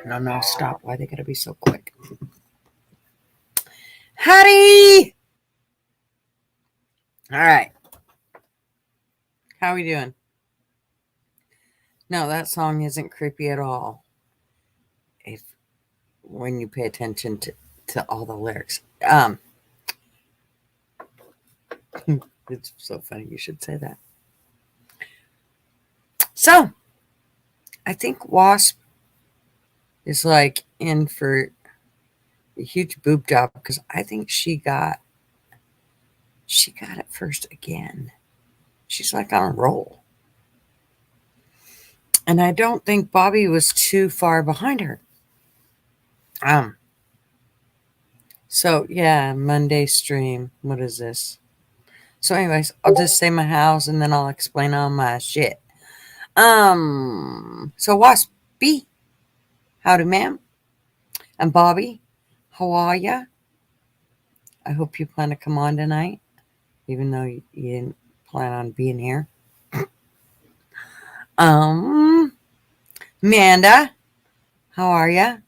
No, stop. Why they gotta be so quick? Howdy! All right. How are we doing? No, that song isn't creepy at all. If when you pay attention to all the lyrics. It's so funny you should say that. So, I think Wasp is like in for a huge boob job because I think she got it first again. She's like on a roll. And I don't think Bobby was too far behind her. Um so yeah, Monday stream. What is this? So anyways, I'll just say my house and then I'll explain all my shit. So Wasp B, howdy ma'am. And Bobby, how are ya? I hope you plan to come on tonight, even though you didn't plan on being here. Um, Amanda, how are ya?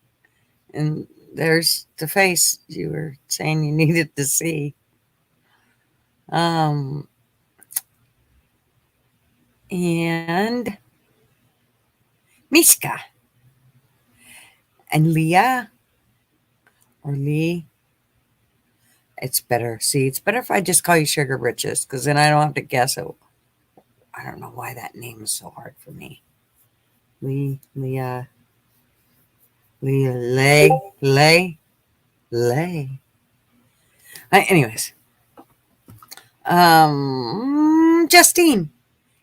And there's the face you were saying you needed to see. Um, and Mishka and Leah or Lee. It's better. See, it's better if I just call you Sugar Riches because then I don't have to guess it. I don't know why that name is so hard for me. Leah, Lay. Anyways, Justine,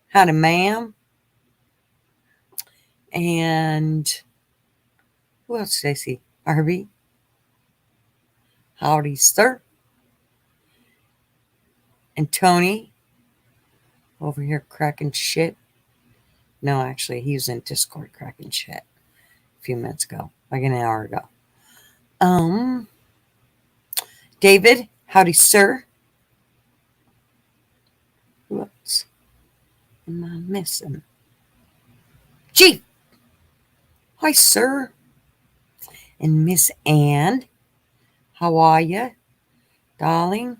howdy, ma'am. And who else did I see? Harvey, howdy, sir. And Tony, over here cracking shit. No, actually, he was in Discord cracking shit a few minutes ago, like an hour ago. David, howdy, sir. Who else am I missing? Chief, hi, sir. And Miss Ann, how are you, darling?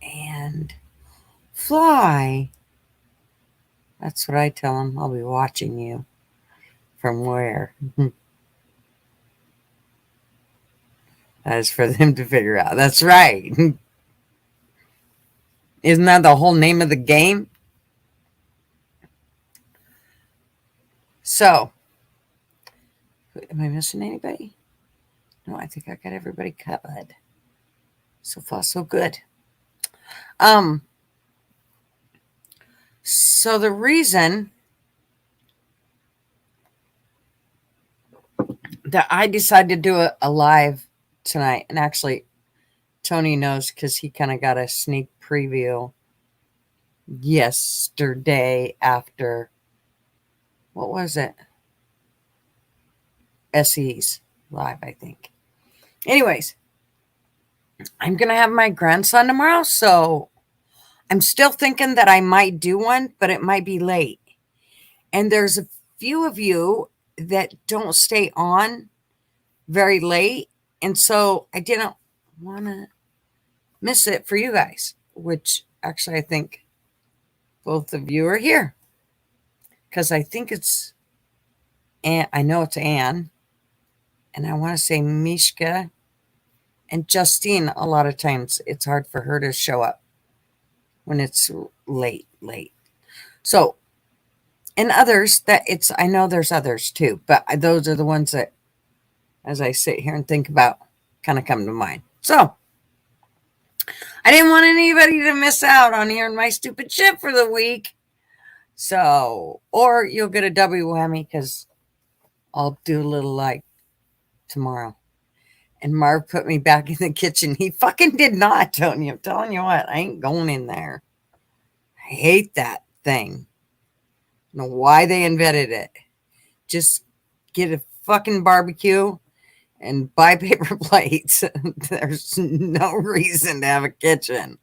And Fly. That's what I tell him. I'll be watching you. From where? That is for them to figure out. That's right. Isn't that the whole name of the game? So, am I missing anybody? No, I think I got everybody covered. So far, so good. So the reason that I decided to do a live tonight, and actually Tony knows because he kind of got a sneak preview yesterday after, what was it? SE's live, I think. Anyways, I'm going to have my grandson tomorrow, so I'm still thinking that I might do one, but it might be late. And there's a few of you that don't stay on very late, and so I didn't want to miss it for you guys, which actually I think both of you are here because I think it's Anne. I know it's Anne, and I want to say Mishka and Justine. A lot of times it's hard for her to show up when it's late. So, and others that it's, I know there's others too, but those are the ones that, as I sit here and think about, kind of come to mind. So, I didn't want anybody to miss out on hearing my stupid shit for the week. So, or you'll get a double whammy because I'll do a little like tomorrow. And Marv put me back in the kitchen. He fucking did not, Tony. I'm telling you what, I ain't going in there. I hate that thing. I don't know why they invented it. Just get a fucking barbecue and buy paper plates. There's no reason to have a kitchen.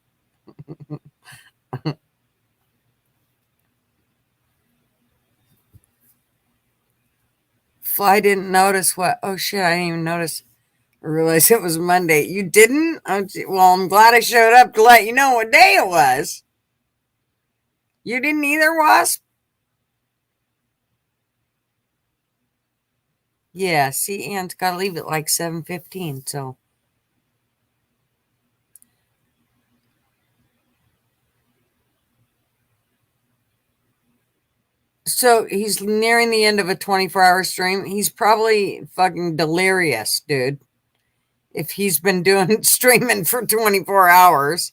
Fly didn't notice what. Oh shit! I didn't even notice. I realized it was Monday. You didn't? Oh, well, I'm glad I showed up to let you know what day it was. You didn't either, Wasp? Yeah, see, Ann's got to leave at like 7:15, so. So he's nearing the end of a 24-hour stream. He's probably fucking delirious, dude. If he's been doing streaming for 24 hours.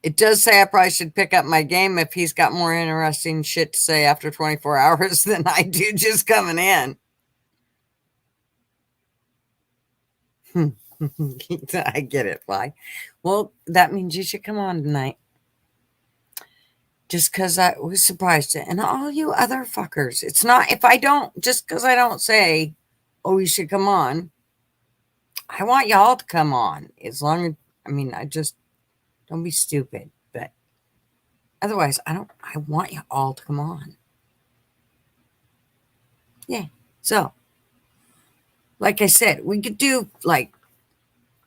It does say I probably should pick up my game if he's got more interesting shit to say after 24 hours than I do just coming in. I get it, Fly. Well, that means you should come on tonight. Just because I was surprised. And all you other fuckers. It's not, if I don't, just because I don't say, oh, you should come on. I want y'all to come on. As long as, I mean, I just, don't be stupid. But otherwise, I want you all to come on. Yeah. So, like I said, we could do like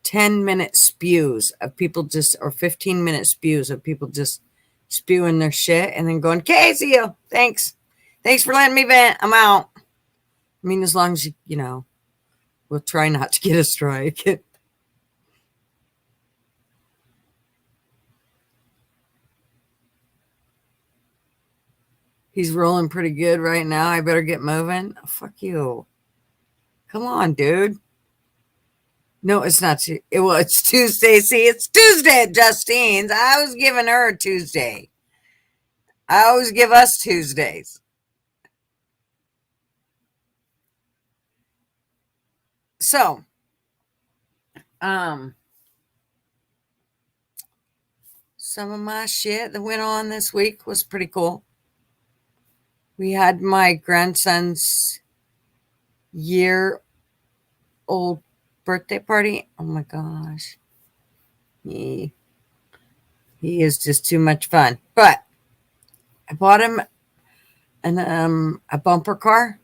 10-minute spews of people just, or 15-minute spews of people just spewing their shit and then going, okay, see you. Thanks. Thanks for letting me vent. I'm out. I mean, as long as you know, we'll try not to get a strike. He's rolling pretty good right now. I better get moving. Oh, fuck you. Come on, dude. No, it's not. Well, it's Tuesday. See, it's Tuesday at Justine's. I was giving her a Tuesday. I always give us Tuesdays. So, some of my shit that went on this week was pretty cool. We had my grandson's year old birthday party. Oh my gosh. He is just too much fun. But I bought him a bumper car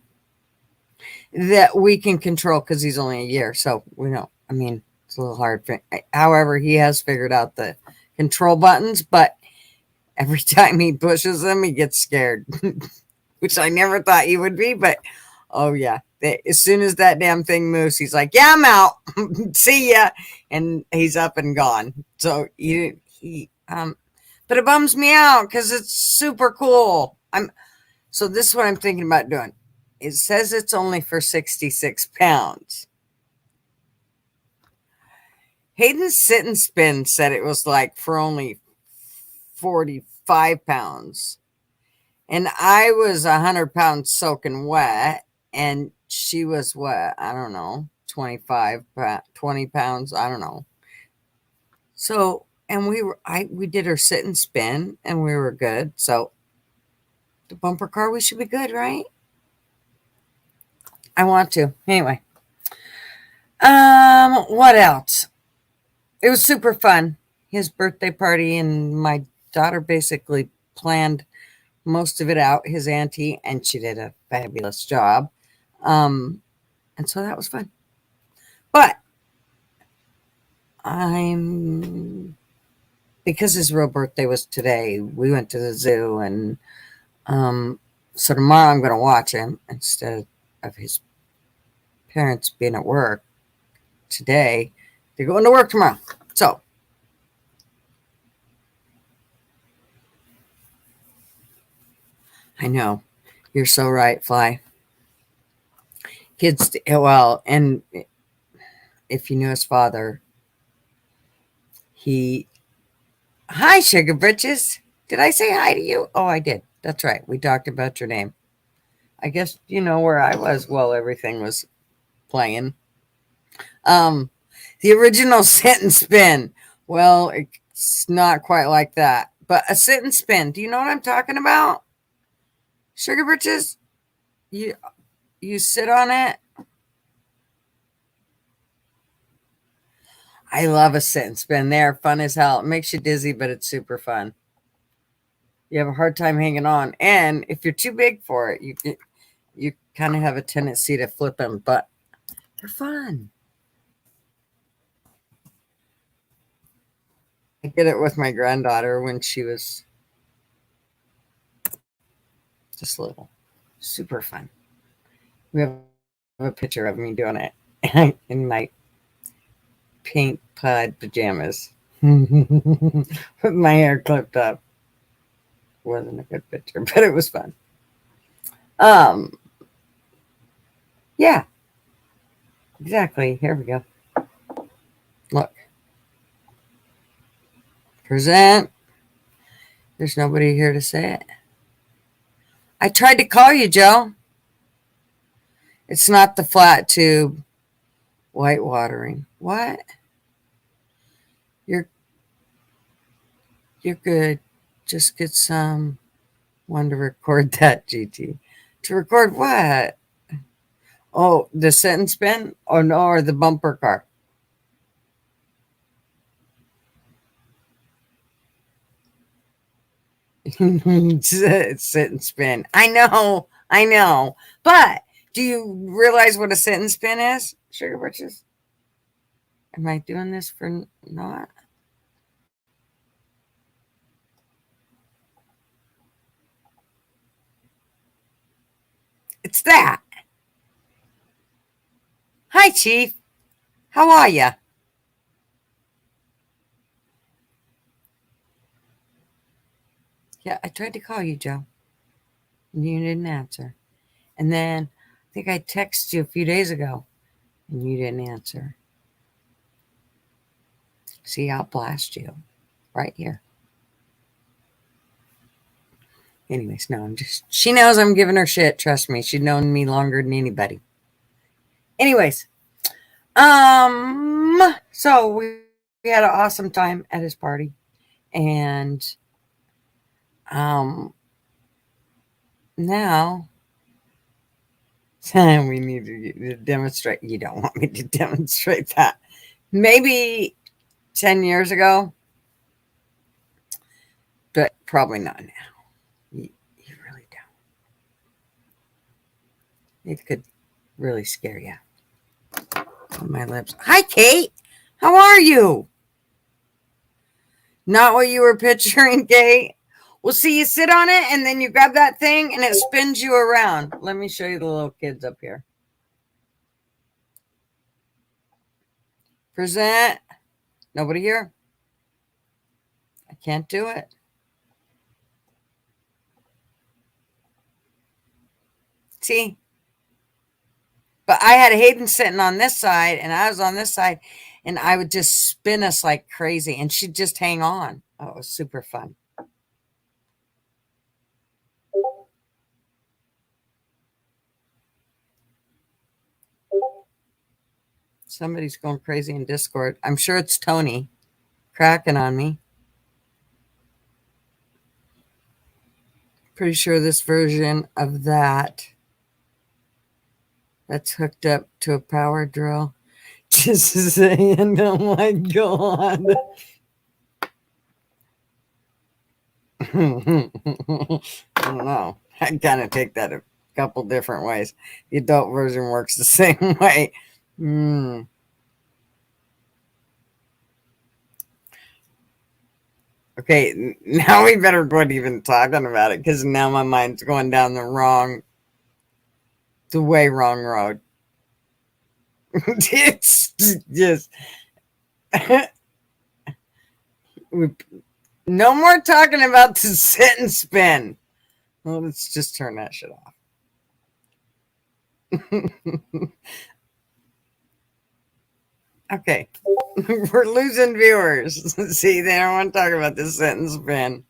that we can control because he's only a year. So we don't, I mean, it's a little hard. However, he has figured out the control buttons, but every time he pushes them, he gets scared, which I never thought he would be. But oh, yeah. As soon as that damn thing moves, he's like, yeah, I'm out. See ya. And he's up and gone. So but it bums me out because it's super cool. So this is what I'm thinking about doing. It says it's only for 66 pounds. Hayden's Sit and Spin said it was like for only 45 pounds. And I was 100 pounds soaking wet. And she was what? I don't know. 20 pounds. I don't know. So, and we did her sit and spin and we were good. So the bumper car, we should be good, right? I want to. Anyway. What else? It was super fun. His birthday party, and my daughter basically planned most of it out, his auntie, and she did a fabulous job. And so that was fun. But because his real birthday was today, we went to the zoo, and so tomorrow I'm going to watch him instead of his parents being at work today. They're going to work tomorrow. So I know. You're so right, Fly. Kids, well, and if you knew his father, hi, Sugar Britches. Did I say hi to you? Oh, I did. That's right. We talked about your name. I guess you know where I was while everything was playing. The original Sit and Spin. Well, it's not quite like that. But a sit and spin. Do you know what I'm talking about? Sugar Britches? You sit on it. I love a sit and spin. They're fun as hell. It makes you dizzy, but it's super fun. You have a hard time hanging on. And if you're too big for it, you kind of have a tendency to flip them, but they're fun. I did it with my granddaughter when she was just little. Super fun. We have a picture of me doing it in my pink plaid pajamas with my hair clipped up. Wasn't a good picture, but it was fun. Um, yeah, exactly. Here we go. Look, present. There's nobody here to say it. I tried to call you, Joe. It's not the flat tube white watering. What? You're you're good. Just get someone to record that, GT. To record what? Oh, the sentence bin? Or no, or the bumper car? Sit and spin. I know. But do you realize what a sit and spin is? Sugar britches? Am I doing this for not? It's that. Hi, Chief. How are you? Yeah, I tried to call you, Joe, and you didn't answer. And then I think I texted you a few days ago, and you didn't answer. See, I'll blast you right here. Anyways, no, I'm just. She knows I'm giving her shit. Trust me, she's known me longer than anybody. Anyways, so we had an awesome time at his party, and um, now we need to demonstrate. You don't want me to demonstrate that. Maybe 10 years ago, but probably not now. You really don't. It could really scare you on my lips. Hi, Kate. How are you? Not what you were picturing, Kate. Well, see, you sit on it and then you grab that thing and it spins you around. Let me show you the little kids up here. Present. Nobody here. I can't do it. See? But I had Hayden sitting on this side and I was on this side and I would just spin us like crazy and she'd just hang on. Oh, it was super fun. Somebody's going crazy in Discord. I'm sure it's Tony cracking on me. Pretty sure this version of that's hooked up to a power drill. Just saying, oh my god. I don't know. I kind of take that a couple different ways. The adult version works the same way. Okay, now we better quit even talking about it because now my mind's going down the way wrong road. It's just no more talking about the sit and spin. Well, let's just turn that shit off. Okay. We're losing viewers. See, they don't want to talk about this sentence spin.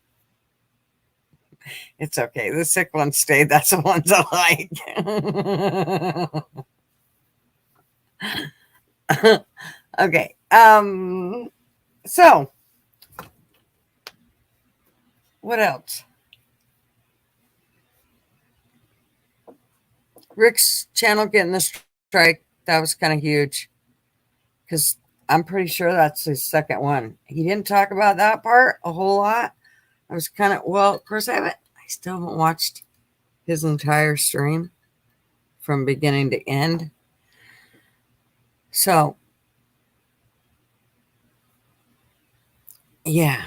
It's okay. The sick ones stay. That's the ones I like. Okay. So what else? Rick's channel getting the strike. That was kind of huge. Because I'm pretty sure that's his second one. He didn't talk about that part a whole lot, I was kind of, well, of course, I still haven't watched his entire stream from beginning to end. So, yeah.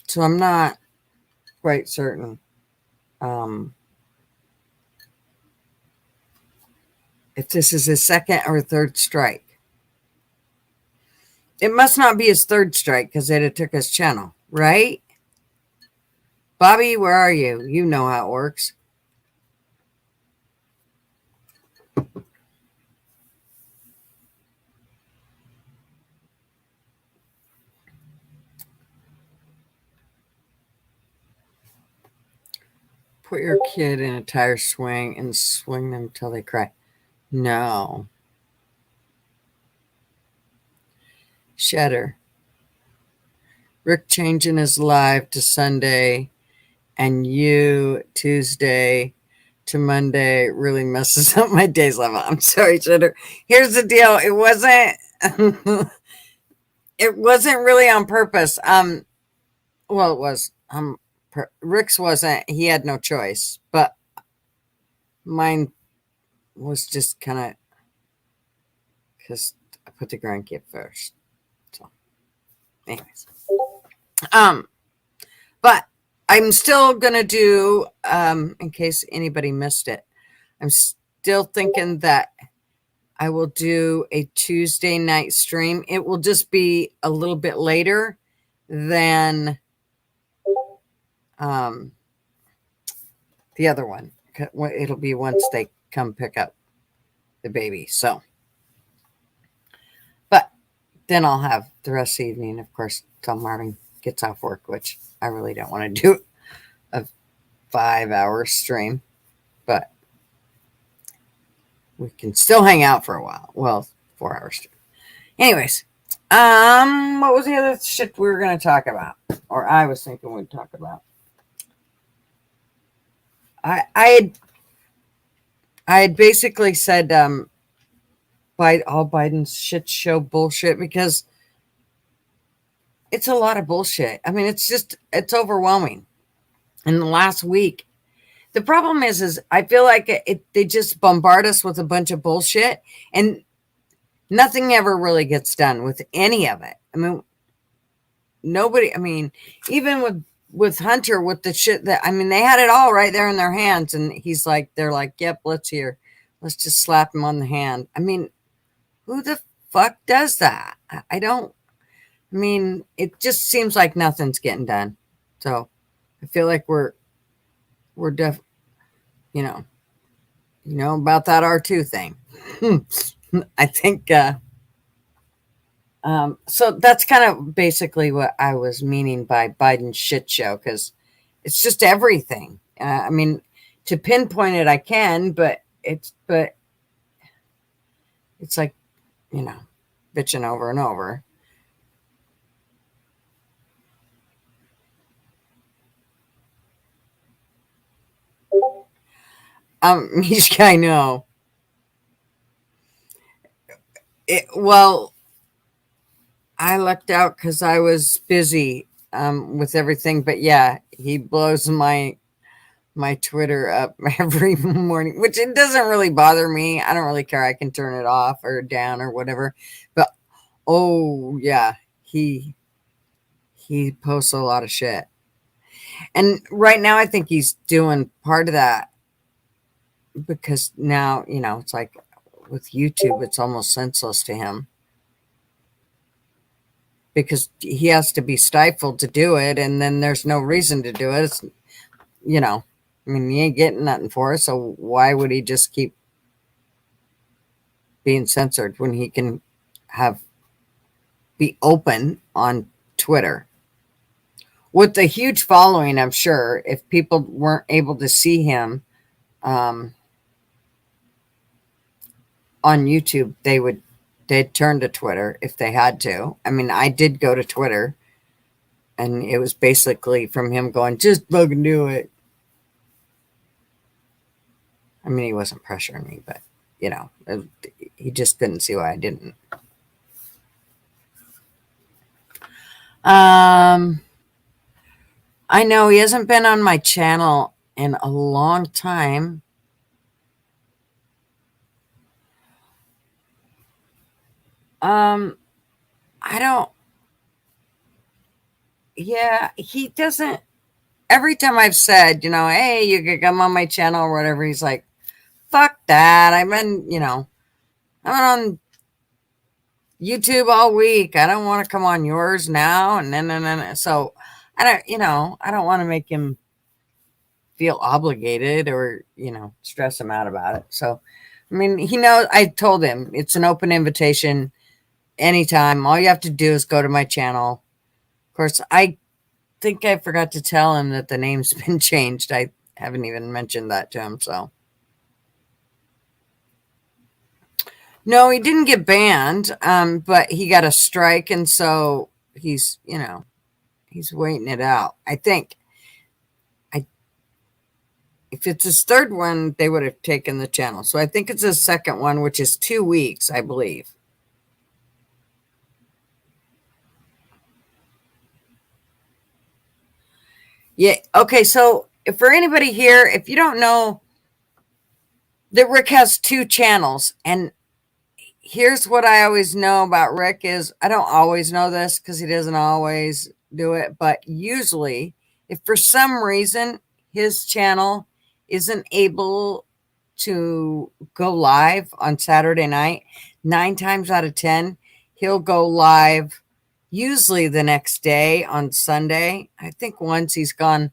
So I'm not quite certain if this is his second or third strike. It must not be his third strike because it had took his channel, right? Bobby, where are you? You know how it works. Put your kid in a tire swing and swing them till they cry. No. Shedder. Rick changing his live to Sunday and you Tuesday to Monday really messes up my days level. I'm sorry, Shedder. Here's the deal. It wasn't it wasn't really on purpose. Well, it was. Rick's wasn't. He had no choice, but mine was just kind of because I put the grandkid first. So, anyways, but I'm still gonna do. In case anybody missed it, I'm still thinking that I will do a Tuesday night stream. It will just be a little bit later than the other one. It'll be once they come pick up the baby. So, but then I'll have the rest of the evening, of course, till Marvin gets off work, which I really don't want to do a 5-hour stream, but we can still hang out for a while. Well, 4 hours stream. Anyways, what was the other shit we were going to talk about? Or I was thinking we'd talk about. I had basically said all Biden's shit show bullshit because it's a lot of bullshit. I mean, it's overwhelming. In the last week, the problem is I feel like they just bombard us with a bunch of bullshit and nothing ever really gets done with any of it. I mean, nobody, I mean, even with Hunter, with the shit that, I mean, they had it all right there in their hands. And they're like, yep, let's just slap him on the hand. I mean, who the fuck does that? I mean, it just seems like nothing's getting done. So I feel like we're you know about that R2 thing. I think, so that's kind of basically what I was meaning by Biden's shit show, because it's just everything. I mean, to pinpoint it, I can, but it's like, bitching over and over. Mishka, I know. Well, I lucked out because I was busy with everything. But yeah, he blows my Twitter up every morning, which it doesn't really bother me. I don't really care. I can turn it off or down or whatever. But oh yeah, he posts a lot of shit. And right now I think he's doing part of that because now, it's like with YouTube, it's almost senseless to him because he has to be stifled to do it. And then there's no reason to do it. It's, I mean, he ain't getting nothing for it. So why would he just keep being censored when he can be open on Twitter? With a huge following, I'm sure if people weren't able to see him on YouTube, they'd turn to Twitter if they had to. I mean, I did go to Twitter, and it was basically from him going, just fucking do it. I mean, he wasn't pressuring me, but, he just couldn't see why I didn't. I know he hasn't been on my channel in a long time. Um, I don't, yeah, he doesn't. Every time I've said, hey, you could come on my channel or whatever, he's like, fuck that. I'm on YouTube all week. I don't want to come on yours now. And then. So I don't want to make him feel obligated or, stress him out about it. So, I mean, he knows, I told him it's an open invitation anytime. All you have to do is go to my channel. Of course, I think I forgot to tell him that the name's been changed. I haven't even mentioned that to him. So, no, he didn't get banned, but he got a strike. And so he's waiting it out. I think I if it's his third one, they would have taken the channel. So I think it's his second one, which is 2 weeks, I believe. Yeah. Okay. So for anybody here, if you don't know that Rick has two channels, and here's what I always know about Rick is I don't always know this because he doesn't always do it, but usually if for some reason his channel isn't able to go live on Saturday night, 9 times out of 10, he'll go live usually the next day on Sunday. I think once he's gone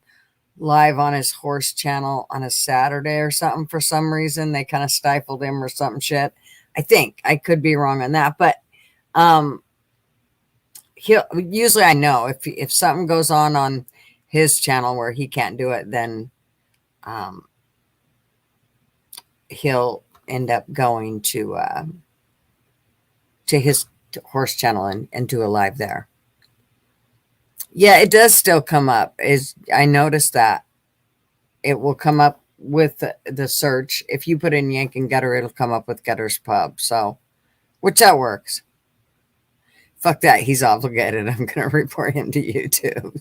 live on his horse channel on a Saturday or something. For some reason, they kind of stifled him or something shit. I think I could be wrong on that, but um, he'll usually I know if something goes on his channel where he can't do it, then um, he'll end up going to his horse channel and do a live there. Yeah, it does still come up. Is I noticed that it will come up with the search. If you put in Yank and Gutter, it'll come up with Gutter's Pub. So, which that works. Fuck that. He's obligated. I'm going to report him to YouTube.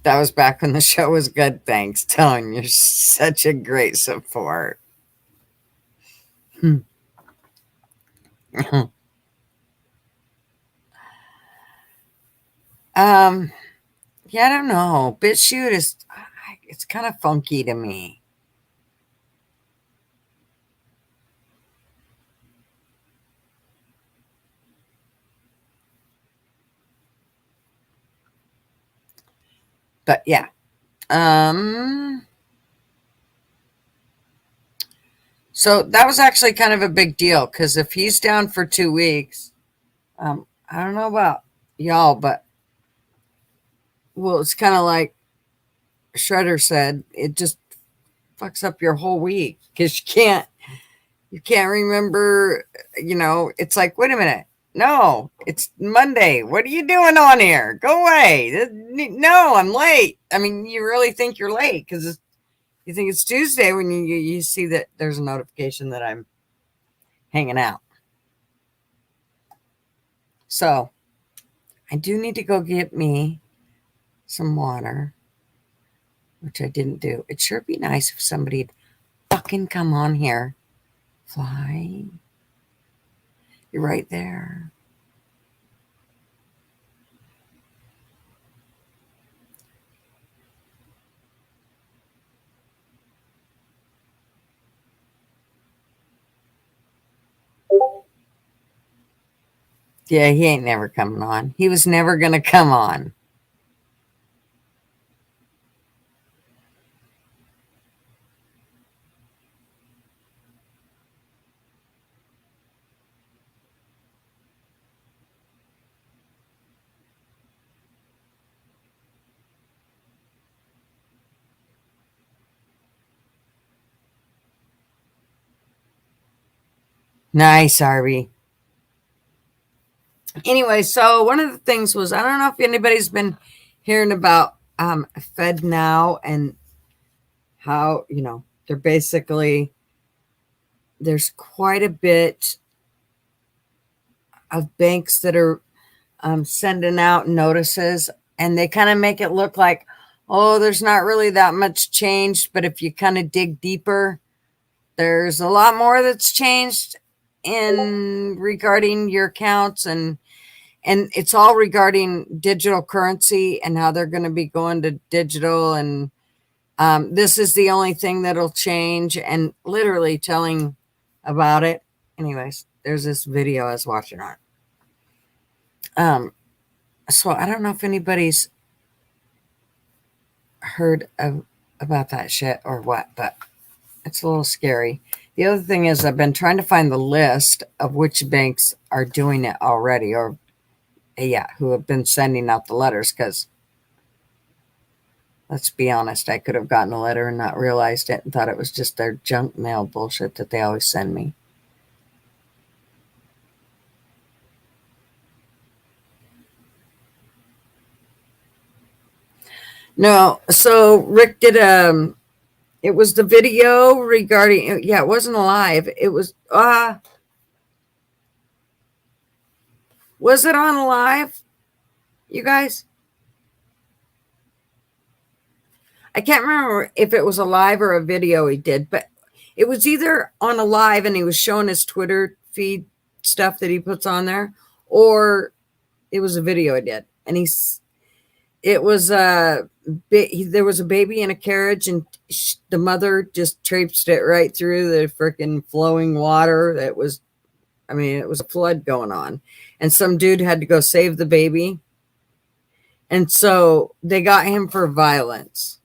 That was back when the show was good. Thanks, Tone. You're such a great support. um, yeah, I don't know. BitChute is, it's kind of funky to me. But yeah. So that was actually kind of a big deal because if he's down for 2 weeks, I don't know about y'all, but well, it's kind of like Shredder said, it just fucks up your whole week because you can't remember. It's like, wait a minute, no, it's Monday. What are you doing on here? Go away. No, I'm late. I mean, you really think you're late because you think it's Tuesday when you see that there's a notification that I'm hanging out. So I do need to go get me some water, which I didn't do. It'd sure be nice if somebody'd fucking come on here. Fly. You're right there. Yeah, he ain't never coming on. He was never going to come on. Nice, Arby. Anyway, so one of the things was I don't know if anybody's been hearing about Fed Now and how, they're basically, there's quite a bit of banks that are sending out notices, and they kind of make it look like, oh, there's not really that much changed. But if you kind of dig deeper, there's a lot more that's changed in regarding your accounts, and it's all regarding digital currency and how they're going to be going to digital. And this is the only thing that'll change, and literally telling about it. Anyways, there's this video I was watching on. So I don't know if anybody's heard about that shit or what, but it's a little scary. The other thing is I've been trying to find the list of which banks are doing it already, or who have been sending out the letters, because let's be honest, I could have gotten a letter and not realized it and thought it was just their junk mail bullshit that they always send me. No, so Rick did it was the video regarding, it wasn't live. It was was it on live, you guys? I can't remember if it was a live or a video he did, but it was either on a live and he was showing his Twitter feed stuff that he puts on there, or it was a video he did. And it was there was a baby in a carriage, and the mother just traipsed it right through the freaking flowing water. It was a flood going on, and some dude had to go save the baby. And so they got him for violence.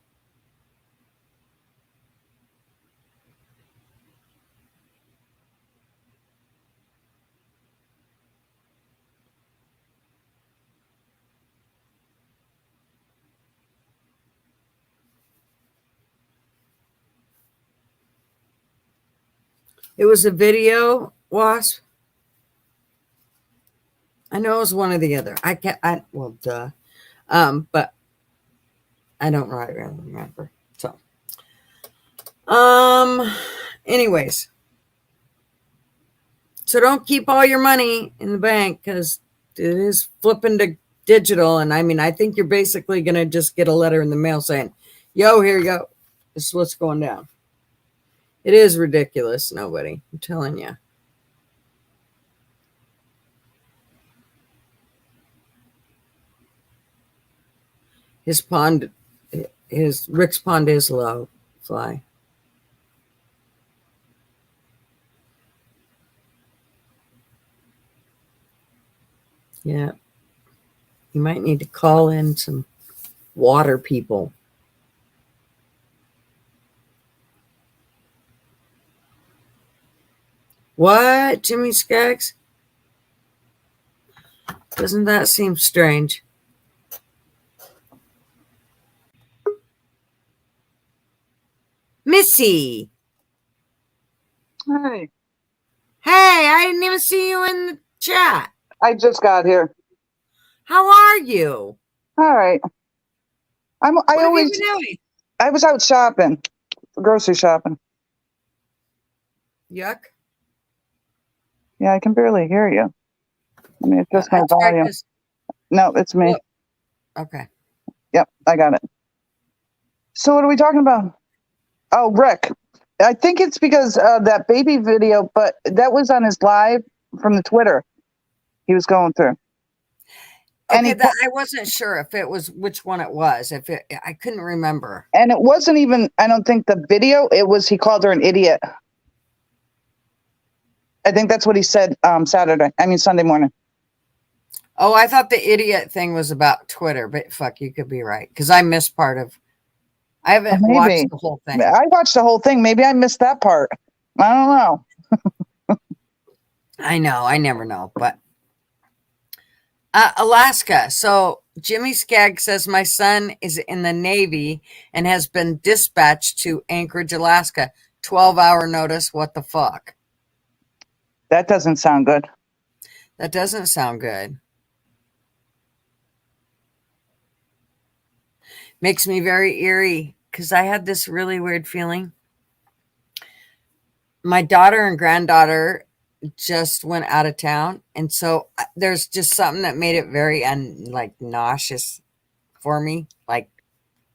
It was a video, Wasp. I know it was one or the other. Duh. But I don't really remember. So, anyways. So don't keep all your money in the bank, because it is flipping to digital. And I think you're basically going to just get a letter in the mail saying, yo, here you go. This is what's going down. It is ridiculous. Nobody, I'm telling you. Rick's pond is low, Fly. Yeah. You might need to call in some water people. What, Jimmy Skaggs? Doesn't that seem strange? Missy. Hey. Hey, I didn't even see you in the chat. I just got here. How are you? All right. What have you been doing? I was out shopping, grocery shopping. Yuck. Yeah, I can barely hear you. I mean, it's just my volume. No, it's me. Okay. Yep, I got it. So what are we talking about? Oh, Rick. I think it's because of that baby video, but that was on his live from the Twitter he was going through. Okay, I wasn't sure if it was which one it was. I couldn't remember. And it wasn't even, I don't think, the video. It was, he called her an idiot. I think that's what he said Sunday morning. Oh, I thought the idiot thing was about Twitter, but fuck, you could be right, because I missed part of. I haven't watched the whole thing. I watched the whole thing. Maybe I missed that part. I don't know. I know. I never know. But Alaska. So Jimmy Skaggs says my son is in the Navy and has been dispatched to Anchorage, Alaska. 12-hour notice. What the fuck? That doesn't sound good. That doesn't sound good. Makes me very eerie, because I had this really weird feeling. My daughter and granddaughter, just went out of town, and so there's just something that made it very like nauseous for me. Like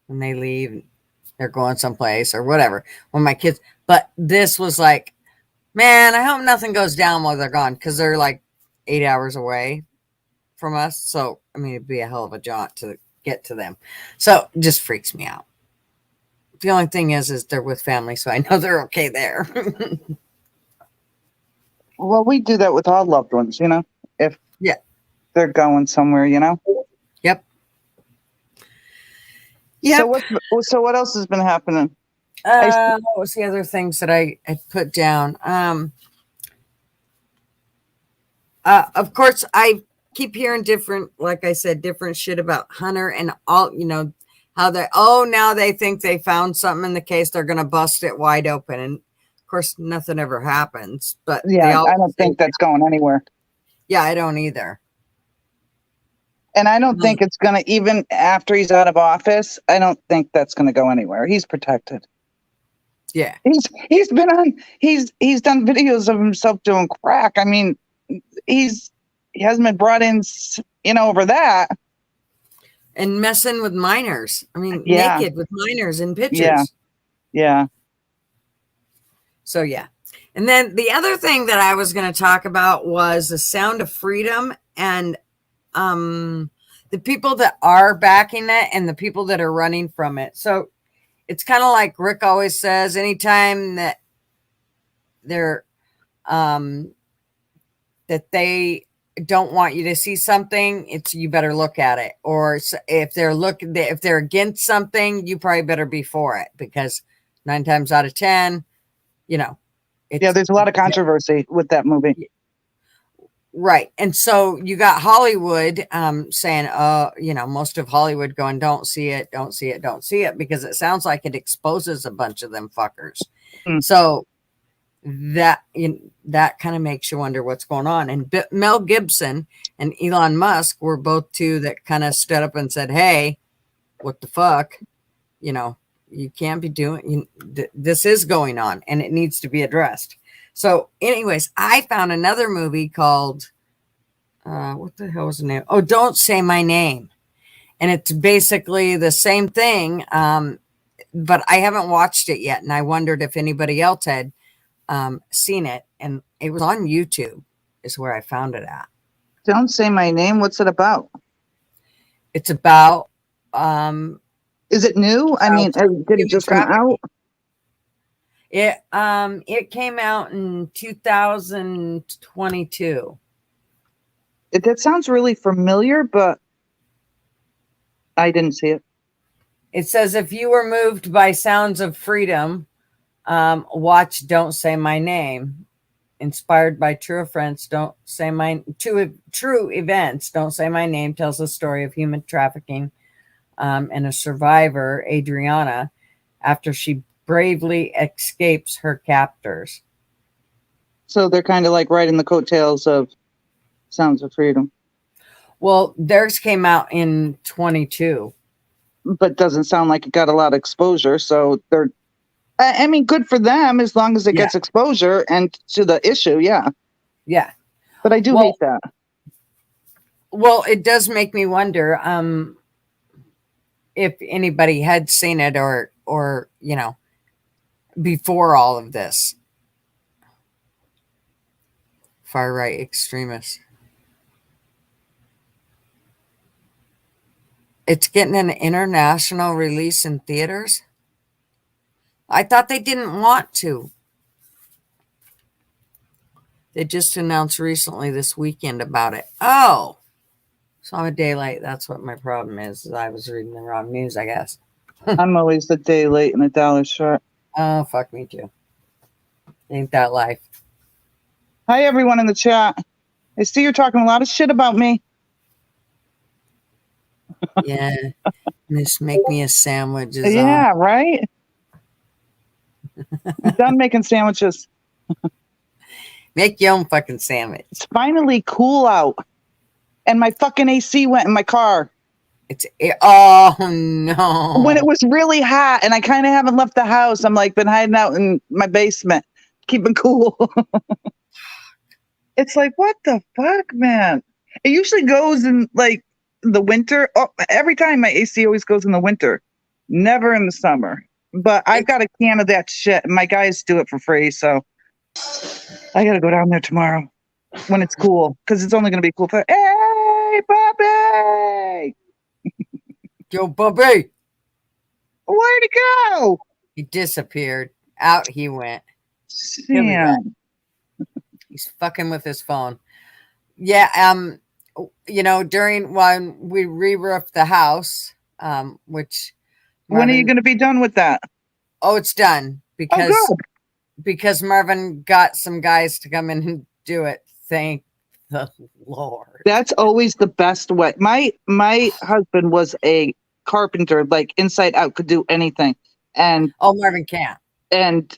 when they leave, they're going someplace or whatever. When my kids, but this was like, man, I hope nothing goes down while they're gone because they're like 8 hours away from us. So I mean, it'd be a hell of a jaunt to get to them. So it just freaks me out. The only thing is they're with family, so I know they're okay there. Well, we do that with all loved ones, if Yeah. they're going somewhere, Yep. So what else has been happening? What was the other things that I put down? Of course, I keep hearing different, like I said, different shit about Hunter and all, how now they think they found something in the case. They're going to bust it wide open. And of course, nothing ever happens, but yeah, I don't think that's going anywhere. Yeah, I don't either. And I don't think it's going to, even after he's out of office, I don't think that's going to go anywhere. He's protected. Yeah. He's been on, he's done videos of himself doing crack. I mean, he hasn't been brought in, over that. And messing with minors. I mean, naked with minors in pictures. Yeah. So, yeah. And then the other thing that I was going to talk about was the Sound of Freedom and the people that are backing it and the people that are running from it. So it's kind of like Rick always says, anytime that they're that they don't want you to see something, you better look at it. Or if they're against something, you probably better be for it, because 9 times out of 10, there's a lot of controversy with that movie. Right. And so you got Hollywood saying, most of Hollywood going, don't see it, don't see it, don't see it, because it sounds like it exposes a bunch of them fuckers. So that kind of makes you wonder what's going on. And Mel Gibson and Elon Musk were both two that kind of stood up and said, hey, what the fuck? You can't be doing, this is going on and it needs to be addressed. So anyways, I found another movie called, what the hell was the name? Oh, Don't Say My Name. And it's basically the same thing. But I haven't watched it yet. And I wondered if anybody else had seen it. And it was on YouTube is where I found it at. Don't Say My Name. What's it about? It's about, is it new? I mean, did it just come out? It came out in 2022. That sounds really familiar, but I didn't see it. It says, if you were moved by sounds of freedom, watch Don't Say My Name. Inspired by true events, Don't Say My Name tells the story of human trafficking and a survivor, Adriana, after she bravely escapes her captors. So they're kind of like riding the coattails of Sounds of Freedom. Well, theirs came out in 22. But doesn't sound like it got a lot of exposure. So they're, I mean, good for them as long as it gets exposure and to the issue. Yeah. Yeah. But I do hate that. Well, it does make me wonder if anybody had seen it or, before all of this. Far right extremists. It's getting an international release in theaters. I thought they didn't want to. They just announced recently this weekend about it. Oh, so I'm a day late. That's what my problem is I was reading the wrong news, I guess. I'm always a day late and a dollar short. Oh, fuck me too. Ain't that life? Hi, everyone in the chat. I see you're talking a lot of shit about me. Yeah. Just make me a sandwich. Yeah, right? I'm done making sandwiches. Make your own fucking sandwich. It's finally cool out. And my fucking AC went in my car. Oh, no. When it was really hot and I kind of haven't left the house, I'm like been hiding out in my basement, keeping cool. It's like, what the fuck, man? It usually goes in like the winter. Oh, every time my AC always goes in the winter, never in the summer. But I've got a can of that shit. And my guys do it for free, so I got to go down there tomorrow when it's cool, because it's only going to be cool for, hey, Bobby! Yo, Bobby! Where'd he go? He disappeared. Out he went. Sam. He's fucking with his phone. Yeah, you know, during when we re-roofed the house, which When are you going to be done with that? Oh, it's done because Marvin got some guys to come in and do it. Thank the Lord. That's always the best way. My husband was a carpenter, like inside out, could do anything. And Marvin can't. And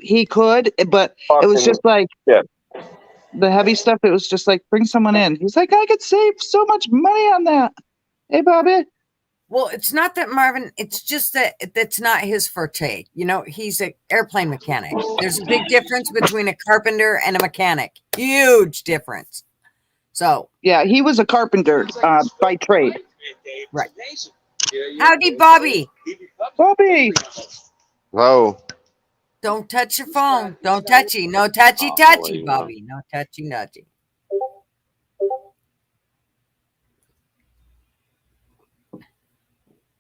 he could, but it was just like the heavy stuff. It was just like, bring someone in. He's like, I could save so much money on that. Hey, Bobby. Well, it's not that Marvin, it's just that that's not his forte. You know, he's an airplane mechanic. There's a big difference between a carpenter and a mechanic. Huge difference. So. Yeah, he was a carpenter by trade. Right. Howdy, Bobby. Bobby. Hello. Don't touch your phone. Don't touchy. No touchy, touchy, Bobby. No touchy, nudgy.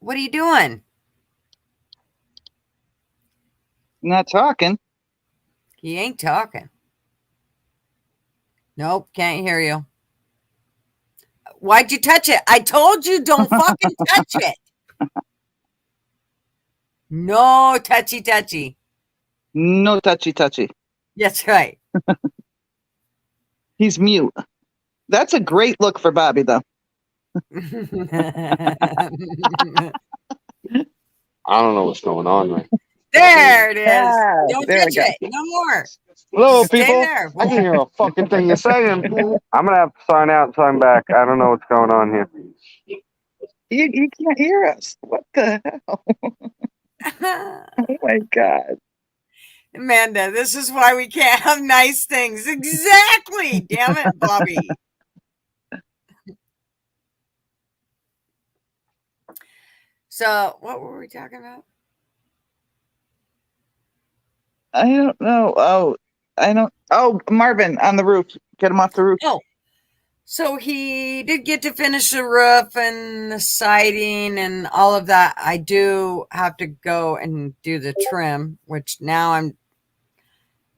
What are you doing? Not talking. He ain't talking. Nope, can't hear you. Why'd you touch it? I told you don't fucking touch it. No touchy, touchy. No touchy, touchy. That's right. He's mute. That's a great look for Bobby, though. I don't know what's going on, man. There it is. Yeah, Don't touch it. No more. Hello, Stay people. there. I can hear a fucking thing you're saying. I'm gonna have to sign out and sign back. I don't know what's going on here. You can't hear us. What the hell? Oh my God. Amanda, this is why we can't have nice things. Exactly. Damn it, Bobby. So, what were we talking about? I don't know. Marvin on the roof. Get him off the roof. Oh, so he did get to finish the roof and the siding and all of that. I do have to go and do the trim, which now I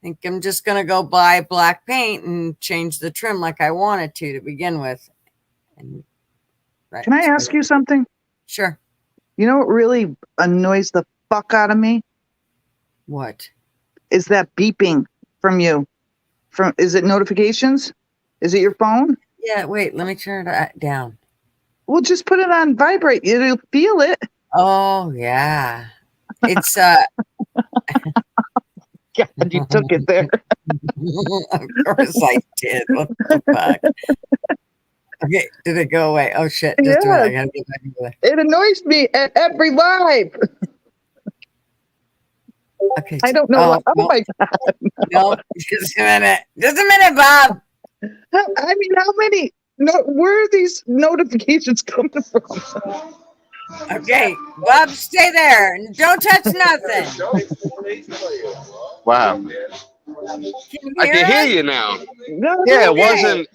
think I'm just going to go buy black paint and change the trim like I wanted to begin with. And, right. Can I ask you something? Sure. You know what really annoys the fuck out of me? What? Is that beeping from you? Is it notifications? Is it your phone? Yeah, wait, let me turn it down. Well, just put it on vibrate. You'll feel it. Oh, yeah. It's God, you took it there. Of course I did. What the fuck? Okay, did it go away? Oh shit! Just a minute. I gotta get back into it. It annoys me at every live. Okay. I don't know. No, my God! No, just a minute. Just a minute, Bob. I mean, how many? No, where are these notifications coming from? Okay, Bob, stay there. Don't touch nothing. Wow. I can hear you now. No, Yeah, it okay. wasn't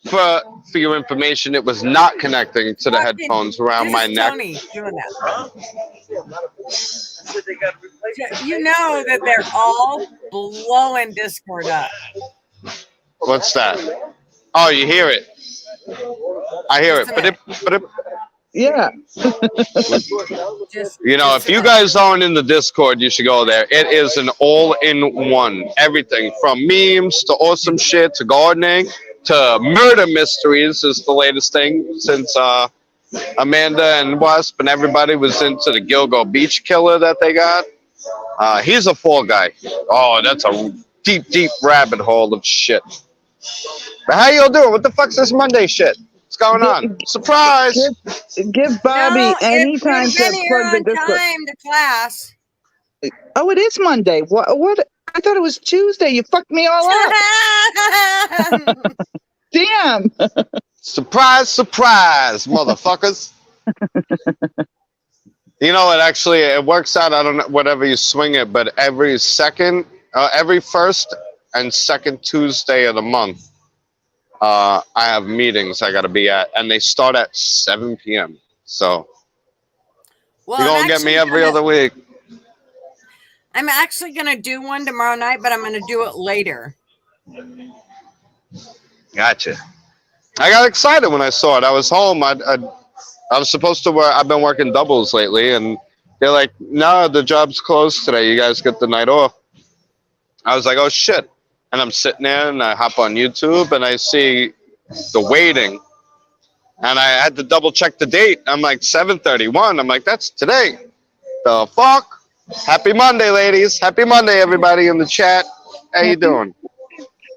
for your information. It was not connecting to the headphones around my neck. Tony doing that. You know that they're all blowing Discord up. What's that? Oh, you hear it? I hear it. But Yeah. you know, if you guys aren't in the Discord, you should go there. It is an all-in-one. Everything from memes to awesome shit to gardening to murder mysteries is the latest thing since Amanda and Wasp and everybody was into the Gilgo Beach killer that they got. He's a fall guy. Oh, that's a deep, deep rabbit hole of shit. But how y'all doing? What the fuck's this Monday shit? What's going on? Surprise! Give Bobby any time to plug the Discord. Discord. Time to class. Oh, it is Monday. What? I thought it was Tuesday. You fucked me all up. Damn. Surprise, surprise, motherfuckers. You know, it works out. I don't know, whatever you swing it, but every first and second Tuesday of the month, I have meetings I got to be at, and they start at 7 p.m. So Well, you're going to get me every other week. I'm actually going to do one tomorrow night, but I'm going to do it later. Gotcha. I got excited when I saw it. I was home. I was supposed to work. I've been working doubles lately, and they're like, "No, the job's closed today. You guys get the night off." I was like, "Oh shit!" And I'm sitting there, and I hop on YouTube, and I see the waiting, and I had to double check the date. I'm like 7:31. I'm like, "That's today." The fuck? Happy Monday, ladies. Happy Monday, everybody in the chat. How you doing?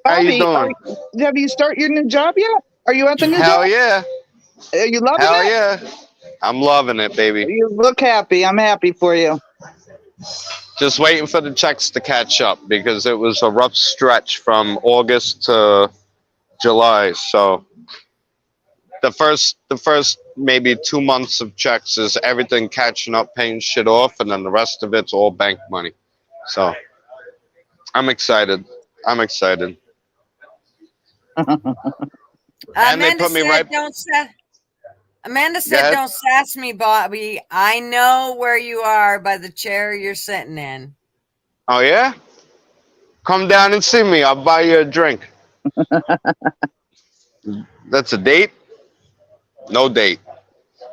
How you doing? Have you started your new job yet? Are you at the new job? Hell yeah. Are you loving it? Hell yeah. I'm loving it, baby. You look happy. I'm happy for you. Just waiting for the checks to catch up because it was a rough stretch from August to July. So the first maybe 2 months of checks is everything catching up, paying shit off, and then the rest of it's all bank money. So I'm excited. And they put me right. Amanda said, "Don't sass me, Bobby. I know where you are by the chair you're sitting in." Oh yeah? Come down and see me. I'll buy you a drink. That's a date? No date.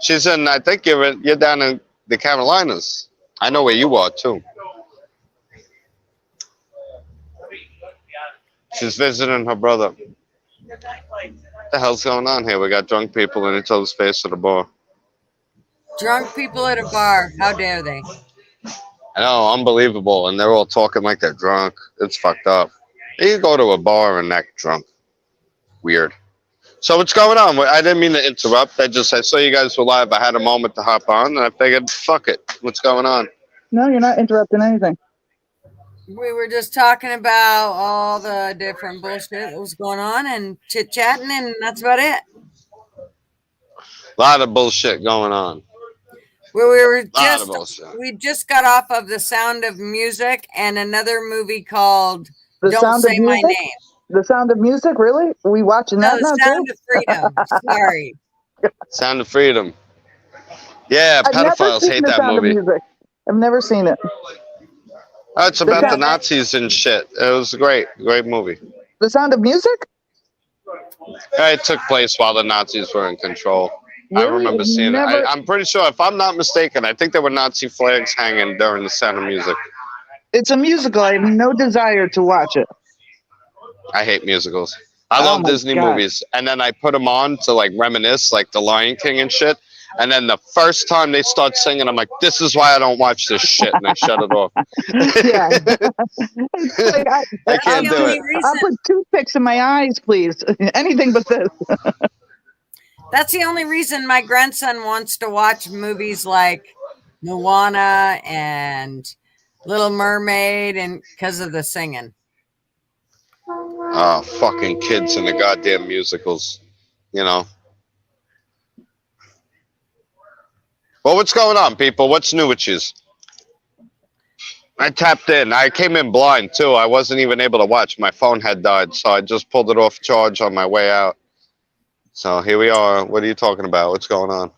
She said, "I think you're down in the Carolinas. I know where you are too." She's visiting her brother. What the hell's going on here? We got drunk people in each other's face at a bar. Drunk people at a bar. How dare they? I know, unbelievable. And they're all talking like they're drunk. It's fucked up. You go to a bar and act drunk. Weird. So what's going on? I didn't mean to interrupt. I saw you guys were live. I had a moment to hop on, and I figured, fuck it. What's going on? No, you're not interrupting anything. We were just talking about all the different bullshit that was going on and chit-chatting, and that's about it. A lot of bullshit going on. We just got off of The Sound of Music and another movie called Don't Say My Name. The Sound of Music, really? Are we watching that now? The Sound of Freedom. Sorry. Sound of Freedom. Yeah, pedophiles hate that movie. I've never seen it. Oh, it's about the Nazis and shit. It was a great movie. The Sound of Music? It took place while the Nazis were in control. Really? I remember seeing it. I'm pretty sure, if I'm not mistaken, I think there were Nazi flags hanging during The Sound of Music. It's a musical. I have no desire to watch it. I hate musicals. I love Disney movies. And then I put them on to like reminisce, like The Lion King and shit. And then the first time they start singing, I'm like, this is why I don't watch this shit. And I shut it off. Yeah. Like, I can't do it. I'll put toothpicks in my eyes, please. Anything but this. That's the only reason my grandson wants to watch movies like Moana and Little Mermaid, and because of the singing. Oh, fucking kids in the goddamn musicals, you know. Well, what's going on, people? What's new with you? I tapped in. I came in blind, too. I wasn't even able to watch. My phone had died, so I just pulled it off charge on my way out. So here we are. What are you talking about? What's going on?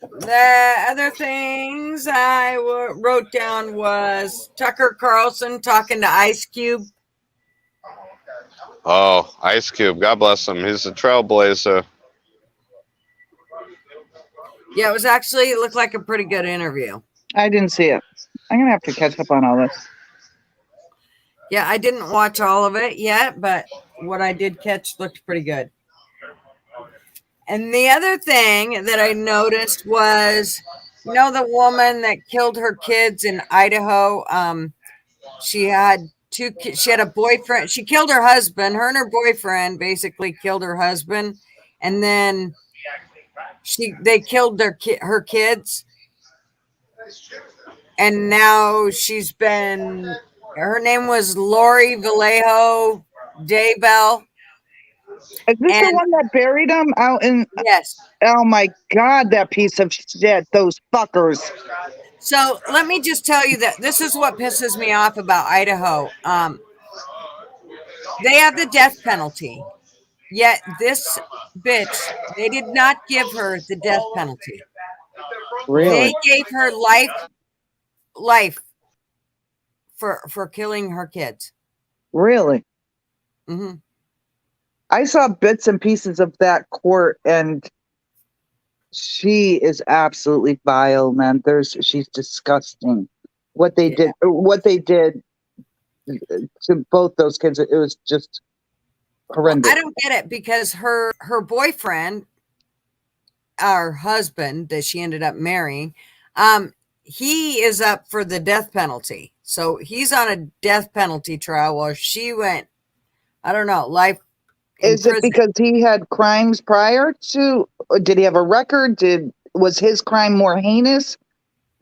The other things I wrote down was Tucker Carlson talking to Ice Cube. Oh, Ice Cube. God bless him. He's a trailblazer. Yeah, it looked like a pretty good interview. I didn't see it. I'm going to have to catch up on all this. Yeah, I didn't watch all of it yet, but what I did catch looked pretty good. And the other thing that I noticed was, the woman that killed her kids in Idaho. She had two kids. She had a boyfriend. She killed her husband. Her and her boyfriend basically killed her husband, and then they killed her kids. And now she's been Her name was Lori Vallejo Daybell. Is this the And one that buried him out in? yes. Oh my God, that piece of shit! Those fuckers. So let me just tell you that this is what pisses me off about Idaho. They have the death penalty, yet this bitch, they did not give her the death penalty. Really, They gave her life for killing her kids. really. Hmm. I saw bits and pieces of that court, and she is absolutely vile, man. She's disgusting. What they Yeah. did to both those kids, it was just Well, horrendous. I don't get it because her boyfriend, our husband that she ended up marrying, he is up for the death penalty. So he's on a death penalty trial while she went, I don't know, life in Is it prison. because he had crimes prior to? Or did he have a record? Was his crime more heinous?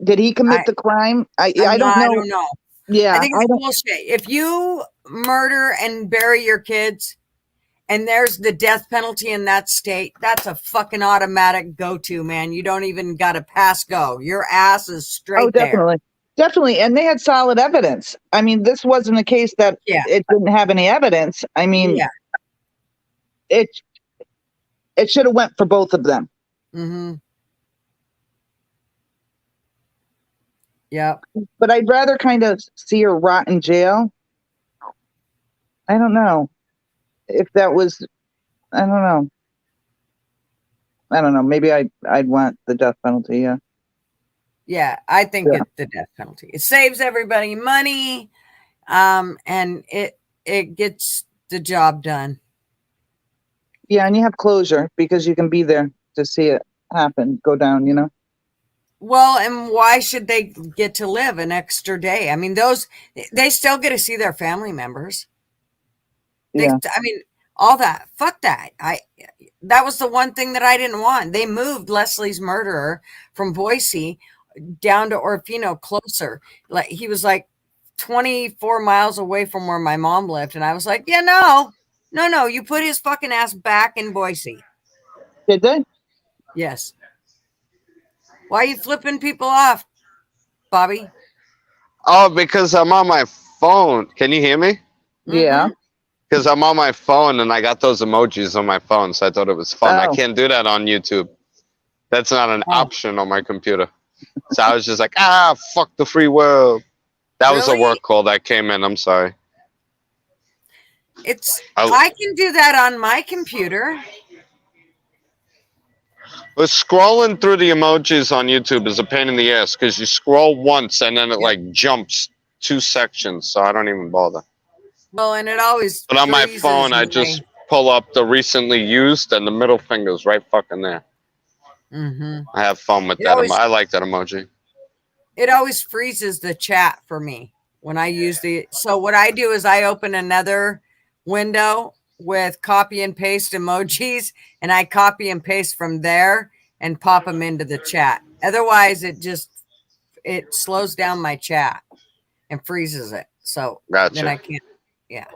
Did he commit I the crime? I'm I don't not, I know. don't know. I Yeah, think I it's don't. bullshit. If you murder and bury your kids and there's the death penalty in that state, that's a fucking automatic go-to, man. You don't even got to pass go. Your ass is Oh, straight there. definitely, definitely. And they had solid evidence. I mean, this wasn't a case that Yeah. it didn't have any evidence. I mean, Yeah. it it should have went for both of them. Mm-hmm. Yep. But I'd rather kind of see her rot in jail. I don't know if that was. I don't know. I don't know. Maybe I'd want the death penalty. Yeah. Yeah, I think Yeah. it's the death penalty. It saves everybody money, and it gets the job done. Yeah, and you have closure because you can be there to see it happen, go down. You know. Well, and why should they get to live an extra day? I mean, they still get to see their family members. Yeah. I mean, all that. Fuck that. That was the one thing that I didn't want. They moved Leslie's murderer from Boise down to Orofino closer. Like he was like 24 miles away from where my mom lived, and I was like, yeah, no, you put his fucking ass back in Boise. Did they? Yes. Why are you flipping people off, Bobby? Oh, because I'm on my phone. Can you hear me? Yeah. Mm-hmm. Because I'm on my phone and I got those emojis on my phone, so I thought it was fun. I Oh. can't do that on YouTube. That's not an Oh. option on my computer. So I was just like, fuck the free world. That was a Really? work call that came in. I'm sorry. I can do that on my computer. But scrolling through the emojis on YouTube is a pain in the ass because you scroll once and then it like jumps 2 sections, so I don't even bother. Well, and it always But on my freezes phone, I my- just pull up the recently used and the middle finger's right fucking there. Mhm. I have fun with It that. always- I like that emoji. It always freezes the chat for me when I use so what I do is I open another window with copy and paste emojis, and I copy and paste from there and pop them into the chat. Otherwise, it slows down my chat and freezes it. So Gotcha. then I can't. Yeah.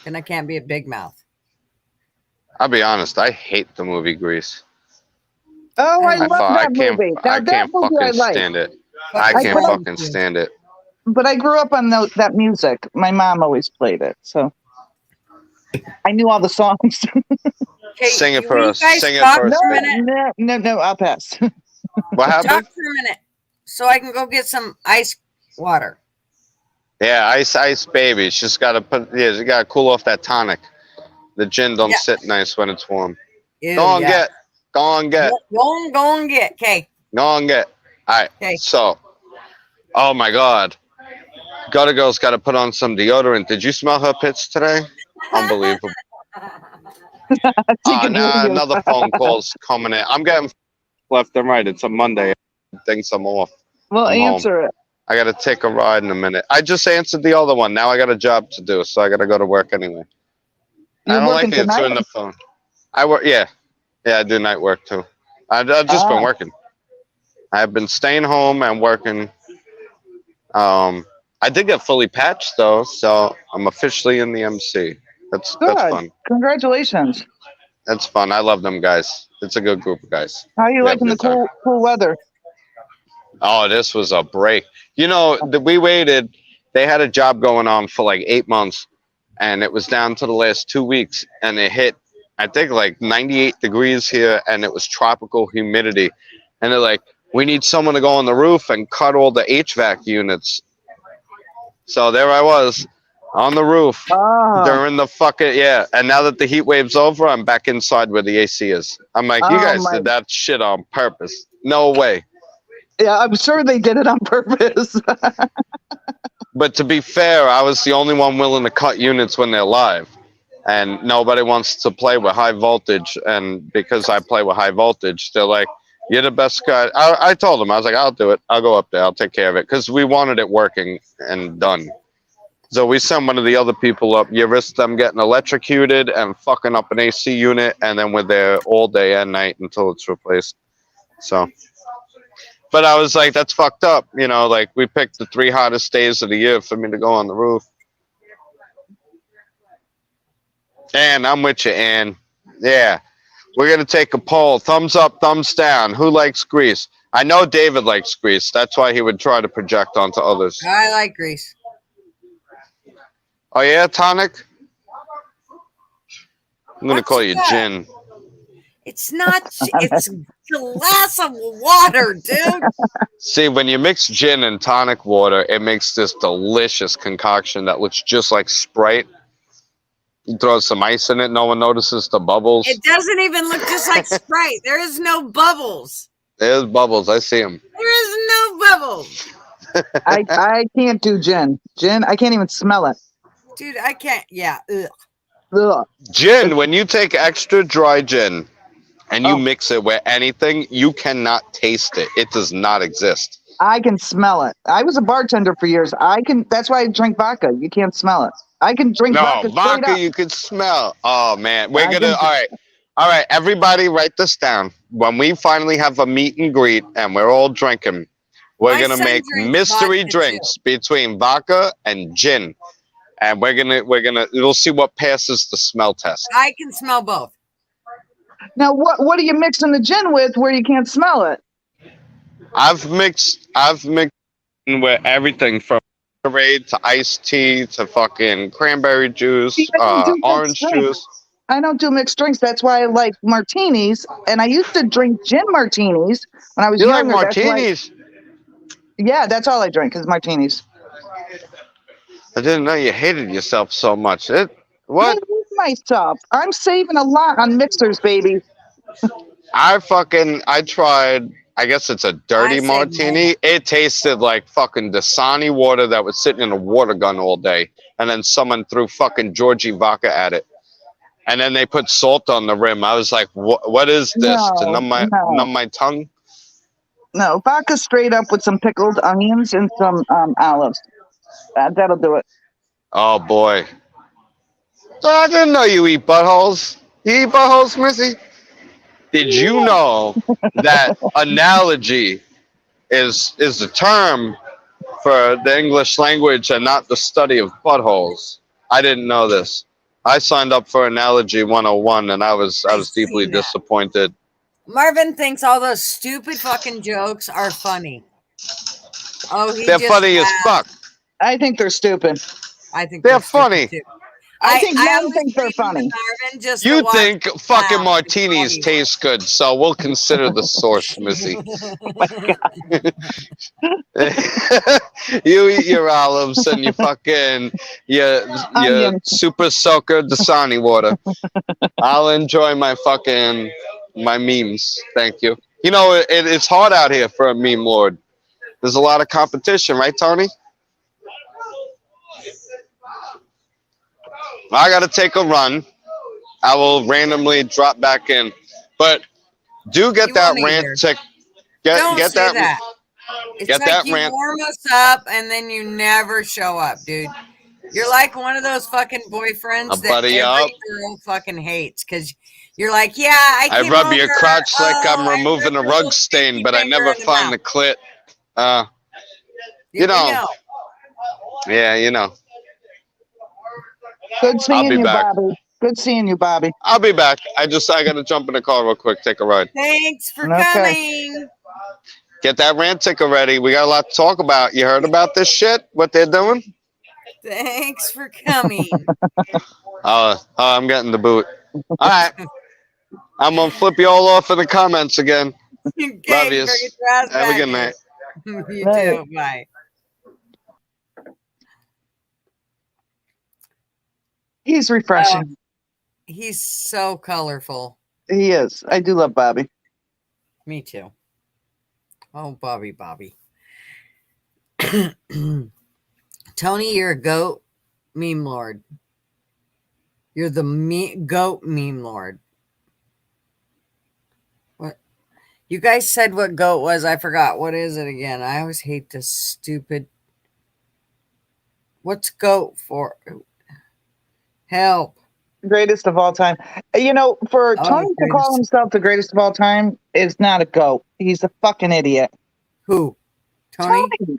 Then I can't be a big mouth. I'll be honest, I hate the movie Grease. Oh, I I love that movie. Now I that can't movie I fucking like. stand it. But I what's can't wrong fucking with you? stand it. But I grew up on that music. My mom always played it, so I knew all the songs. Okay, Sing it for will you us. guys Sing it talk for us, for a baby. minute? No, I'll pass. What Talk happened? for a minute, so I can go get some ice water. Yeah, ice, baby. She's got to she got to cool off that tonic. The gin don't Yeah. sit nice when it's warm. Ew, Go on, yeah. get. Go on, get. Go and get. Okay. Go on, get. All right. Okay. So, oh my God. Gutter Girl's got to put on some deodorant. Did you smell her pits today? Unbelievable. She can hear Now you. another phone call's coming in. I'm getting left and right. It's a Monday. Thinks I'm off. Well, I'm home. answer it. I got to take a ride in a minute. I just answered the other one. Now I got a job to do, so I got to go to work anyway. I You're don't like working tonight? answering the phone. I work, yeah. Yeah, I do night work too. I've just been working. I've been staying home and working. I did get fully patched though, so I'm officially in the MC. That's Good. fun. Congratulations. That's fun. I love them guys. It's a good group of guys. How are you We have a liking the good time. cool weather? Oh, this was a break. You know, we waited. They had a job going on for like 8 months, and it was down to the last 2 weeks, and it hit, I think, like 98 degrees here, and it was tropical humidity. And they're like, we need someone to go on the roof and cut all the HVAC units. So there I was on the roof Oh, during the fucking, yeah. And now that the heat wave's over, I'm back inside where the AC is. I'm like, you oh guys my. did that shit on purpose. No way. Yeah, I'm sure they did it on purpose. But to be fair, I was the only one willing to cut units when they're live. And nobody wants to play with high voltage. And because I play with high voltage, they're like, you're the best guy. I told them, I was like, I'll do it. I'll go up there. I'll take care of it. Because we wanted it working and done. So we sent one of the other people up. You risk them getting electrocuted and fucking up an AC unit. And then we're there all day and night until it's replaced. So. But I was like, that's fucked up. You know, like we picked the 3 hottest days of the year for me to go on the roof. And I'm with you, Ann. Yeah. We're going to take a poll. Thumbs up, thumbs down. Who likes Grease? I know David likes Grease. That's why he would try to project onto others. I like Grease. Oh, yeah, Tonic? I'm going to What's call you that? Gin. It's not. It's a glass of water, dude. See, when you mix gin and tonic water, it makes this delicious concoction that looks just like Sprite. You throw some ice in it, no one notices the bubbles. It doesn't even look just like Sprite. There is no bubbles. There's bubbles. I see them. There is no bubbles. I can't do gin. Gin, I can't even smell it. Dude, I can't. Yeah. Ugh. Ugh. Gin, when you take extra dry gin and you Oh. mix it with anything, you cannot taste it. It does not exist. I can smell it. I was a bartender for years. That's why I drink vodka. You can't smell it. I can drink No, vodka straight vodka up. you could smell. Oh, man. We're I going to, can- all right. All right, everybody write this down. When we finally have a meet and greet and we're all drinking, we're My going to son make drinks mystery vodka, drinks between vodka and gin. And we'll see what passes the smell test. I can smell both. Now, what are you mixing the gin with where you can't smell it? I've mixed with everything from Gatorade to iced tea to fucking cranberry juice, See, I don't do mixed orange drinks. juice. I don't do mixed drinks. That's why I like martinis. And I used to drink gin martinis when I was You like younger. That's why- martinis? yeah, that's all I drink is martinis. I didn't know you hated yourself so much. I What? hate myself. I'm saving a lot on mixers, baby. I tried, I guess it's a dirty I say martini. It tasted like fucking Dasani water that was sitting in a water gun all day. And then someone threw fucking Georgie vodka at it. And then they put salt on the rim. I was like, what is this? To No, numb my tongue? No, vodka straight up with some pickled onions and some olives. That'll do it. Oh, boy. Oh, I didn't know you eat buttholes. You eat buttholes, Missy? Did you know that analogy is a term for the English language and not the study of buttholes? I didn't know this. I signed up for Analogy 101 and I was deeply seen that. disappointed. Marvin thinks all those stupid fucking jokes are funny. Oh, They're funny as fuck. I think they're stupid. I think They're stupid, funny. too. I think men always think they're read them to funny. Marvin just to You watch think him fucking laugh. martinis It's taste good, so we'll consider the source, Missy. You eat your olives and you fucking your Onion. super soaker Dasani water. I'll enjoy my memes. Thank you. You know it's hard out here for a meme lord. There's a lot of competition, right, Tony? I gotta take a run. I will randomly drop back in, but do get You that won't rant either. tick. Don't Get say that. that. It's get like that you rant- warm us up and then you never show up, dude. You're like one of those fucking boyfriends A that buddy every up. girl fucking hates because you're like, yeah, I I came rub over, your crotch like I'm I removing a ripped rug little stain, stinky but I finger never in the find mouth. the clit. Yeah, you know. Yeah, you know. Good I'll seeing be you, back. Bobby. Good seeing you, Bobby. I'll be back. I gotta jump in the car real quick, take a ride. Thanks for Okay. coming. Get that rant ticker ready. We got a lot to talk about. You heard about this shit? What they're doing? Thanks for coming. I'm getting the boot. All right. I'm gonna flip you all off in the comments again. Love Okay, you better get yous. your ass Have a back good here. night. You Right. too. Bye. He's refreshing. He's so colorful. He is. I do love Bobby. Me too. Oh, Bobby. Tony, you're a goat meme lord. You're the goat meme lord. What? You guys said what goat was. I forgot. What is it again? I always hate this stupid. What's goat for? Help. Greatest of all time. You know, for Oh, Tony to call greatest. himself the greatest of all time is not a goat. He's a fucking idiot. Who? Tony? Tony.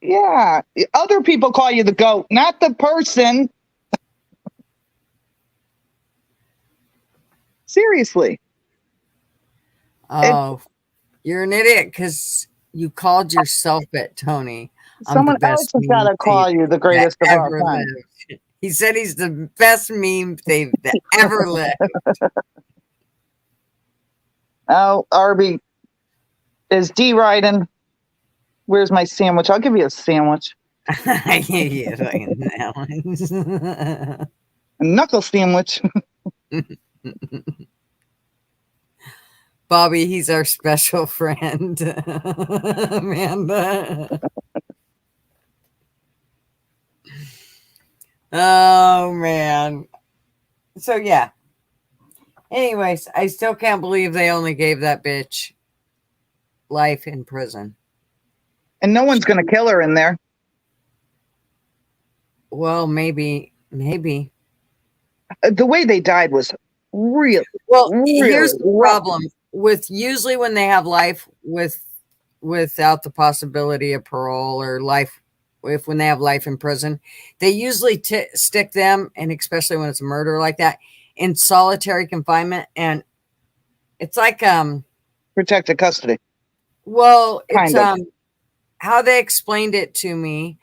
Yeah. Other people call you the goat, not the person. Seriously. Oh, you're an idiot because you called yourself it, Tony. I'm the Someone else best has got meme to call you the that greatest of all ever time. lived. He said he's the best meme they've that ever lived. Oh, Arby is D riding. Where's my sandwich? I'll give you a sandwich. I hear you fucking that one. A knuckle sandwich. Bobby, he's our special friend. Amanda. Oh man. So yeah. Anyways, I still can't believe they only gave that bitch life in prison. And no one's going to kill her in there. Well, maybe. The way they died was really, Well, really here's the rough. problem with usually when they have life without the possibility of parole or life when they have life in prison, they usually stick them, and especially when it's a murder like that, in solitary confinement, and it's like Protected custody. well, it's Kind of. how they explained it to me,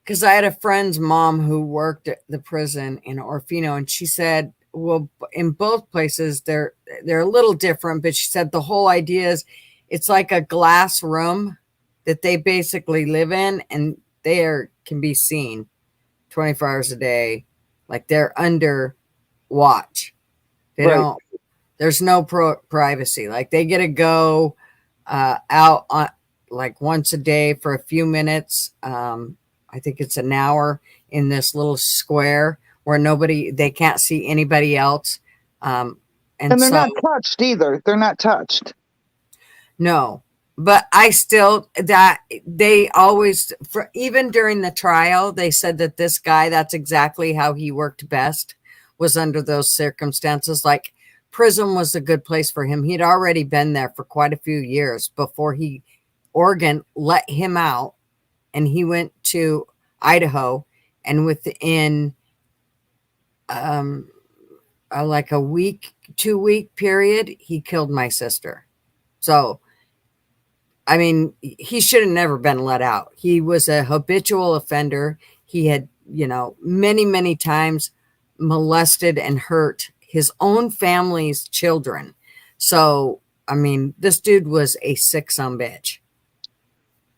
because I had a friend's mom who worked at the prison in Orfino, and she said, well, in both places they're a little different, but she said the whole idea is it's like a glass room that they basically live in, and they can be seen 24 hours a day, like they're under watch. They Right. don't. There's no privacy. Like they get to go out on like once a day for a few minutes. I think it's an hour in this little square where they can't see anybody else. And they're so, not touched either. They're not touched. no, but I still, that they always, even during the trial, they said that this guy, that's exactly how he worked best, was under those circumstances. Like prison was a good place for him. He'd already been there for quite a few years before Oregon let him out, and he went to Idaho, and within like a week, 2-week period, he killed my sister. So, I mean, he should have never been let out. He was a habitual offender. He had, many times molested and hurt his own family's children. So, I mean, this dude was a sick sumbitch.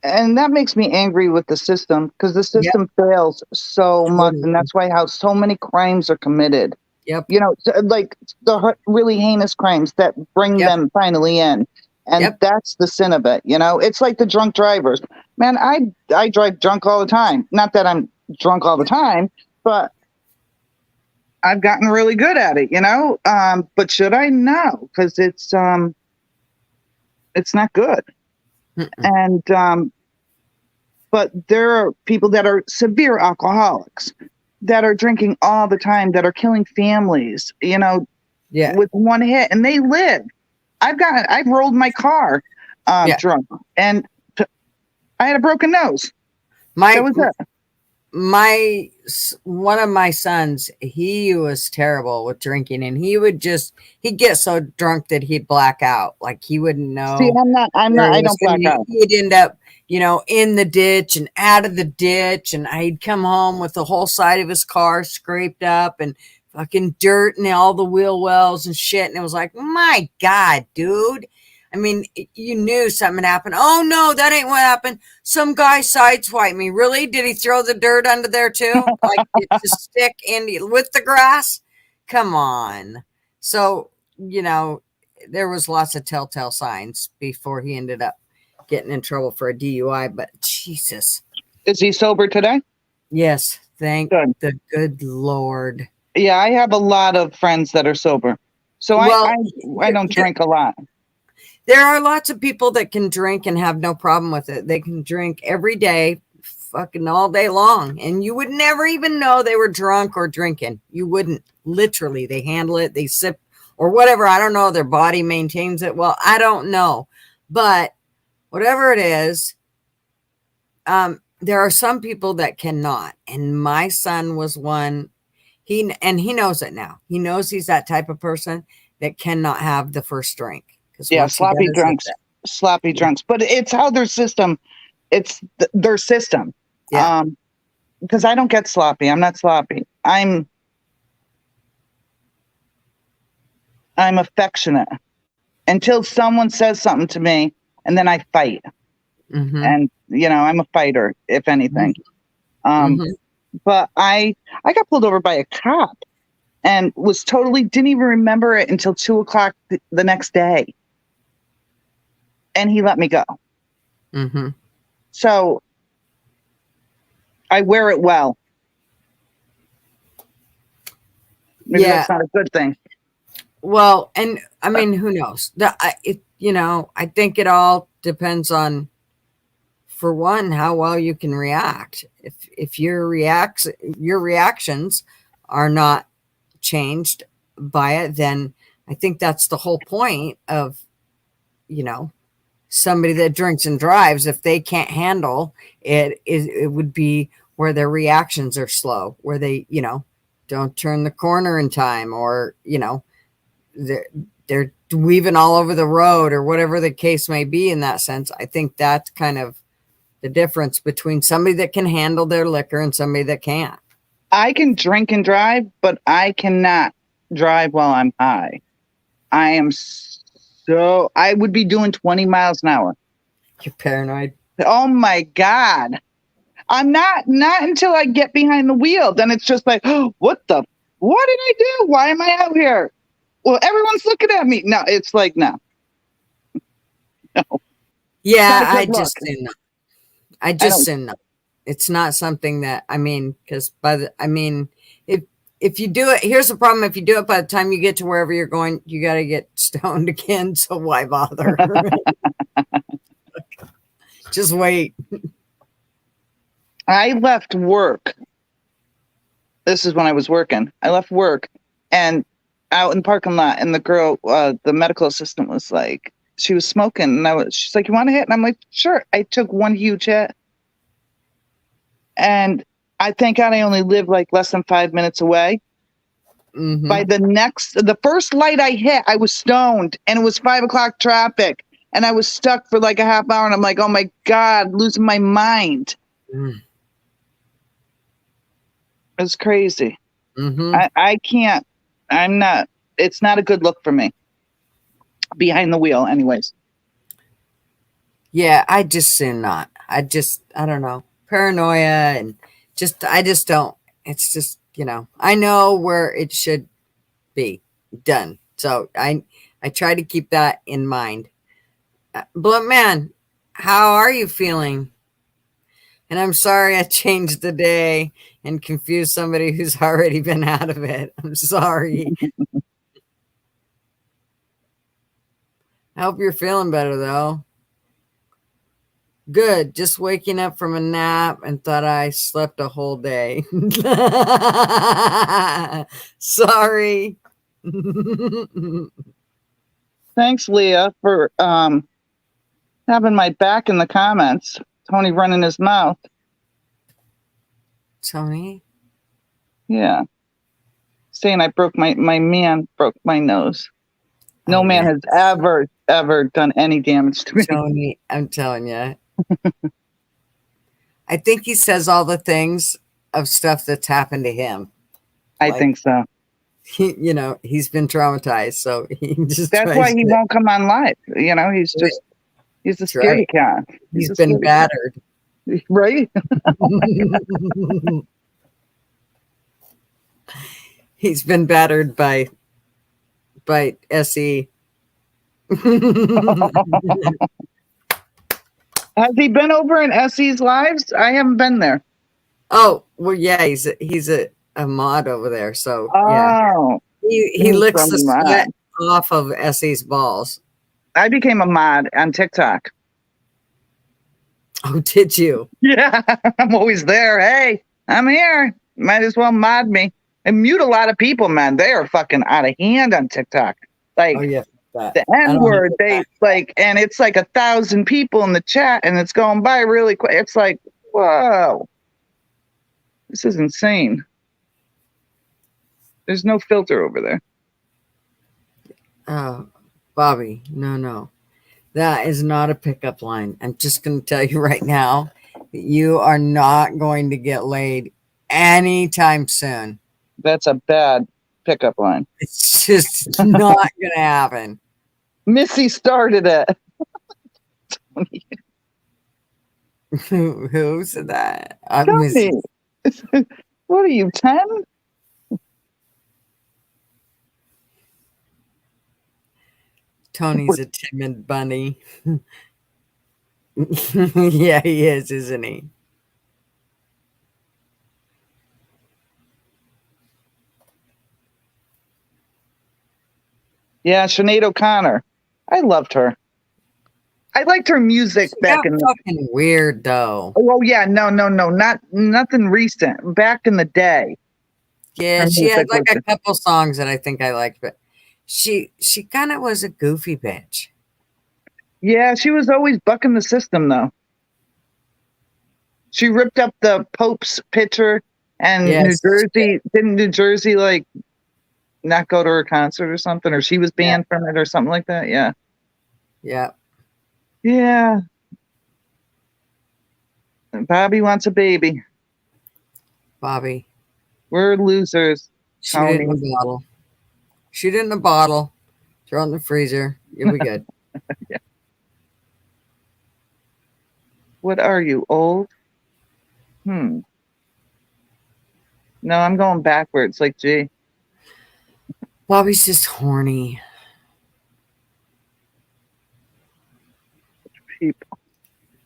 And that makes me angry with the system because the system fails so much. And that's why how so many crimes are committed. Yep. Like the really heinous crimes that bring them finally in. And that's the sin of it. It's like the drunk drivers. Man, I drive drunk all the time. Not that I'm drunk all the time, but I've gotten really good at it, but should I? No, because it's not good. And but there are people that are severe alcoholics that are drinking all the time, that are killing families, with one hit, and they live. I've rolled my car drunk, and I had a broken nose. That was it. one of my sons, he was terrible with drinking, and he'd get so drunk that he'd black out. Like he wouldn't See, know I'm where not, he I was don't going to black be. out. He'd end up, in the ditch and out of the ditch, and I'd come home with the whole side of his car scraped up and fucking dirt and all the wheel wells and shit. And it was like, my God, dude. I mean, you knew something had happened. Oh no, that ain't what happened. Some guy sideswiped me. Really? Did he throw the dirt under there too? Like it's a stick with the grass? Come on. So, there was lots of telltale signs before he ended up getting in trouble for a DUI, but Jesus. Is he sober today? Yes, thank Good. the good Lord. Yeah, I have a lot of friends that are sober. So Well, I don't drink a lot. there are lots of people that can drink and have no problem with it. They can drink every day, fucking all day long, and you would never even know they were drunk or drinking. You wouldn't. Literally, they handle it, they sip or whatever. I don't know. Their body maintains it well. I don't know. But whatever it is, there are some people that cannot. And my son was one. He knows it now. He knows he's that type of person that cannot have the first drink. Yeah, Once he sloppy does, drunks, sloppy drunks. But it's how their system. It's their system. Yeah. Because I don't get sloppy. I'm not sloppy. I'm affectionate until someone says something to me, and then I fight. Mm-hmm. And I'm a fighter, if anything. Mm-hmm. But I got pulled over by a cop, and didn't even remember it until 2:00 the next day. And he let me go. Mm-hmm. So I wear it well. Maybe that's not a good thing. Well, and I mean, who knows? I think it all depends on, for one, how well you can react. If your reactions are not changed by it, then I think that's the whole point of, somebody that drinks and drives. If they can't handle it, it would be where their reactions are slow, where they, don't turn the corner in time, or, they're weaving all over the road, or whatever the case may be. In that sense, I think that's kind of the difference between somebody that can handle their liquor and somebody that can't. I can drink and drive, but I cannot drive while I'm high. I would be doing 20 miles an hour. You're paranoid. Oh my God. I'm not until I get behind the wheel. Then it's just like, oh, what did I do? Why am I out here? Well, everyone's looking at me. No, it's like, no. No. Yeah, I just assume no. It's not something that, because if you do it, here's the problem. If you do it, by the time you get to wherever you're going, you got to get stoned again. So why bother? Just wait. I left work. This is when I was working. I left work and out in the parking lot, and the girl, the medical assistant, was like, she was smoking, and she's like, "You want a hit?" And I'm like, "Sure." I took one huge hit, and I thank God I only live like less than 5 minutes away. Mm-hmm. By the first light I hit, I was stoned, and it was 5:00 traffic, and I was stuck for like a half hour, and I'm like, oh my God, losing my mind. Mm. It's crazy. Mm-hmm. I can't. I'm not. It's not a good look for me. Behind the wheel, anyways. Yeah, I just assume not. I don't know. Paranoia and I just don't. It's just, I know where it should be done. So I try to keep that in mind. Blunt Man, how are you feeling? And I'm sorry I changed the day and confused somebody who's already been out of it. I'm sorry. I hope you're feeling better, though. Good. Just waking up from a nap and thought I slept a whole day. Sorry. Thanks, Leah, for having my back in the comments. Tony running his mouth. Tony. Yeah. Saying I broke my man broke my nose. No Oh, man yeah. has ever done any damage to me. Tony, I'm telling you. I think he says all the things of stuff that's happened to him. I Like, think so. he's been traumatized, so he just That's why tries he to. won't come on live. He's a That's scaredy right. cat. He's a been scaredy battered. cat. Right? He's been battered by SE. Has he been over in SE's lives? I haven't been there. Oh, well, yeah, he's a mod over there. So yeah, Oh, he he's licks a the mod. sweat off of SE's balls. I became a mod on TikTok. Oh, did you? Yeah, I'm always there. Hey, I'm here. Might as well mod me. And mute a lot of people, man. They are fucking out of hand on TikTok. Like Oh yeah, that. the I N don't word, know they that. like, and it's like 1,000 people in the chat, and it's going by really quick. It's like, whoa, this is insane. There's no filter over there. Oh, Bobby, no. That is not a pickup line. I'm just going to tell you right now that you are not going to get laid anytime soon. That's a bad pickup line. It's just not going to happen. Missy started it. Who said that? Tony, what are you, 10? Tony's a timid bunny. Yeah, he is, isn't he? Yeah, Sinead O'Connor. I loved her. I liked her music She back got in the. fucking weird though. Oh yeah, no, nothing recent. Back in the day, Yeah, her she had music like was. a couple songs that I think I liked, but she kind of was a goofy bitch. Yeah, she was always bucking the system though. She ripped up the Pope's picture, and New Yes, Jersey didn't New Jersey like not go to her concert or something, or she was yeah, banned from it or something like that. Yeah, yeah. yeah. Bobby wants a baby. Bobby, We're losers. shoot it Tony. in a bottle. Shoot it in a bottle. Throw it in the freezer. You'll be good. Yeah. What are you, old? No, I'm going backwards. Like, gee, Bobby's just horny. people.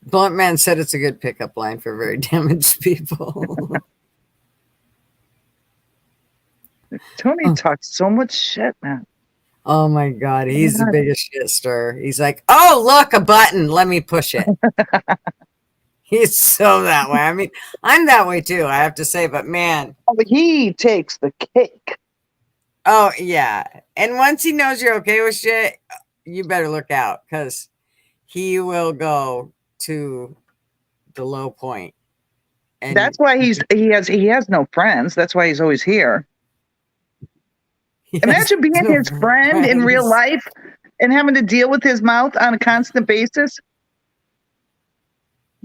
Blunt Man said it's a good pickup line for very damaged people. Tony talks so much shit, man. Oh my God. He's the biggest shit stir. He's like, oh, look, a button. Let me push it. He's so that way. I mean, I'm that way too, I have to say, but man. Oh, but he takes the cake. Oh, yeah. And once he knows you're okay with shit, you better look out because he will go to the low point. And That's why he has no friends. That's why he's always here. Imagine being no his friend in real life and having to deal with his mouth on a constant basis.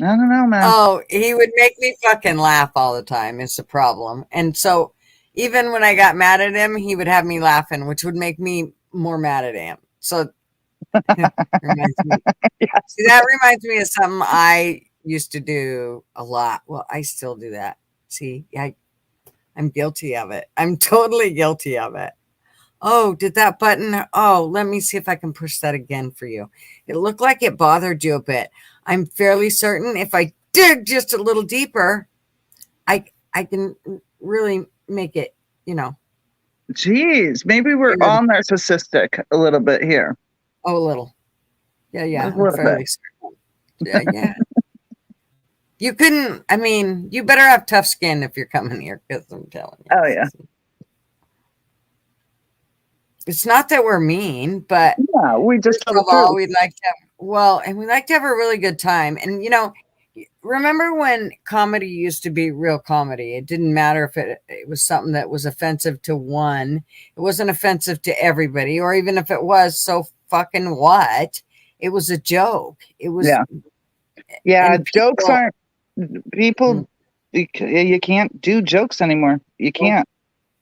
I don't know, man. Oh, he would make me fucking laugh all the time. It's the problem. And so even when I got mad at him, he would have me laughing, which would make me more mad at him. So reminds me. Yes. See, that reminds me of something I used to do a lot. Well, I still do that. See, I'm guilty of it. I'm totally guilty of it. Oh, did that button? Oh, let me see if I can push that again for you. It looked like it bothered you a bit. I'm fairly certain if I dig just a little deeper, I can really make it, Jeez, maybe we're all narcissistic a little bit here. Oh, a little. Yeah. A little fairly certain. Yeah. You couldn't, I mean, you better have tough skin if you're coming here, because I'm telling you. Oh, yeah. It's not that we're mean, but yeah, we just first of all, we'd like to have, and we like to have a really good time. And, remember when comedy used to be real comedy? It didn't matter if it was something that was offensive to one. It wasn't offensive to everybody, or even if it was, so fucking what? It was a joke. It was, Yeah, and jokes people, aren't people. You can't do jokes anymore. You can't.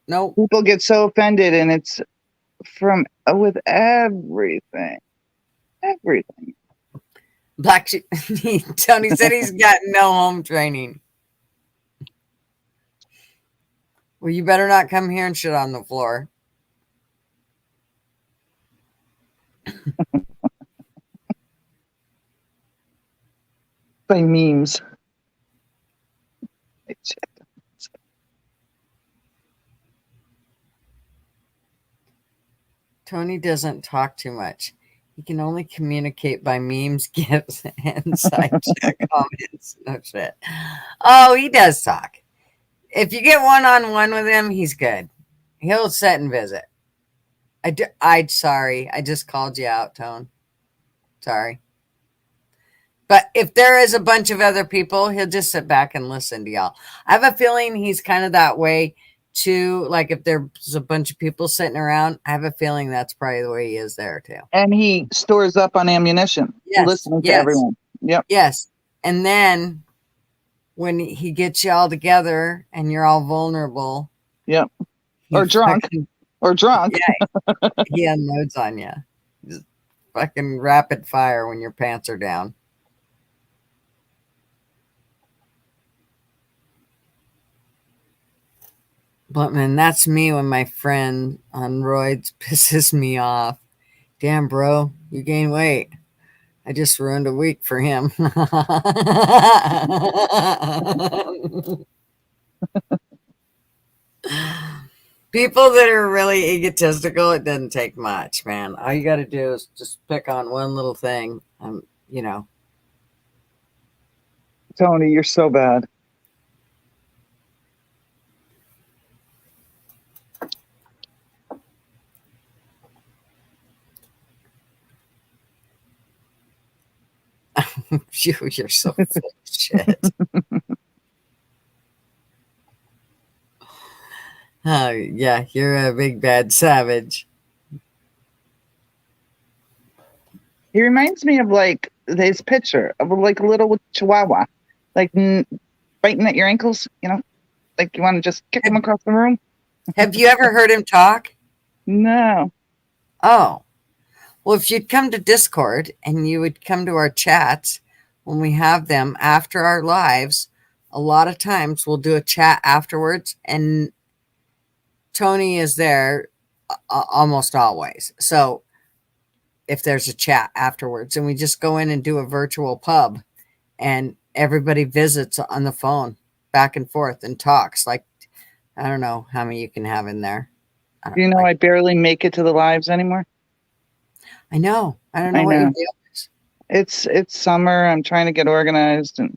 no, People get so offended, and it's from with everything. Everything. Black sheep. Tony said he's got no home training. Well, you better not come here and shit on the floor. By memes. Tony doesn't talk too much. He can only communicate by memes, gifs, and side chat comments. No shit. Oh, he does talk. If you get one-on-one with him, he's good. He'll sit and visit. I'm sorry. I just called you out, Tone. Sorry. But if there is a bunch of other people, he'll just sit back and listen to y'all. I have a feeling he's kind of that way too. Like if there's a bunch of people sitting around, I have a feeling that's probably the way he is there too. And he stores up on ammunition, listening to everyone. Yep. Yes. And then when he gets you all together and you're all vulnerable. Yep. Or drunk. Yeah, he unloads on you. Just fucking rapid fire when your pants are down. But man, that's me when my friend on roids pisses me off. Damn, bro, you gain weight. I just ruined a week for him. People that are really egotistical, it doesn't take much, man. All you got to do is just pick on one little thing. You know. Tony, you're so bad. You're so full of shit. Oh, yeah, you're a big bad savage. He reminds me of like his picture of like a little chihuahua, like biting at your ankles, you know, like you want to just kick him across the room. Have you ever heard him talk? No. Oh, well, if you'd come to Discord and you would come to our chats when we have them after our lives, a lot of times we'll do a chat afterwards, and Tony is there almost always. So if there's a chat afterwards, and we just go in and do a virtual pub, and everybody visits on the phone back and forth and talks. Like, I don't know how many you can have in there. You know, I barely make it to the lives anymore. I know. I don't know what your deal is. It's summer. I'm trying to get organized, and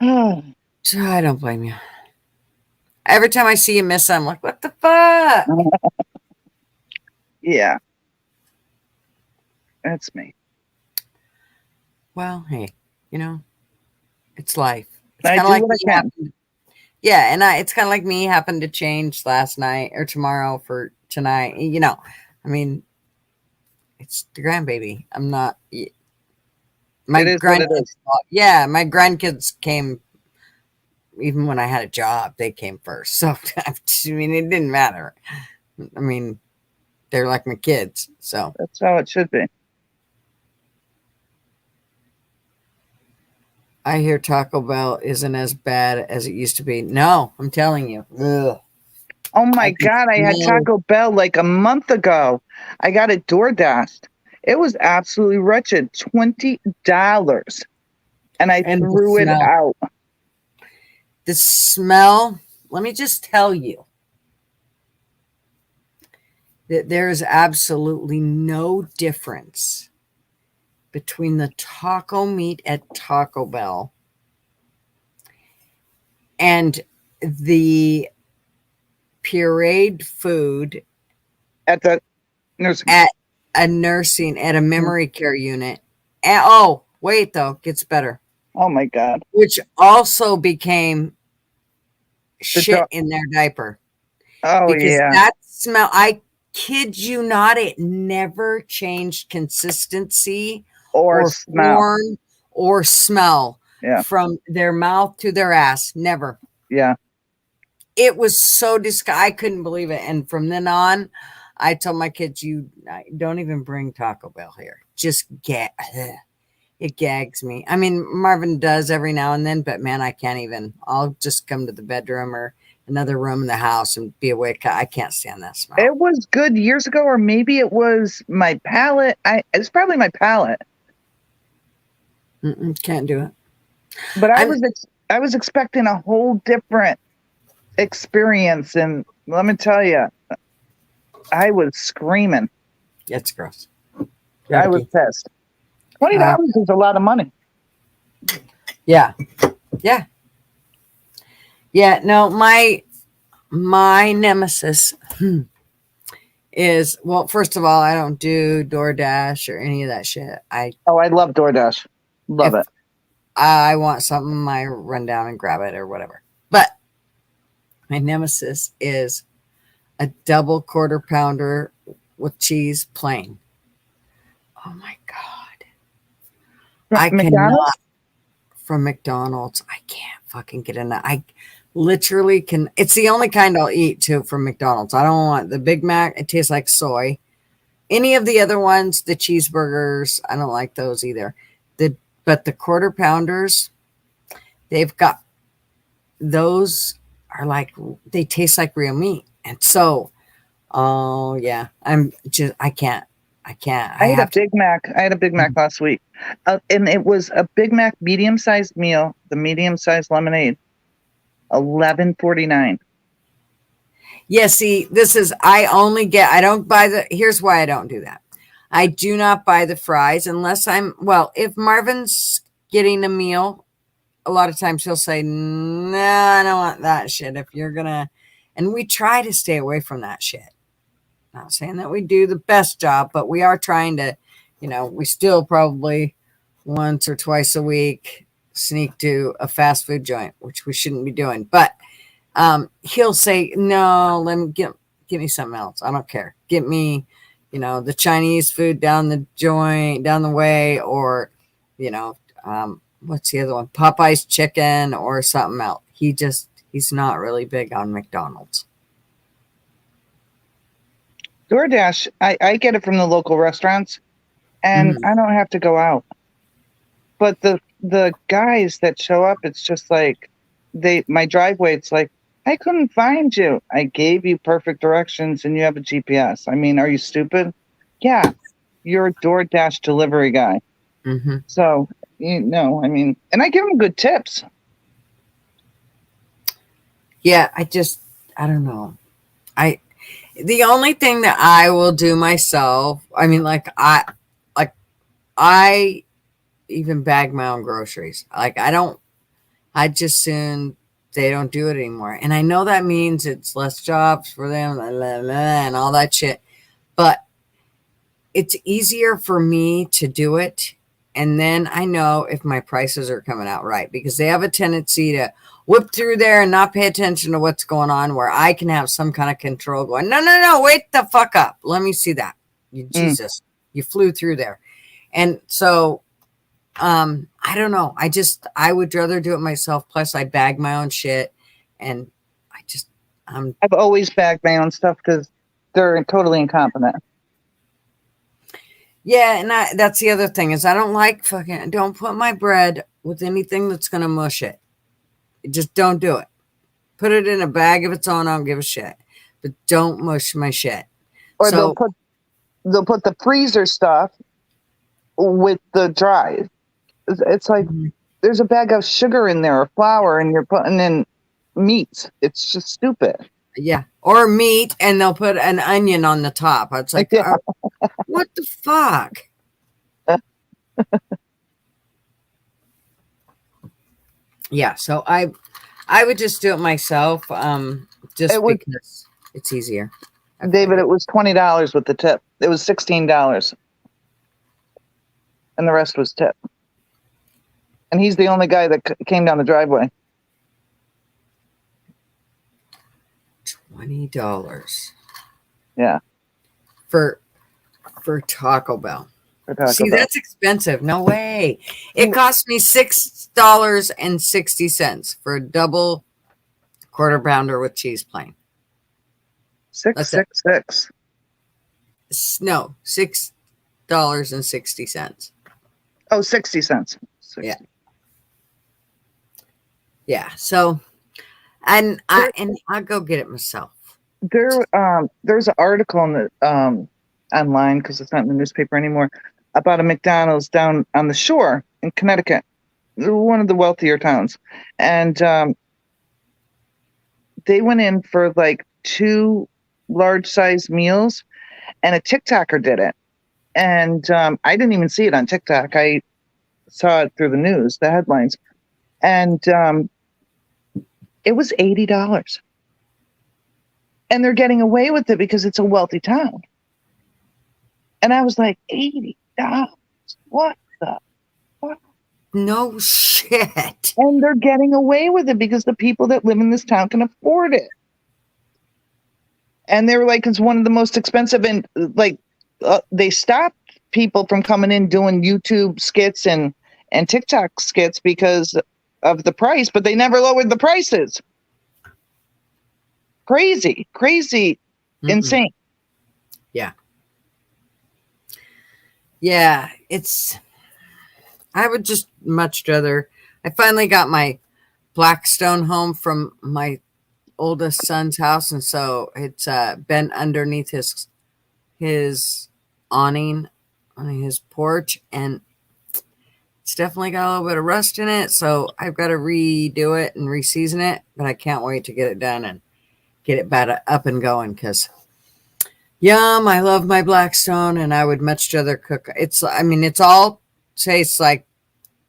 I don't blame you. Every time I see you miss, I'm like, what the fuck? Yeah, that's me. Well, hey, you know, it's life. It's I kind do of like what I can. Yeah, and it's kind of like me happened to change last night or tomorrow for tonight. You know, I mean, it's the grandbaby. I'm not. My grandkids. Yeah, my grandkids came. Even when I had a job, they came first. So I mean, it didn't matter. I mean, they're like my kids. So that's how it should be. I hear Taco Bell isn't as bad as it used to be. No, I'm telling you. Ugh. Oh my God, I had Taco Bell like a month ago. I got it DoorDashed. It was absolutely wretched. $20. And I threw it out. The smell, let me just tell you that there is absolutely no difference between the taco meat at Taco Bell and the pureed food at the nursing at a memory care unit. And, oh, wait though, gets better. Oh my God. which also became The shit dog. in their diaper Oh because yeah. that smell, I kid you not, it never changed consistency Or or smell. form or smell Yeah. from their mouth to their ass. Never. Yeah. It was so disgusting. I couldn't believe it. And from then on, I told my kids, don't even bring Taco Bell here. Just get, it gags me. I mean, Marvin does every now and then, but man, I can't even. I'll just come to the bedroom or another room in the house and be awake. I can't stand that smell. It was good years ago, or maybe it was my palate. It's probably my palate. Can't do it. But I'm, I was expecting a whole different experience, and let me tell you, I was screaming. it's gross. I was Yucky. pissed. $20 is a lot of money. Yeah. Yeah. Yeah. No, my nemesis is, well, first of all, I don't do DoorDash or any of that shit. I love DoorDash. Love if it. I want something, I run down and grab it or whatever. But my nemesis is a double quarter pounder with cheese plain. Oh my God. I McDonald's? cannot, from McDonald's. I can't fucking get enough. I literally can. It's the only kind I'll eat too from McDonald's. I don't want the Big Mac. It tastes like soy. Any of the other ones, the cheeseburgers, I don't like those either. But the quarter pounders, they've got, those are like, they taste like real meat. And so, oh yeah, I can't. I I had a have to. Big Mac. I had a Big Mac last week, and it was a Big Mac medium-sized meal, the medium-sized lemonade, $11.49. Yeah, see, I don't buy here's why I don't do that. I do not buy the fries unless if Marvin's getting a meal, a lot of times he'll say, nah, I don't want that shit. If you're gonna, and we try to stay away from that shit. Not saying that we do the best job, but we are trying to, we still probably once or twice a week sneak to a fast food joint, which we shouldn't be doing. But he'll say, no, let me get me something else. I don't care. Get me, the Chinese food down the joint, down the way, or, what's the other one? Popeye's chicken or something else. He's not really big on McDonald's. DoorDash, I get it from the local restaurants, and I don't have to go out. But the guys that show up, it's just like my driveway. It's like, I couldn't find you. I gave you perfect directions, and you have a GPS. I mean, are you stupid? Yeah, you're a DoorDash delivery guy. Mm-hmm. So I mean, and I give them good tips. Yeah, I don't know. The only thing that I will do myself, I mean, I even bag my own groceries. I just soon they don't do it anymore. And I know that means it's less jobs for them, blah, blah, blah, and all that shit. But it's easier for me to do it. And then I know if my prices are coming out right, because they have a tendency to whip through there and not pay attention to what's going on, where I can have some kind of control going, no, wait the fuck up. Let me see that. Jesus, you flew through there. And so, I don't know. I would rather do it myself. Plus I bag my own shit, and I've always bagged my own stuff because they're totally incompetent. Yeah, and that's the other thing is I don't put my bread with anything that's going to mush it. Just don't do it. Put it in a bag of its own. I don't give a shit. But don't mush my shit. Or they'll put the freezer stuff with the dry. It's like there's a bag of sugar in there or flour, and you're putting in meats. It's just stupid. Yeah, or meat, and they'll put an onion on the top. It's like, Yeah. What the fuck? Yeah, so I would just do it myself, because it's easier. David, it was $20 with the tip. It was $16, and the rest was tip. And he's the only guy that came down the driveway. $20. Yeah. For Taco Bell. For Taco See, Bell. that's expensive. No way. It cost me $6.60 for a double quarter pounder with cheese plain. Six. No, $6.60. Oh, 60 cents. 60. Yeah. Yeah. So, and I'll go get it myself. There's an article on the online, because it's not in the newspaper anymore, about a McDonald's down on the shore in Connecticut, one of the wealthier towns, and they went in for like 2 large-sized meals, and a TikToker did it, and I didn't even see it on TikTok. I saw it through the news, the headlines, and it was $80. And they're getting away with it because it's a wealthy town. And I was like, $80? What the fuck? No shit. And they're getting away with it because the people that live in this town can afford it. And they were like, it's one of the most expensive. And like, they stopped people from coming in doing YouTube skits and TikTok skits because of the price, but they never lowered the prices. Crazy, insane. Yeah. Yeah, I would just much rather. I finally got my Blackstone home from my oldest son's house, and so it's been underneath his awning on his porch, and it's definitely got a little bit of rust in it, so I've got to redo it and reseason it, but I can't wait to get it done and get it back up and going, because yum, I love my Blackstone, and I would much rather cook. It's all tastes like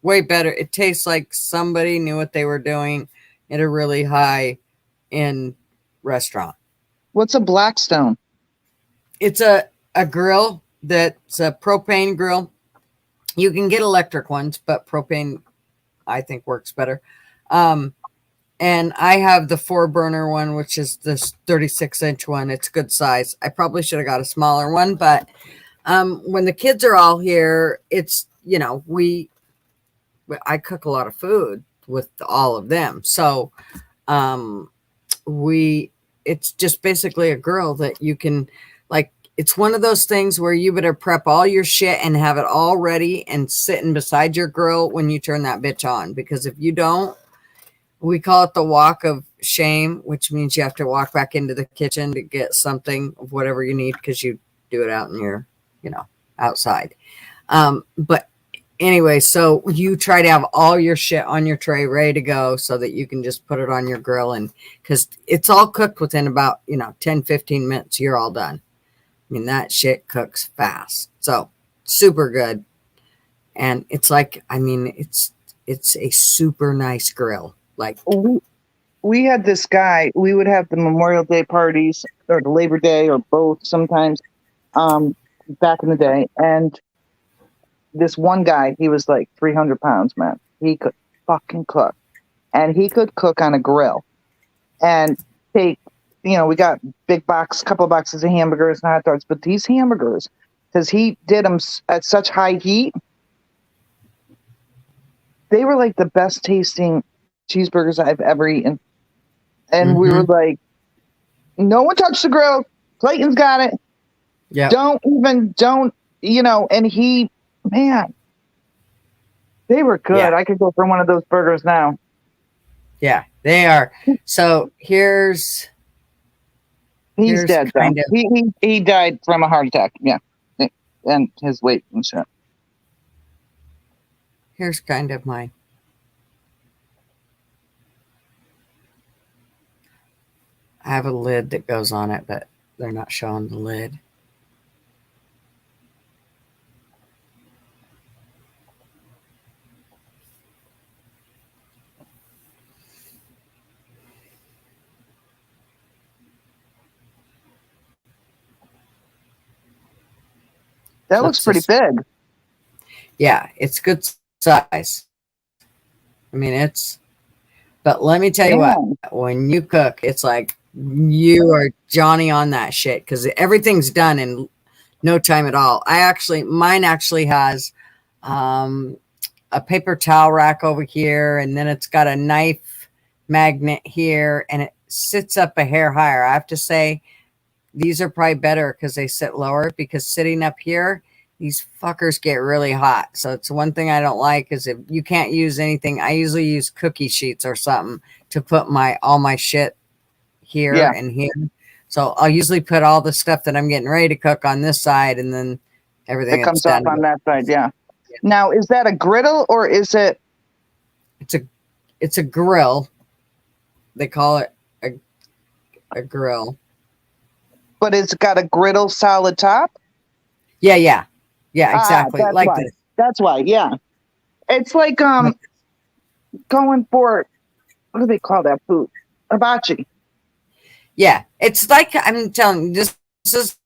way better. It tastes like somebody knew what they were doing at a really high end restaurant. What's a Blackstone? It's a grill that's a propane grill. You can get electric ones, but propane I think works better. And I have the 4-burner one, which is this 36-inch one. It's good size. I probably should have got a smaller one, but when the kids are all here, it's, I cook a lot of food with all of them. So it's just basically a grill that you can, like, it's one of those things where you better prep all your shit and have it all ready and sitting beside your grill when you turn that bitch on. Because if you don't, we call it the walk of shame, which means you have to walk back into the kitchen to get something of whatever you need because you do it out in your, outside. But anyway, so you try to have all your shit on your tray ready to go so that you can just put it on your grill, and because it's all cooked within about 10 15 minutes, you're all done. I mean, that shit cooks fast, so super good. And it's like, it's a super nice grill. Like, we had this guy, we would have the Memorial Day parties or the Labor Day or both sometimes back in the day, and this one guy, he was like 300 pounds, man. He could fucking cook, and he could cook on a grill and take, we got couple of boxes of hamburgers and hot dogs, but these hamburgers, because he did them at such high heat, they were like the best tasting cheeseburgers I've ever eaten. And we were like, no one touched the grill. Clayton's got it. Yeah. Don't, and he, man, they were good. Yeah. I could go for one of those burgers now. Yeah, they are. So he's dead. Kind of, he died from a heart attack. Yeah. And his weight and shit. Here's kind of my, I have a lid that goes on it, but they're not showing the lid. That looks pretty big. Yeah, it's good size. I mean, but let me tell you what, Damn. when you cook, it's like you are Johnny on that shit because everything's done in no time at all. Mine actually has um, a paper towel rack over here, and then it's got a knife magnet here, and it sits up a hair higher. I have to say, these are probably better because they sit lower, because sitting up here, these fuckers get really hot. So it's one thing I don't like is if you can't use anything. I usually use cookie sheets or something to put all my shit here Yeah, and here. So I'll usually put all the stuff that I'm getting ready to cook on this side, and then everything it that's comes off done. on that side. Yeah. Now, is that a griddle or is it? It's a grill. They call it a grill. But it's got a griddle solid top. Yeah, Ah, exactly. that's Like why. this. That's why. Yeah. It's like going for, what do they call that food? Hibachi. Yeah, it's like, I'm telling you, this is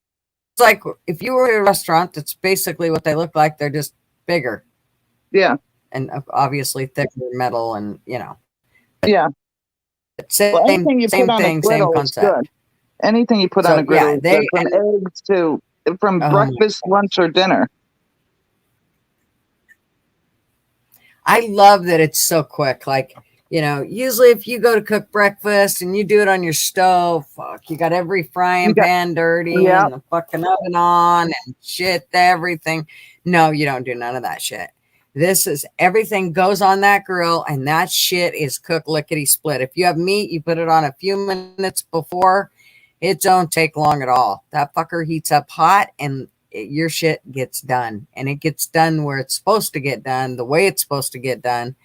like if you were at a restaurant. That's basically what they look like. They're just bigger Yeah. and obviously thicker metal, and Yeah. Well, same anything you put same on a thing, same griddle is concept. good. Anything you put on So a yeah, griddle is good, from eggs to from um, breakfast, lunch, or dinner. I love that it's so quick. Like, usually if you go to cook breakfast and you do it on your stove, fuck, you got every You frying got, pan dirty yeah, and the fucking oven on and shit, everything. No, you don't do none of that shit. This is everything goes on that grill, and that shit is cooked lickety split. If you have meat, you put it on a few minutes before. It don't take long at all. That fucker heats up hot, and your shit gets done, and it gets done where it's supposed to get done, the way it's supposed to get done,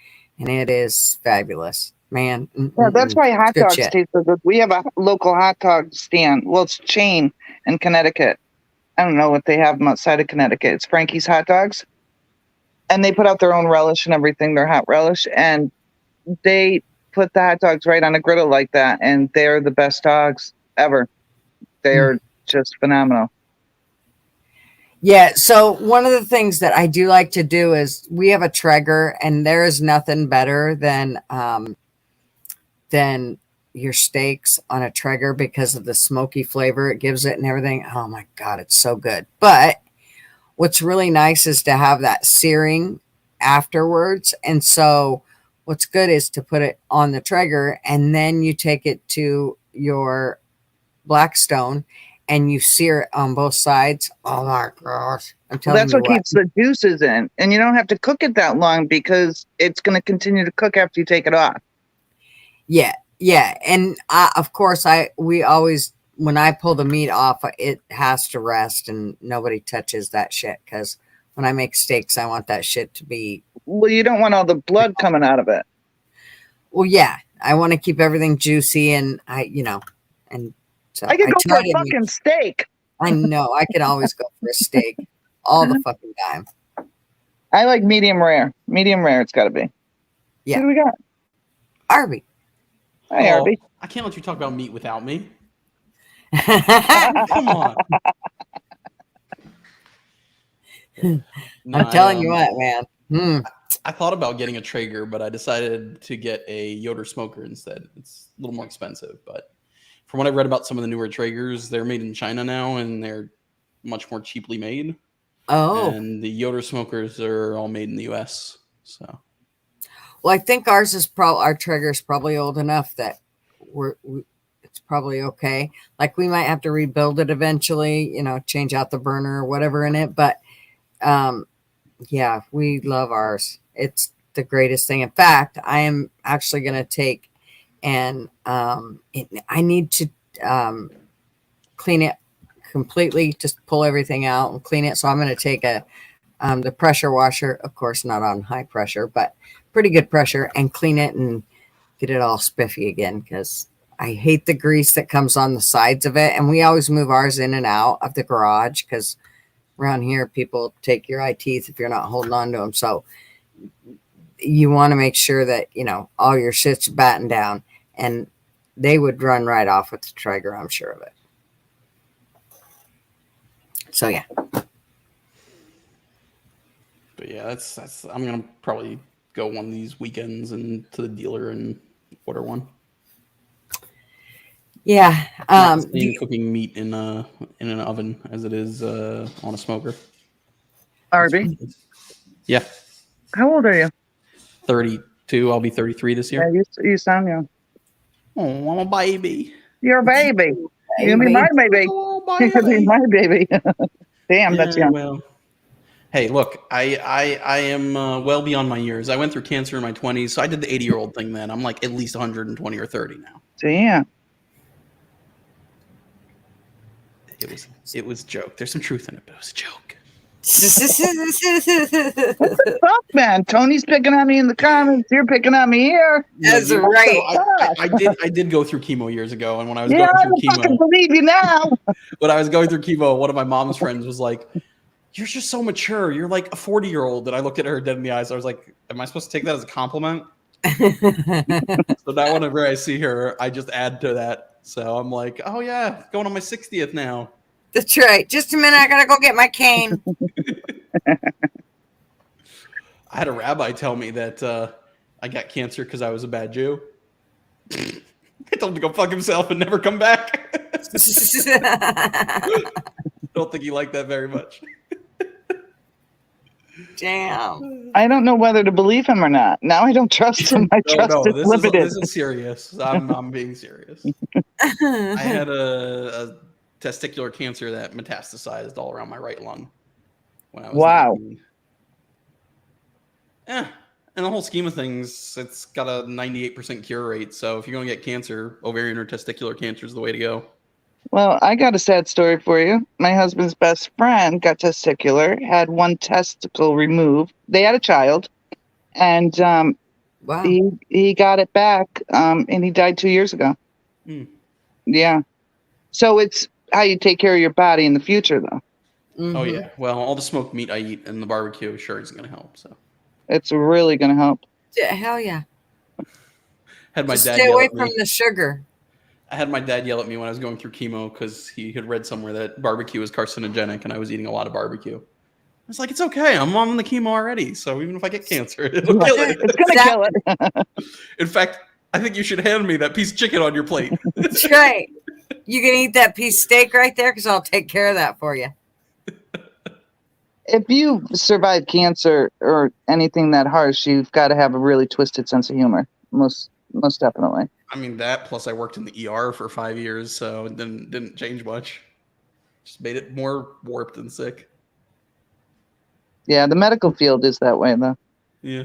and it is fabulous, man. yeah. That's why It's hot good dogs shit. taste so good. We have a local hot dog stand. Well, it's a chain in Connecticut. I don't know what they have outside of Connecticut. It's Frankie's Hot Dogs, and they put out their own relish and everything, their hot relish, and they put the hot dogs right on a griddle like that, and they're the best dogs ever. Mm. They're just phenomenal. Yeah, so one of the things that I do like to do is we have a Traeger, and there is nothing better than your steaks on a Traeger because of the smoky flavor it gives it and everything. Oh my God, it's so good. But what's really nice is to have that searing afterwards. And so what's good is to put it on the Traeger, and then you take it to your Blackstone and you sear it on both sides. Oh my gosh. I'm Well, telling that's you what what. keeps the juices in, and you don't have to cook it that long because it's going to continue to cook after you take it off. Yeah. Yeah. And of course, we always, when I pull the meat off, it has to rest and nobody touches that shit. Cause when I make steaks, I want that shit to be, Well, you don't want all the blood coming out of it. well, yeah, I want to keep everything juicy, and and so I could I go for try a to fucking steak. I know I can always go for a steak all the fucking time. I like medium rare. Medium rare, it's got to be. Yeah. What do we got? Arby. Hi, Arby. I can't let you talk about meat without me. I'm Come on. No, telling you what, man. I thought about getting a Traeger, but I decided to get a Yoder smoker instead. It's a little more expensive, but from what I've read about some of the newer Traegers, they're made in China now, and they're much more cheaply made. Oh, And the Yoder smokers are all made in the U.S. So, well, I think our Traeger's probably old enough that it's probably okay. Like we might have to rebuild it eventually, change out the burner or whatever in it. But yeah, we love ours. It's the greatest thing. In fact, I am actually going to take and I need to clean it completely, just pull everything out and clean it. So I'm going to take the pressure washer, of course, not on high pressure, but pretty good pressure, and clean it and get it all spiffy again, because I hate the grease that comes on the sides of it. And we always move ours in and out of the garage because around here people take your eye teeth if you're not holding on to them. So you want to make sure that all your shit's battened down, and they would run right off with the Traeger, I'm sure of it. So yeah. but yeah, that's I'm gonna probably go one of these weekends and to the dealer and order one. Yeah. Not the same cooking meat in an oven as it is on a smoker. Arby, Yeah, how old are you? 32. I'll be 33 this year. Yeah, you sound young. Oh, I'm a baby. You're a baby. You're gonna be my baby. Oh, You're gonna be baby. my baby. Damn, that's Yeah, young. well. Hey, look, I am well beyond my years. I went through cancer in my 20s, so I did the 80-year-old thing then. I'm like at least 120 or 30 now. Damn. It was a joke. There's some truth in it, but it was a joke. Fuck, man. Tony's picking on me in the comments. You're picking on me here. That's right. I did go through chemo years ago, and when I was Yeah, I going through fucking chemo, believe you now. when I was going through chemo, one of my mom's friends was like, "You're just so mature. You're like a 40-year-old." And I looked at her dead in the eyes. I was like, "Am I supposed to take that as a compliment?" So now whenever I see her, I just add to that. So I'm like, "Oh yeah, going on my 60th now." That's right. Just a minute. I gotta go get my cane. I had a rabbi tell me that I got cancer because I was a bad Jew. I told him to go fuck himself and never come back. I don't think he liked that very much. Damn. I don't know whether to believe him or not. Now I don't trust him. My trust is limited. This is serious. I'm being serious. I had a testicular cancer that metastasized all around my right lung when I was 19. Yeah. In the whole scheme of things, it's got a 98% cure rate. So if you're going to get cancer, ovarian or testicular cancer is the way to go. Well, I got a sad story for you. My husband's best friend got testicular, had one testicle removed. They had a child, and Wow. he got it back, and he died 2 years ago. Yeah. So it's how you take care of your body in the future, though. Mm-hmm. Oh, yeah. Well, all the smoked meat I eat and the barbecue sure is going to help. So it's really going to help. Yeah, hell yeah. Had my Just dad stay yell away at me. from the sugar. I had my dad yell at me when I was going through chemo because he had read somewhere that barbecue is carcinogenic and I was eating a lot of barbecue. I was like, it's okay. I'm on the chemo already. So even if I get cancer, it'll kill it. It's going to kill it. In fact, I think you should hand me that piece of chicken on your plate. That's right. You can eat that piece of steak right there because I'll take care of that for you. If you survive cancer or anything that harsh, you've got to have a really twisted sense of humor. Most definitely. I mean, that plus I worked in the ER for 5 years, so it didn't change much. Just made it more warped and sick. Yeah, the medical field is that way, though. Yeah.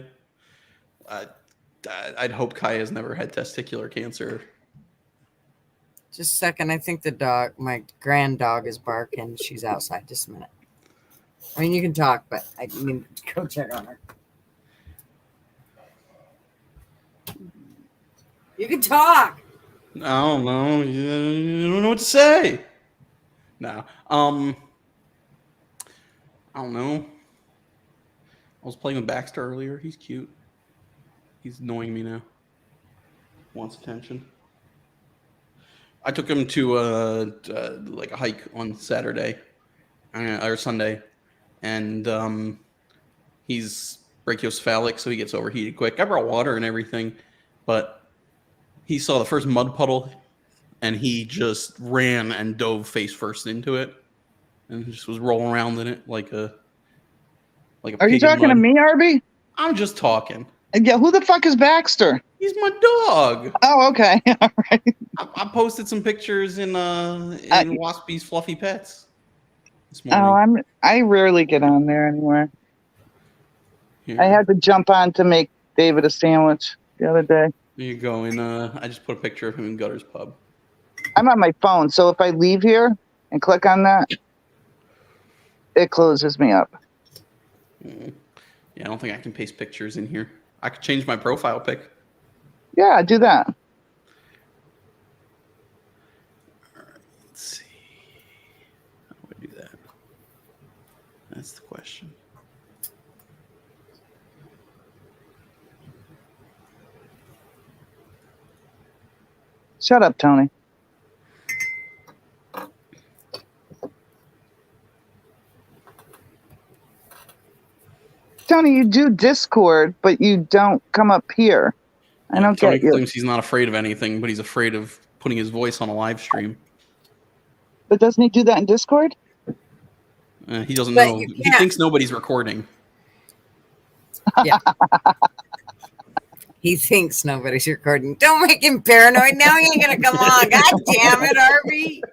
I'd hope Kaya's never had testicular cancer. Just a second. I think the dog, my grand dog, is barking. She's outside. Just a minute. I mean, you can talk, but I mean, go check on her. You can talk. I don't know. You don't know what to say. No. I don't know. I was playing with Baxter earlier. He's cute. He's annoying me now. Wants attention. I took him to like a hike on Saturday or Sunday, and he's brachiocephalic, so he gets overheated quick. I brought water and everything, but he saw the first mud puddle, and he just ran and dove face first into it, and just was rolling around in it like a. Are you talking to me, Arby? I'm just talking. Yeah, who the fuck is Baxter? He's my dog. Oh, okay. All right. I posted some pictures in Waspy's Fluffy Pets this morning. I rarely get on there anymore. Here. I had to jump on to make David a sandwich the other day. There you go. And I just put a picture of him in Gutter's Pub. I'm on my phone, so if I leave here and click on that, it closes me up. Yeah, I don't think I can paste pictures in here. I could change my profile pic. Yeah, do that. All right, let's see. How do I do that? That's the question. Shut up, Tony. Tony, you do Discord, but you don't come up here. I don't Tony get you. claims he's not afraid of anything, but he's afraid of putting his voice on a live stream. But doesn't he do that in Discord? He doesn't But know. you He can't. thinks nobody's recording. Yeah. He thinks nobody's recording. Don't make him paranoid. Now he ain't gonna come on. God damn it, Arby.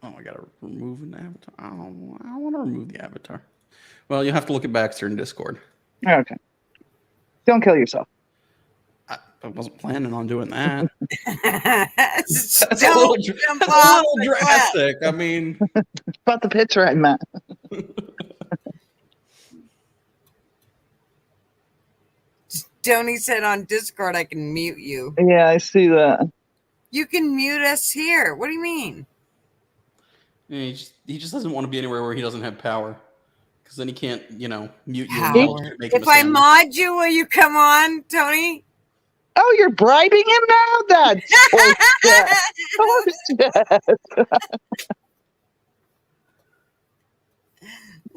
Oh, I gotta remove an avatar. I don't want to remove the avatar. Well, you have to look at Baxter in Discord. Okay. Don't kill yourself. I wasn't planning on doing that. That's That's a little drastic. I mean, About the picture I meant. Tony said on Discord I can mute you. Yeah, I see that. You can mute us here. What do you mean? he just doesn't want to be anywhere where he doesn't have power, because then he can't, mute you. Power. If I mod you, will you come on, Tony? Oh, you're bribing him now? That's bullshit.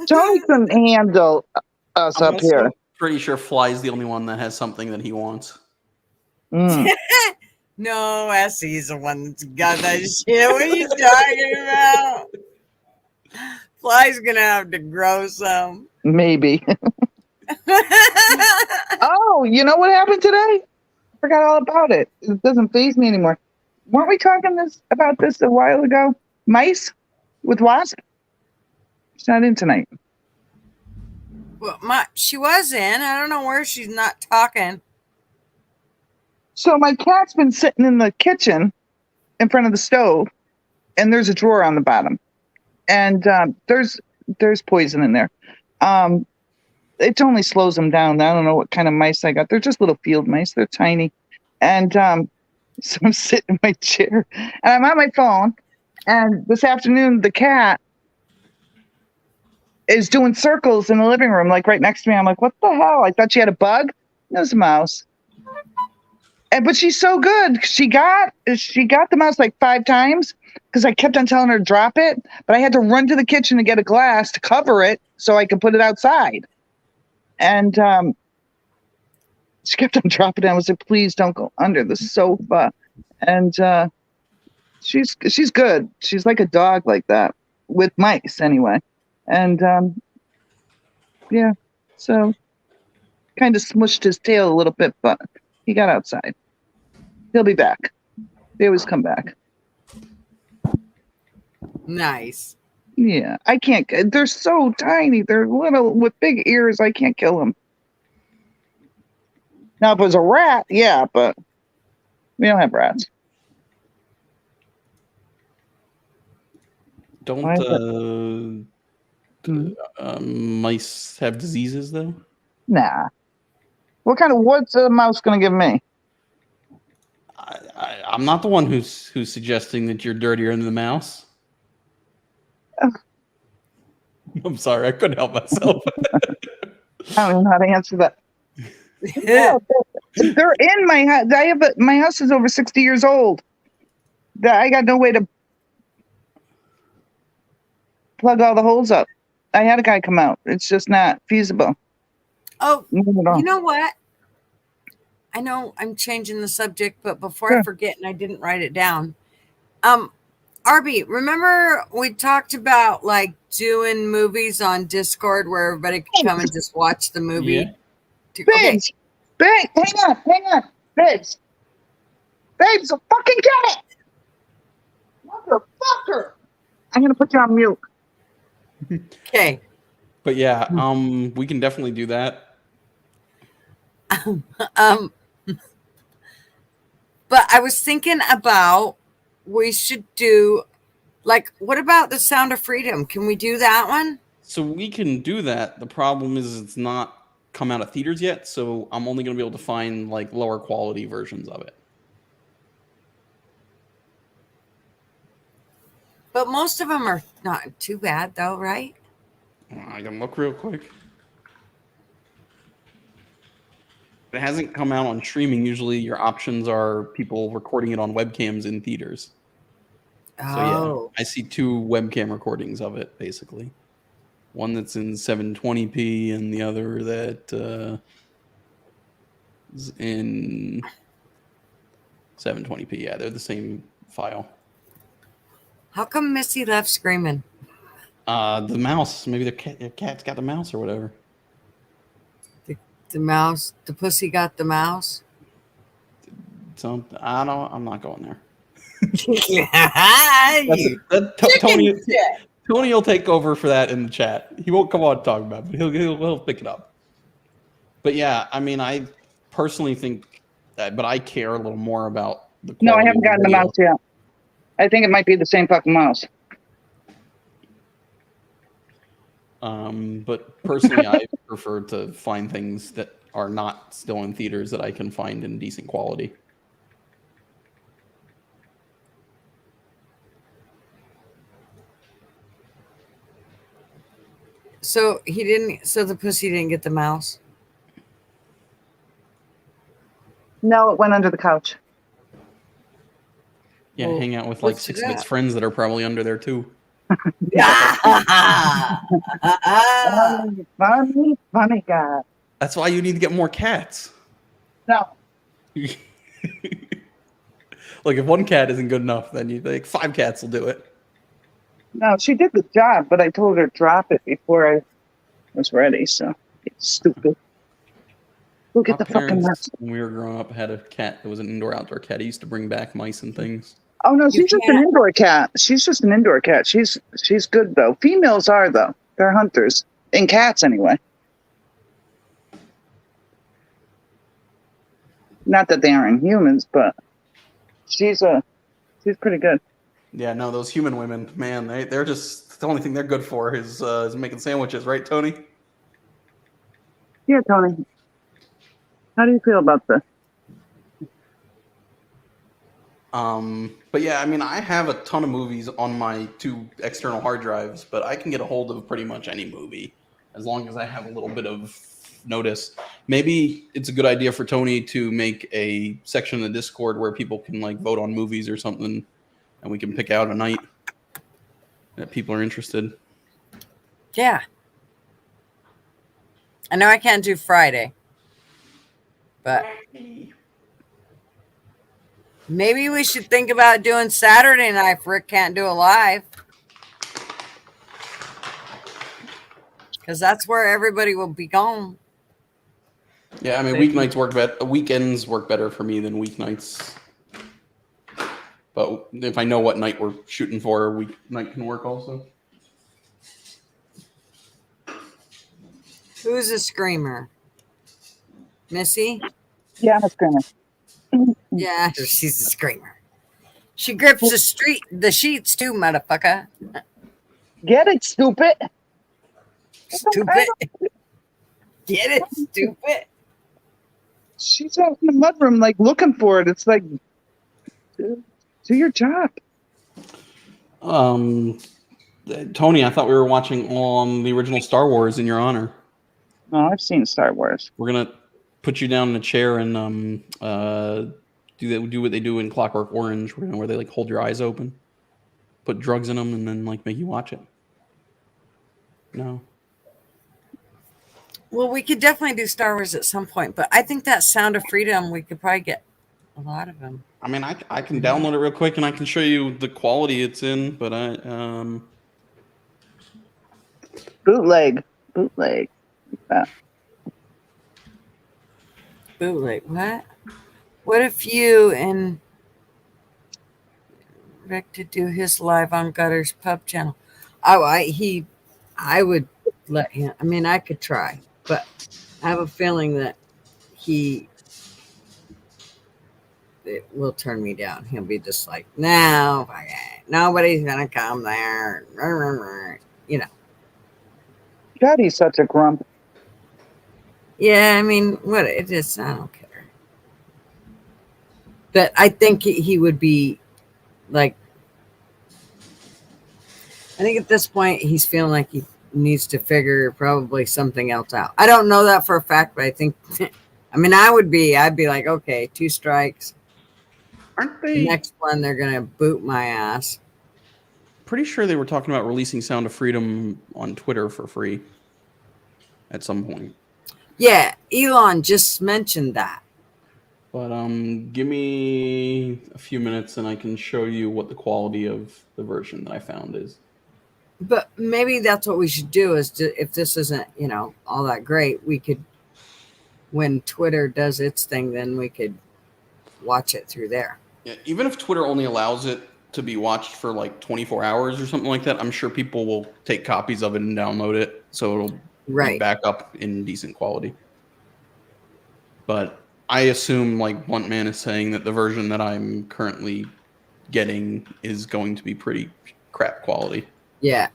Tony couldn't handle us I'm up here. pretty sure Fly's the only one that has something that he wants. Mm. No, Essie's the one that's got that shit. What are you talking about? Fly's gonna have to grow some. Maybe. Oh, you know what happened today? I forgot all about it. It doesn't faze me anymore. Weren't we talking about this a while ago? Mice with wasp? She's not in tonight. Well, she was in. I don't know where she's not talking. So my cat's been sitting in the kitchen in front of the stove, and there's a drawer on the bottom, and there's poison in there. It only slows them down. I don't know what kind of mice I got. They're just little field mice. They're tiny, and so I'm sitting in my chair, and I'm on my phone. And this afternoon, the cat is doing circles in the living room, like right next to me. I'm like, what the hell? I thought she had a bug. It was a mouse. But she's so good. She got the mouse like 5 times because I kept on telling her to drop it, but I had to run to the kitchen to get a glass to cover it so I could put it outside. And she kept on dropping it. I was like, please don't go under the sofa. And she's good. She's like a dog like that with mice anyway. And yeah, so kind of smushed his tail a little bit, but he got outside. He'll be back. They always come back. Nice. Yeah, I can't. They're so tiny. They're little with big ears. I can't kill them. Now, if it was a rat, yeah, but we don't have rats. Don't mice have diseases though? Nah. What's a mouse gonna give me? I'm not the one who's suggesting that you're dirtier than the mouse. I'm sorry, I couldn't help myself. I don't know how to answer that. Yeah, they're in my house. My house is over 60 years old. I got no way to plug all the holes up. I had a guy come out. It's just not feasible. Oh, No. you know what? I know I'm changing the subject, but before I forget, and I didn't write it down. Arby, remember we talked about like doing movies on Discord where everybody could come and just watch the movie? Yeah. Babes, hang on. Babes, so fucking get it. Motherfucker. I'm going to put you on mute. Okay. But yeah, we can definitely do that. But I was thinking about we should do like, what about the Sound of Freedom? Can we do that one? So we can do that. The problem is it's not come out of theaters yet, so I'm only going to be able to find like lower quality versions of it. But most of them are not too bad though, right? I can look real quick. it hasn't come out on streaming, usually your options are people recording it on webcams in theaters. So yeah, I see 2 webcam recordings of it basically. One that's in 720p and the other that is in 720p. Yeah, they're the same file. How come Missy left screaming? The mouse. Maybe the cat's got the mouse or whatever. The mouse, the pussy got the mouse. So I'm not going there. You Tony shit. Tony will take over for that in the chat. He won't come on and talk about it, but he'll pick it up. But yeah, I mean, I personally think that, but I care a little more about the quality. No, I haven't of gotten the video. mouse yet. I think it might be the same fucking mouse. But personally, I prefer to find things that are not still in theaters that I can find in decent quality. So he didn't. So the pussy didn't get the mouse. No, it went under the couch. Yeah, Well, hang out with like what's 6 of its that? friends that are probably under there too. Funny guy. That's why you need to get more cats. No, Like if one cat isn't good enough, then you think 5 cats will do it. no, she did the job, but I told her drop it before I was ready. So it's stupid. Look at Our the fucking parents, mouse. when we were growing up, had a cat that was an indoor-outdoor cat. He used to bring back mice and things. Oh no, You she's just an can't- indoor cat. She's just an indoor cat. She's good though. Females are though. They're hunters. In cats anyway. Not that they aren't humans, but she's pretty good. Yeah, no, those human women, man, they're just the only thing they're good for is making sandwiches, right, Tony? Yeah, Tony. How do you feel about this? But yeah, I mean, I have a ton of movies on my 2 external hard drives, but I can get a hold of pretty much any movie as long as I have a little bit of notice. Maybe it's a good idea for Tony to make a section in the Discord where people can like vote on movies or something, and we can pick out a night that people are interested. Yeah. I know I can't do Friday, but maybe we should think about doing Saturday night if Rick can't do a live. Because that's where everybody will be gone. Yeah, I mean, weeknights work better. Weekends work better for me than weeknights. But if I know what night we're shooting for, weeknight can work also. Who's a screamer? Missy? Yeah, that's good. Yeah, she's a screamer. She grips the sheets too, motherfucker. Get it, stupid. Stupid. Get it, stupid. She's out in the mudroom, like looking for it. It's like, do your job. Tony, I thought we were watching the original Star Wars in your honor. Oh, I've seen Star Wars. We're gonna put you down in a chair and do what they do in Clockwork Orange, where they like hold your eyes open, put drugs in them, and then like make you watch it. No. Well, we could definitely do Star Wars at some point, but I think that Sound of Freedom, we could probably get a lot of them. I mean, I can download it real quick and I can show you the quality it's in, but Bootleg. Bootleg, what? What if you and Rick to do his live on Gutter's Pub channel? I would let him. I mean, I could try, but I have a feeling that it will turn me down. He'll be just like, no, nobody's gonna come there. You know. God, he's such a grump. Yeah, I mean, what it is, I don't care. But I think he would be like, I think at this point he's feeling like he needs to figure probably something else out. I don't know that for a fact, but I think I mean, I'd be like, okay, 2 strikes. Aren't The they next one, they're gonna boot my ass. pretty sure they were talking about releasing Sound of Freedom on Twitter for free at some point? Yeah, Elon just mentioned that. But give me a few minutes and I can show you what the quality of the version that I found is. But maybe that's what we should do if this isn't, all that great, we could, when Twitter does its thing, then we could watch it through there. Yeah, even if Twitter only allows it to be watched for like 24 hours or something like that, I'm sure people will take copies of it and download it so it'll be Right. back up in decent quality. But I assume, like Blunt Man is saying, that the version that I'm currently getting is going to be pretty crap quality. Yeah.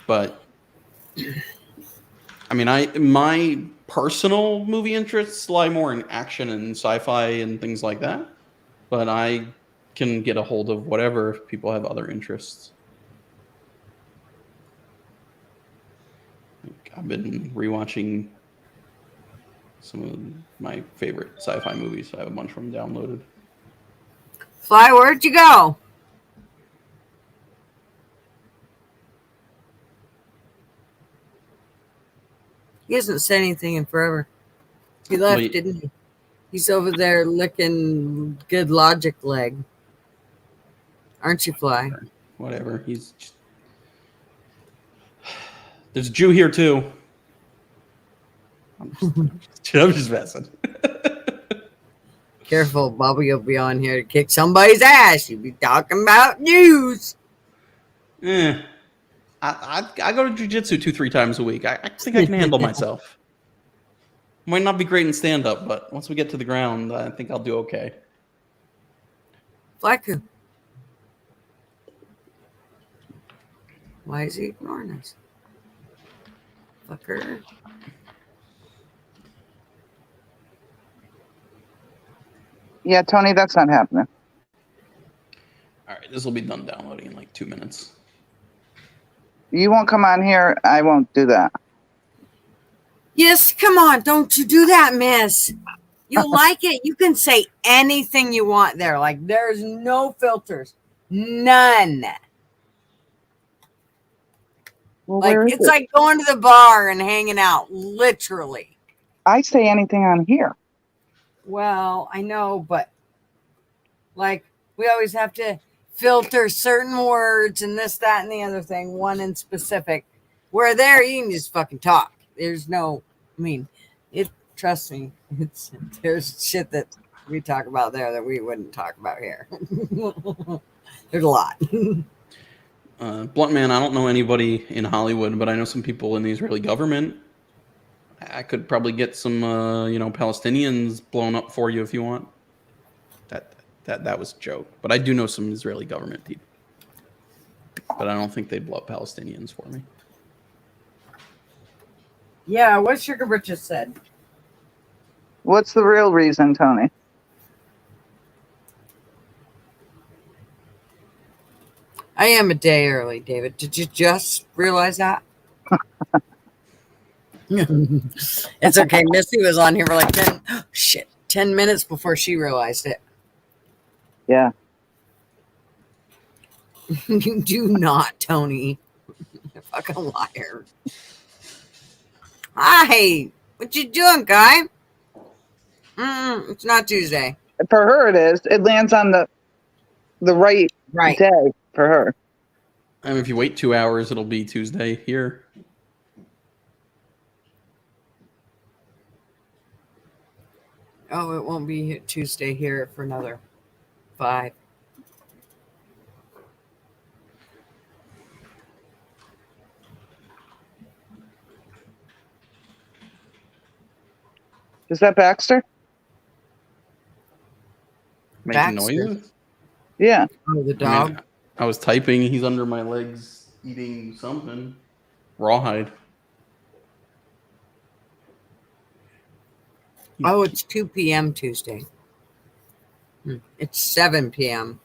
But I mean, my personal movie interests lie more in action and sci-fi and things like that. But I can get a hold of whatever if people have other interests. I've been rewatching some of my favorite sci-fi movies. I have a bunch of them downloaded. Fly, where'd you go? He hasn't said anything in forever. He left, didn't he? He's over there licking Good Logic leg. Aren't you, Fly? Whatever. He's just... There's a Jew here too. I'm just messing. Careful, Bobby will be on here to kick somebody's ass. You'll be talking about news. I go to jiu-jitsu 2-3 times a week. I think I can handle myself. Might not be great in stand-up, but once we get to the ground, I think I'll do okay. Flaku. Why is he ignoring us? Fucker. Yeah, Tony, that's not happening. All right, this will be done downloading in like 2 minutes. You won't come on here. I won't do that. Yes, come on. Don't you do that, miss. You like it. You can say anything you want there. Like, there's no filters. None. Well, Like, it's like going to the bar and hanging out, literally. I say anything on here. Well, I know, but like, we always have to filter certain words and this, that, and the other thing, one in specific. Where there, you can just fucking talk. There's no, trust me, there's shit that we talk about there that we wouldn't talk about here. There's a lot. Blunt Man, I don't know anybody in Hollywood, but I know some people in the Israeli government. I could probably get some, Palestinians blown up for you if you want. That was a joke. But I do know some Israeli government people. But I don't think they'd blow up Palestinians for me. Yeah, what Sugar Britches said. What's the real reason, Tony? I am a day early, David. Did you just realize that? It's okay. Missy was on here for like 10 minutes before she realized it. Yeah. You do not, Tony. You're a fucking liar. Hi. What you doing, guy? It's not Tuesday. For her, it is. It lands on the right day for her. I mean, if you wait 2 hours, it'll be Tuesday here. Oh, it won't be Tuesday here for another 5. Is that Baxter? Making noises? Yeah. Oh, the dog. I was typing. He's under my legs eating something. Rawhide. Oh, it's 2 p.m. Tuesday. It's 7 p.m.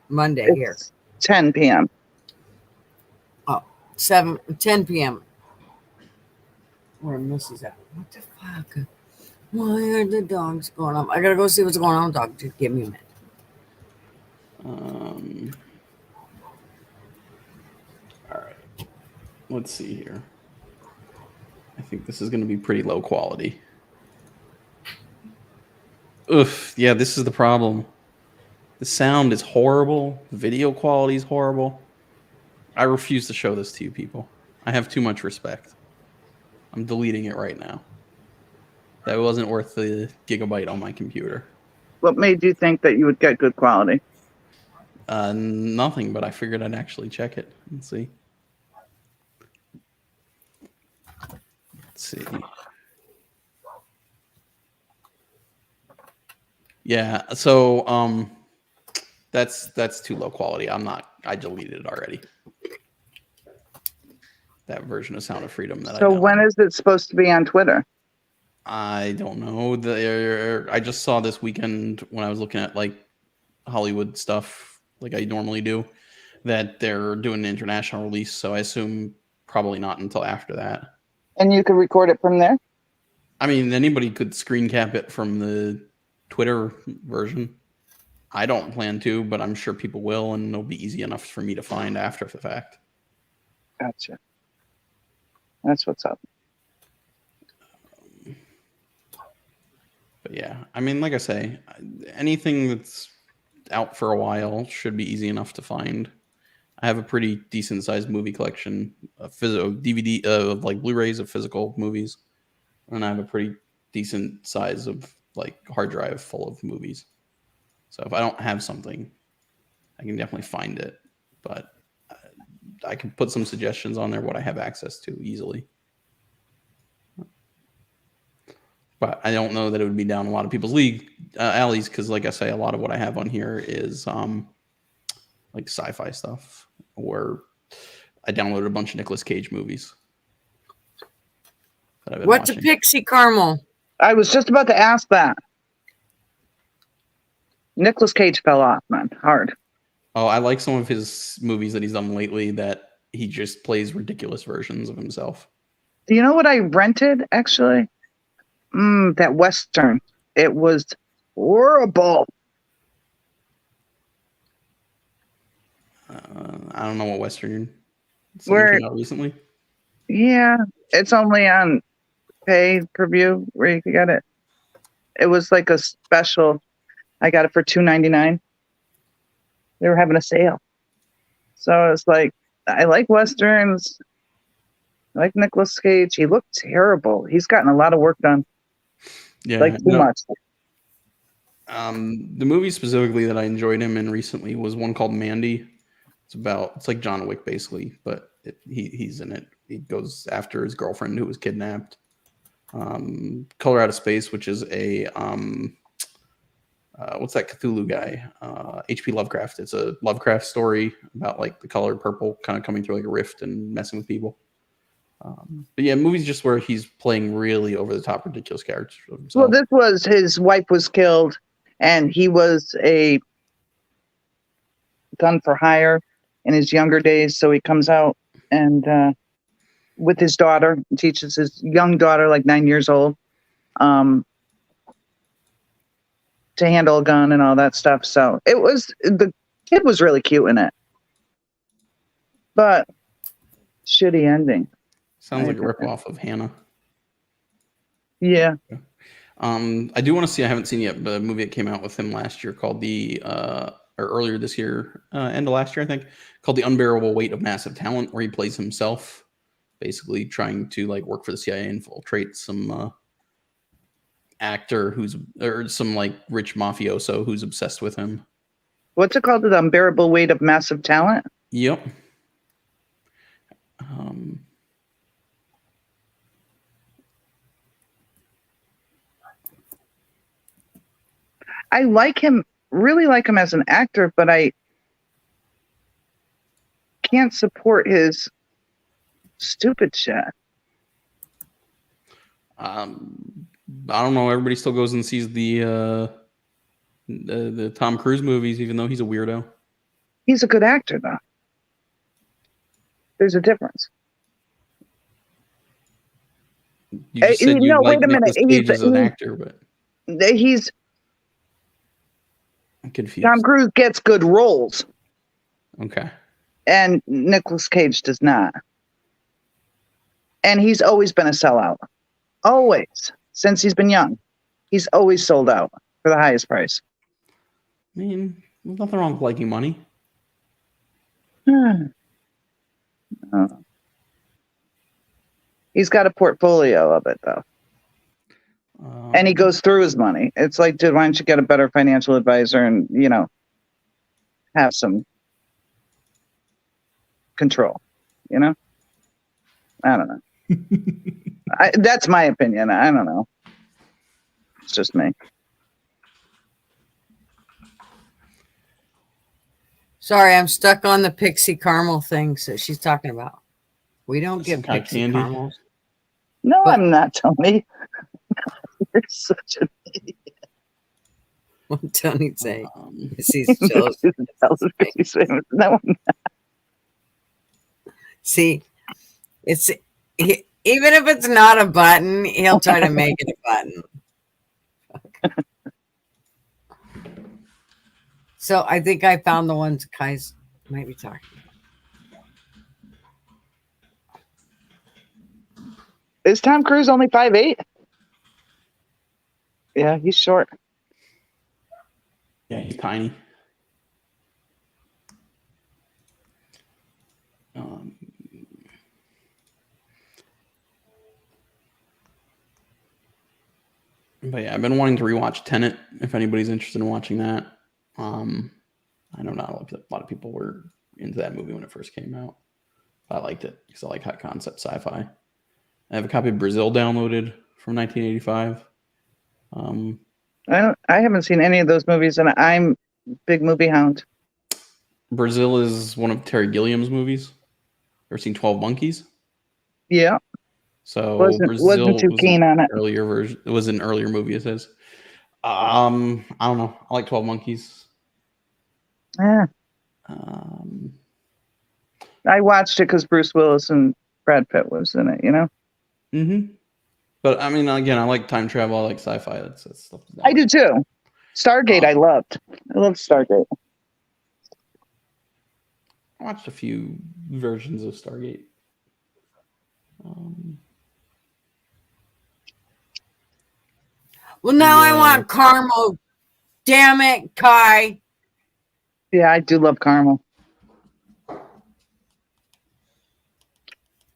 Monday here. 10 p.m. Oh, 10 p.m. Where Missy's at. What the fuck? Why are the dogs going on? I gotta go see what's going on, dog. Just give me a minute. All right. Let's see here. I think this is going to be pretty low quality. Oof. Yeah, this is the problem. The sound is horrible. The video quality is horrible. I refuse to show this to you people. I have too much respect. I'm deleting it right now. That wasn't worth the gigabyte on my computer. What made you think that you would get good quality? Nothing, but I figured I'd actually check it and see. Let's see. Yeah, so that's too low quality. I deleted it already. That version of Sound of Freedom that I So know. when is it supposed to be on Twitter? I don't know. I just saw this weekend when I was looking at like Hollywood stuff, like I normally do, that they're doing an international release. So I assume probably not until after that. And you could record it from there? I mean, anybody could screen cap it from the Twitter version. I don't plan to, but I'm sure people will, and it'll be easy enough for me to find after the fact. Gotcha. That's what's up. But yeah, I mean, like I say, anything that's out for a while should be easy enough to find. I have a pretty decent sized movie collection, of physical DVD of like Blu-rays of physical movies, and I have a pretty decent size of like hard drive full of movies. So if I don't have something, I can definitely find it, but I can put some suggestions on there what I have access to easily. But I don't know that it would be down a lot of people's alleys because, like I say, a lot of what I have on here is like sci-fi stuff, or I downloaded a bunch of Nicolas Cage movies that I've been What's watching. a pixie caramel? I was just about to ask that. Nicolas Cage fell off, man. Hard. Oh, I like some of his movies that he's done lately that he just plays ridiculous versions of himself. Do you know what I rented, actually? That Western. It was horrible. I don't know what Western Where, came out recently. yeah, it's only on pay-per-view where you can get it. It was like a special. I got it for $2.99. They were having a sale. So it's like, I like Westerns. I like Nicolas Cage. He looked terrible. He's gotten a lot of work done. Yeah, Like too much. The movie specifically that I enjoyed him in recently was one called Mandy. It's like John Wick basically, but he's in it. He goes after his girlfriend who was kidnapped. Color Out of Space, which is a what's that Cthulhu guy? H.P. Lovecraft. It's a Lovecraft story about like the color purple kind of coming through like a rift and messing with people. But yeah, movies just where he's playing really over the top ridiculous characters of himself. Well, this was his wife was killed, and he was a gun for hire in his younger days. So he comes out and with his daughter, teaches his young daughter, like 9 years old, to handle a gun and all that stuff. So the kid was really cute in it, but shitty ending. Sounds like a ripoff of Hannah. Yeah. I do want to see. I haven't seen yet, but a movie that came out with him last year called or earlier this year, end of last year, I think, called The Unbearable Weight of Massive Talent, where he plays himself, basically trying to like work for the CIA, infiltrate some actor or some like rich mafioso who's obsessed with him. What's it called? The Unbearable Weight of Massive Talent? Yep. I really like him as an actor, but I can't support his stupid shit. I don't know. Everybody still goes and sees the Tom Cruise movies, even though he's a weirdo. He's a good actor, though. There's a difference. You just said you No, like wait a minute. Nicolas Cage as an actor, but He's I'm Tom confused. Cruise gets good roles, Okay. and Nicolas Cage does not. And he's always been a sellout. Always. Since he's been young. He's always sold out for the highest price. I mean, there's nothing wrong with liking money. He's got a portfolio of it, though. And he goes through his money. It's like, dude, why don't you get a better financial advisor and, have some control, I don't know. That's my opinion. I don't know. It's just me. Sorry, I'm stuck on the pixie caramel things that she's talking about. We don't get pixie caramels. No, but I'm not, Tony. You're such an idiot. What Tony say? He's jealous. No, see, even if it's not a button, he'll try to make it a button. So I think I found the ones Kai's might be talking about. Is Tom Cruise only 5'8"? Yeah, he's short. Yeah, he's tiny. But yeah, I've been wanting to rewatch Tenet. If anybody's interested in watching that, I know not a lot of people were into that movie when it first came out. I liked it because I like high concept sci-fi. I have a copy of Brazil downloaded from 1985. I haven't seen any of those movies, and I'm a big movie hound. Brazil is one of Terry Gilliam's movies. Ever seen 12 Monkeys? Yeah. So wasn't too keen on it. Earlier version. It was an earlier movie. It says. I don't know. I like 12 Monkeys. Yeah. I watched it because Bruce Willis and Brad Pitt was in it. Mm-hmm. But I mean, again, I like time travel. I like sci-fi. That's stuff. I do too. Stargate, I loved. I loved Stargate. I watched a few versions of Stargate. Well, now I want caramel. Damn it, Kai. Yeah, I do love caramel.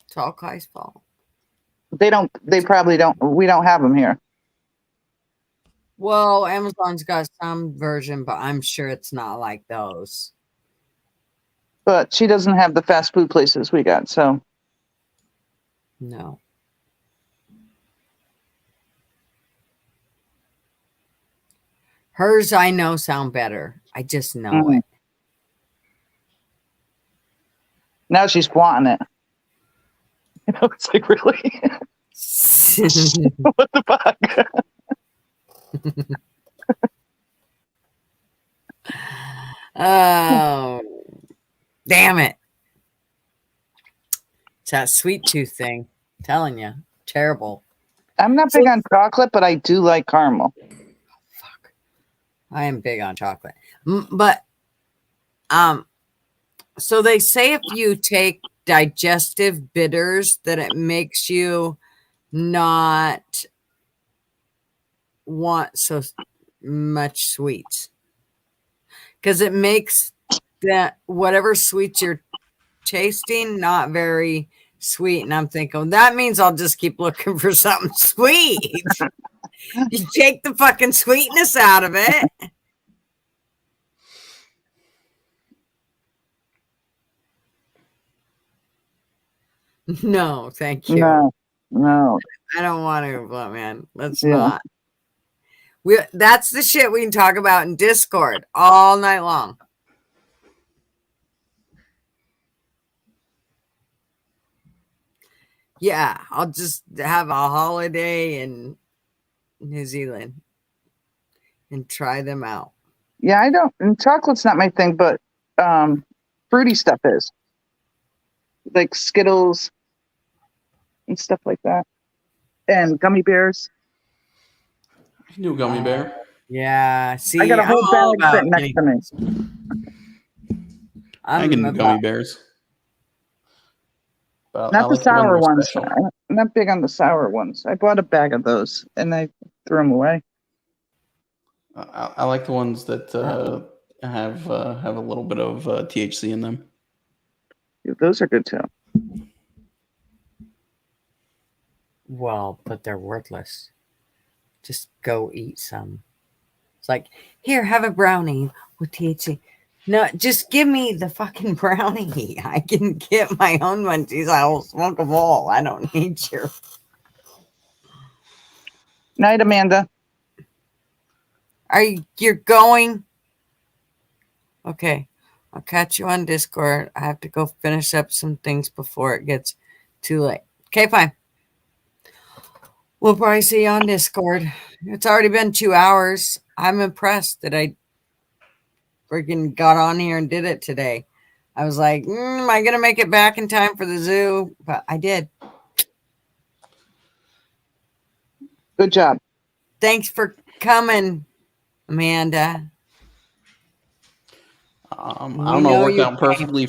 It's all Kai's fault. They probably don't. We don't have them here. Well, Amazon's got some version, but I'm sure it's not like those. But she doesn't have the fast food places we got, so. No. Hers, I know, sound better. I just know it. Now she's flaunting it. It's like, really? What the fuck? Oh, damn it. It's that sweet tooth thing. I'm telling you. Terrible. I'm not big on chocolate, but I do like caramel. Fuck. I am big on chocolate. But, so they say if you take digestive bitters that it makes you not want so much sweets. Because it makes that whatever sweets you're tasting not very sweet. And I'm thinking, that means I'll just keep looking for something sweet. You take the fucking sweetness out of it. No, thank you. No. I don't want to, but man, let's not. That's the shit we can talk about in Discord all night long. Yeah, I'll just have a holiday in New Zealand and try them out. Yeah, I don't. And chocolate's not my thing, but fruity stuff is. Like Skittles and stuff like that. and gummy bears. I can do a gummy bear. Yeah. See, I got a I'm whole all bag about sitting next to me. I can do gummy bears. But I Not the like the ones that sour are ones. special. I'm not big on the sour ones. I bought a bag of those and I threw them away. I like the ones that have a little bit of THC in them. Yeah, those are good too. Well, but they're worthless. Just go eat some. It's like, here, have a brownie with THC. No, just give me the fucking brownie. I can get my own munchies. I will smoke them all. I don't need your. Night, Amanda. You're going? Okay. I'll catch you on Discord. I have to go finish up some things before it gets too late. Okay, fine. We'll probably see you on Discord. It's already been 2 hours. I'm impressed that I freaking got on here and did it today. I was like, am I going to make it back in time for the zoo? But I did. Good job. Thanks for coming, Amanda. I don't know. know It worked you out perfectly.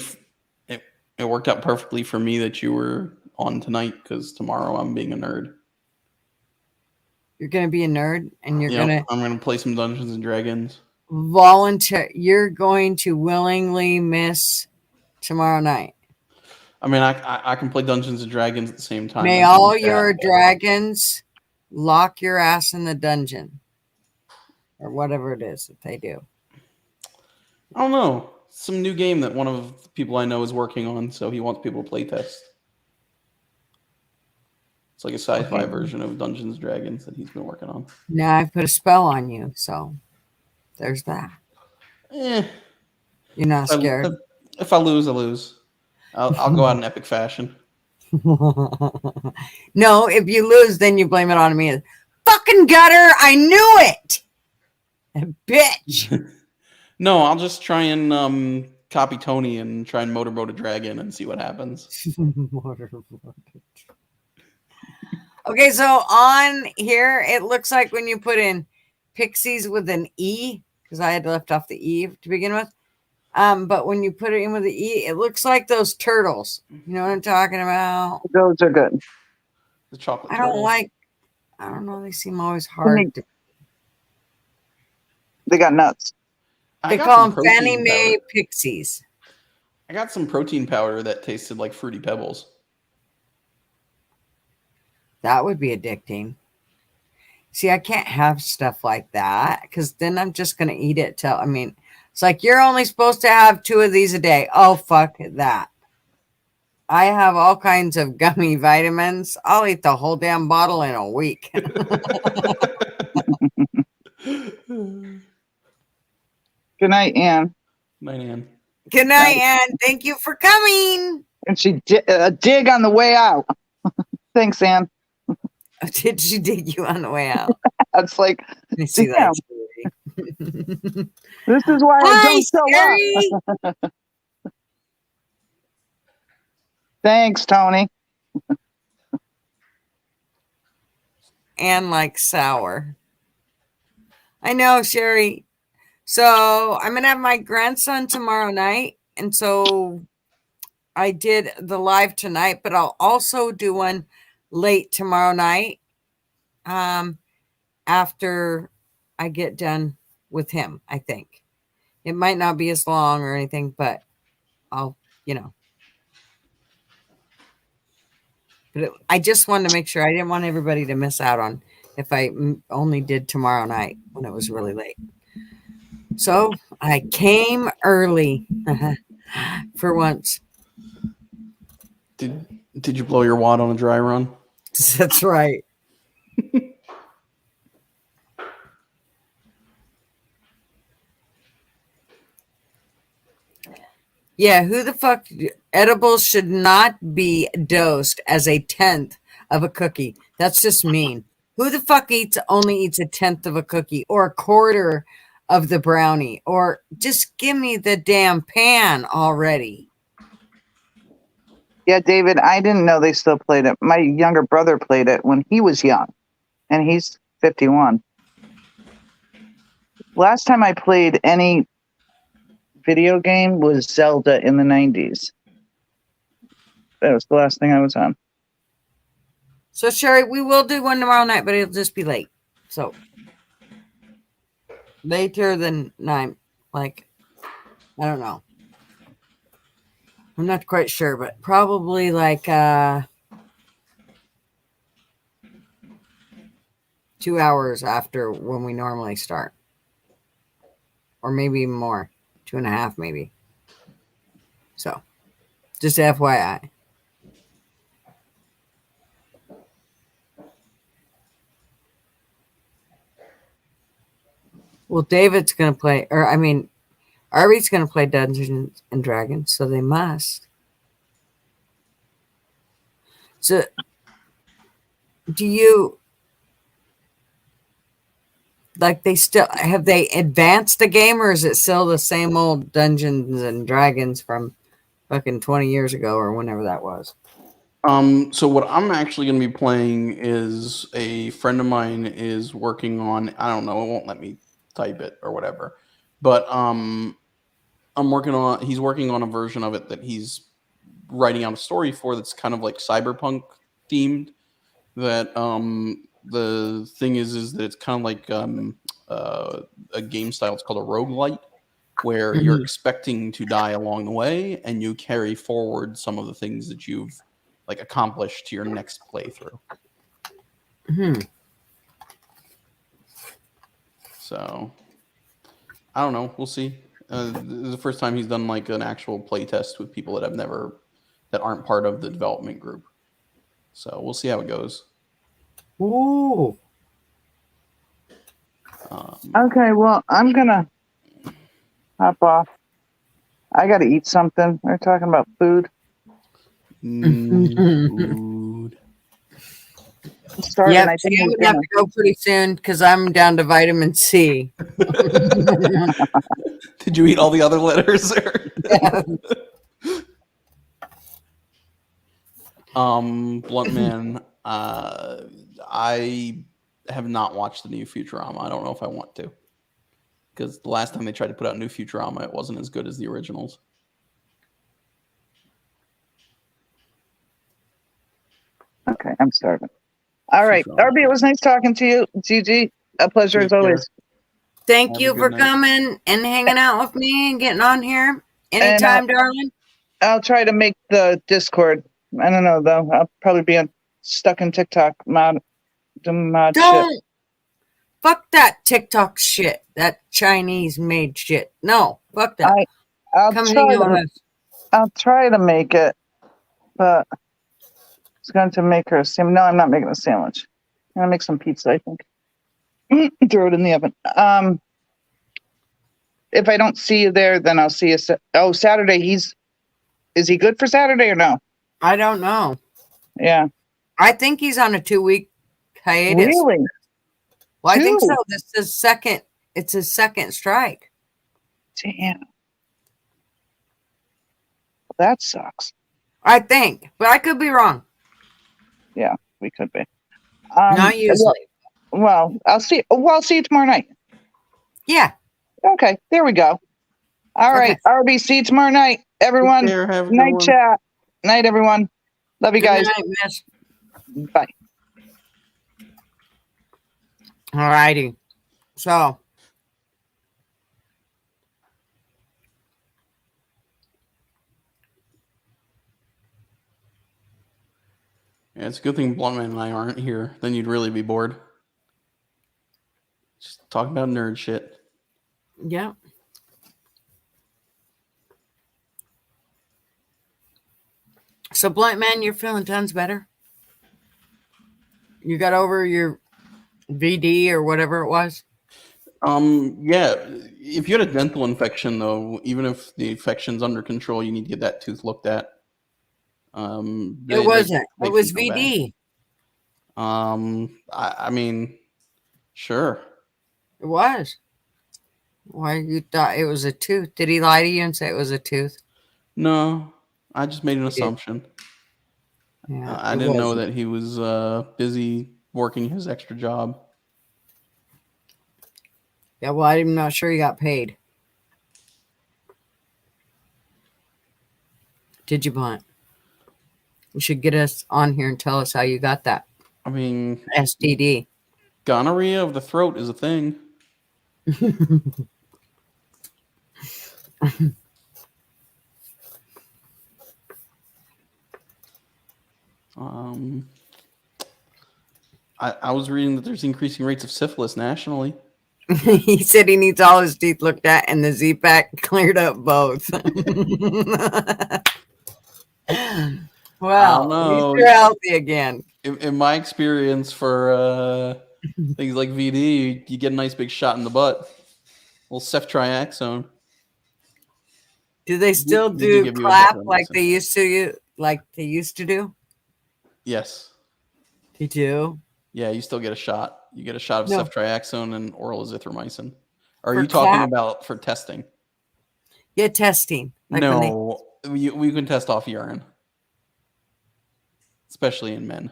It worked out perfectly for me that you were on tonight because tomorrow I'm being a nerd. You're going to be a nerd and you're I'm going to play some Dungeons and Dragons. You're going to willingly miss tomorrow night. I mean, I can play Dungeons and Dragons at the same time. May all your dragons lock your ass in the dungeon or whatever it is that they do. I don't know. Some new game that one of the people I know is working on, so he wants people to play test. It's like a sci-fi version of Dungeons and Dragons that he's been working on. Now I've put a spell on you, so there's that. You're not scared. If I lose, I lose. I'll go out in epic fashion. No, if you lose, then you blame it on me. Fucking gutter! I knew it, bitch. No, I'll just try and copy Tony and try and motorboat a dragon and see what happens. Okay, so on here, it looks like when you put in pixies with an E, because I had left off the E to begin with. But when you put it in with the E, it looks like those turtles. You know what I'm talking about? Those are good. The chocolate I turtles. don't know. They seem always hard. They got nuts. They call them Fannie Mae pixies. I got some protein powder that tasted like Fruity Pebbles. That would be addicting. See, I can't have stuff like that because then I'm just going to eat it till, it's like you're only supposed to have 2 of these a day. Oh, fuck that. I have all kinds of gummy vitamins. I'll eat the whole damn bottle in a week. Good night, Ann. Night, Ann. Good night, Ann. Thank you for coming. And she dig on the way out. Thanks, Ann. Did she dig you on the way out? It's like, Let me see that. This is why I don't show up. Thanks, Tony. And like sour. I know, Sherry. So I'm going to have my grandson tomorrow night. And so I did the live tonight, but I'll also do one late tomorrow night after I get done with him, I think. It might not be as long or anything, but I'll, But I just wanted to make sure. I didn't want everybody to miss out on if I only did tomorrow night when it was really late. So I came early for once. Did you blow your wad on a dry run? That's right. Yeah, who the fuck? Edibles should not be dosed as a 10th of a cookie. That's just mean. Who the fuck only eats a 10th of a cookie or a quarter of the brownie? Or just give me the damn pan already. Yeah, David, I didn't know they still played it. My younger brother played it when he was young, and he's 51. Last time I played any video game was Zelda in the 90s. That was the last thing I was on. So, Sherry, we will do one tomorrow night, but it'll just be late. So, later than 9. Like, I don't know. I'm not quite sure, but probably like 2 hours after when we normally start. Or maybe even more. 2.5 maybe. So, just FYI. Well, David's going to play, or I mean, Arby's going to play Dungeons and Dragons, so they must. So, do you like they still have they advanced the game, or is it still the same old Dungeons and Dragons from fucking 20 years ago or whenever that was? So what I'm actually going to be playing is a friend of mine is working on. I don't know. It won't let me type it or whatever. But He's working on a version of it that he's writing out a story for. That's kind of like cyberpunk themed. That the thing is that it's kind of like a game style. It's called a roguelite, where you're expecting to die along the way, and you carry forward some of the things that you've like accomplished to your next playthrough. So I don't know. We'll see. This is the first time he's done like an actual play test with people that aren't part of the development group. So we'll see how it goes. Ooh. Okay, well, I'm going to hop off. I got to eat something. We're talking about food. Food. I'm starving. Yep, I think I'm I'm gonna have to go pretty soon because I'm down to vitamin C. Did you eat all the other letters there? Blunt Man, I have not watched the new Futurama. I don't know if I want to. Because the last time they tried to put out new Futurama, it wasn't as good as the originals. Okay, I'm starving. All right. Arby, it was nice talking to you. Gigi, a pleasure as always. Thank you for coming and hanging out with me and getting on here. Anytime, darling. I'll try to make the Discord. I don't know, though. I'll probably be stuck in TikTok mod Don't. shit. Fuck that TikTok shit. That Chinese made shit. No, fuck that. I'll try to make it, but it's going to make her a sandwich. No, I'm not making a sandwich. I'm going to make some pizza, I think. Throw it in the oven. If I don't see you there, then I'll see you. Saturday. Is he good for Saturday or no? I don't know. Yeah. I think he's on a 2-week hiatus. Really? Well, I think so. This is second. It's his second strike. Damn. That sucks. I think, but I could be wrong. Yeah, we could be. Not usually. Well, I'll see. Well, I'll see you tomorrow night. Yeah. Okay, there we go. All right, RBC tomorrow night, everyone. Night chat. Night, everyone. Love you guys. Good night, miss. Bye. All righty. So. Yeah, it's a good thing Bluntman and I aren't here. Then you'd really be bored. Just talking about nerd shit. Yeah. So, Blunt Man, you're feeling tons better? You got over your VD or whatever it was? Yeah. If you had a dental infection, though, even if the infection's under control, you need to get that tooth looked at. It wasn't. It was VD. I mean, sure. It was. Why you thought it was a tooth? Did he lie to you and say it was a tooth? No, I just made an assumption. Yeah, I it didn't know wasn't. that he was busy working his extra job. Yeah, well, I'm not sure he got paid. Did you, Blunt? You should get us on here and tell us how you got that I mean, STD. gonorrhea of the throat is a thing. I was reading that there's increasing rates of syphilis nationally. He said he needs all his teeth looked at, and the Z-Pack cleared up both. I Well, don't at least know. you're healthy again. In my experience for things like VD, you get a nice big shot in the butt. A little ceftriaxone. Do they still They do do give you clap like azithromycin. they used to? Like they used to do? Yes. They do. Yeah, you still get a shot. You get a shot of No, ceftriaxone and oral azithromycin. Are for you talking clap. about for testing? Yeah, testing. Like when they. No, we can test off urine, especially in men.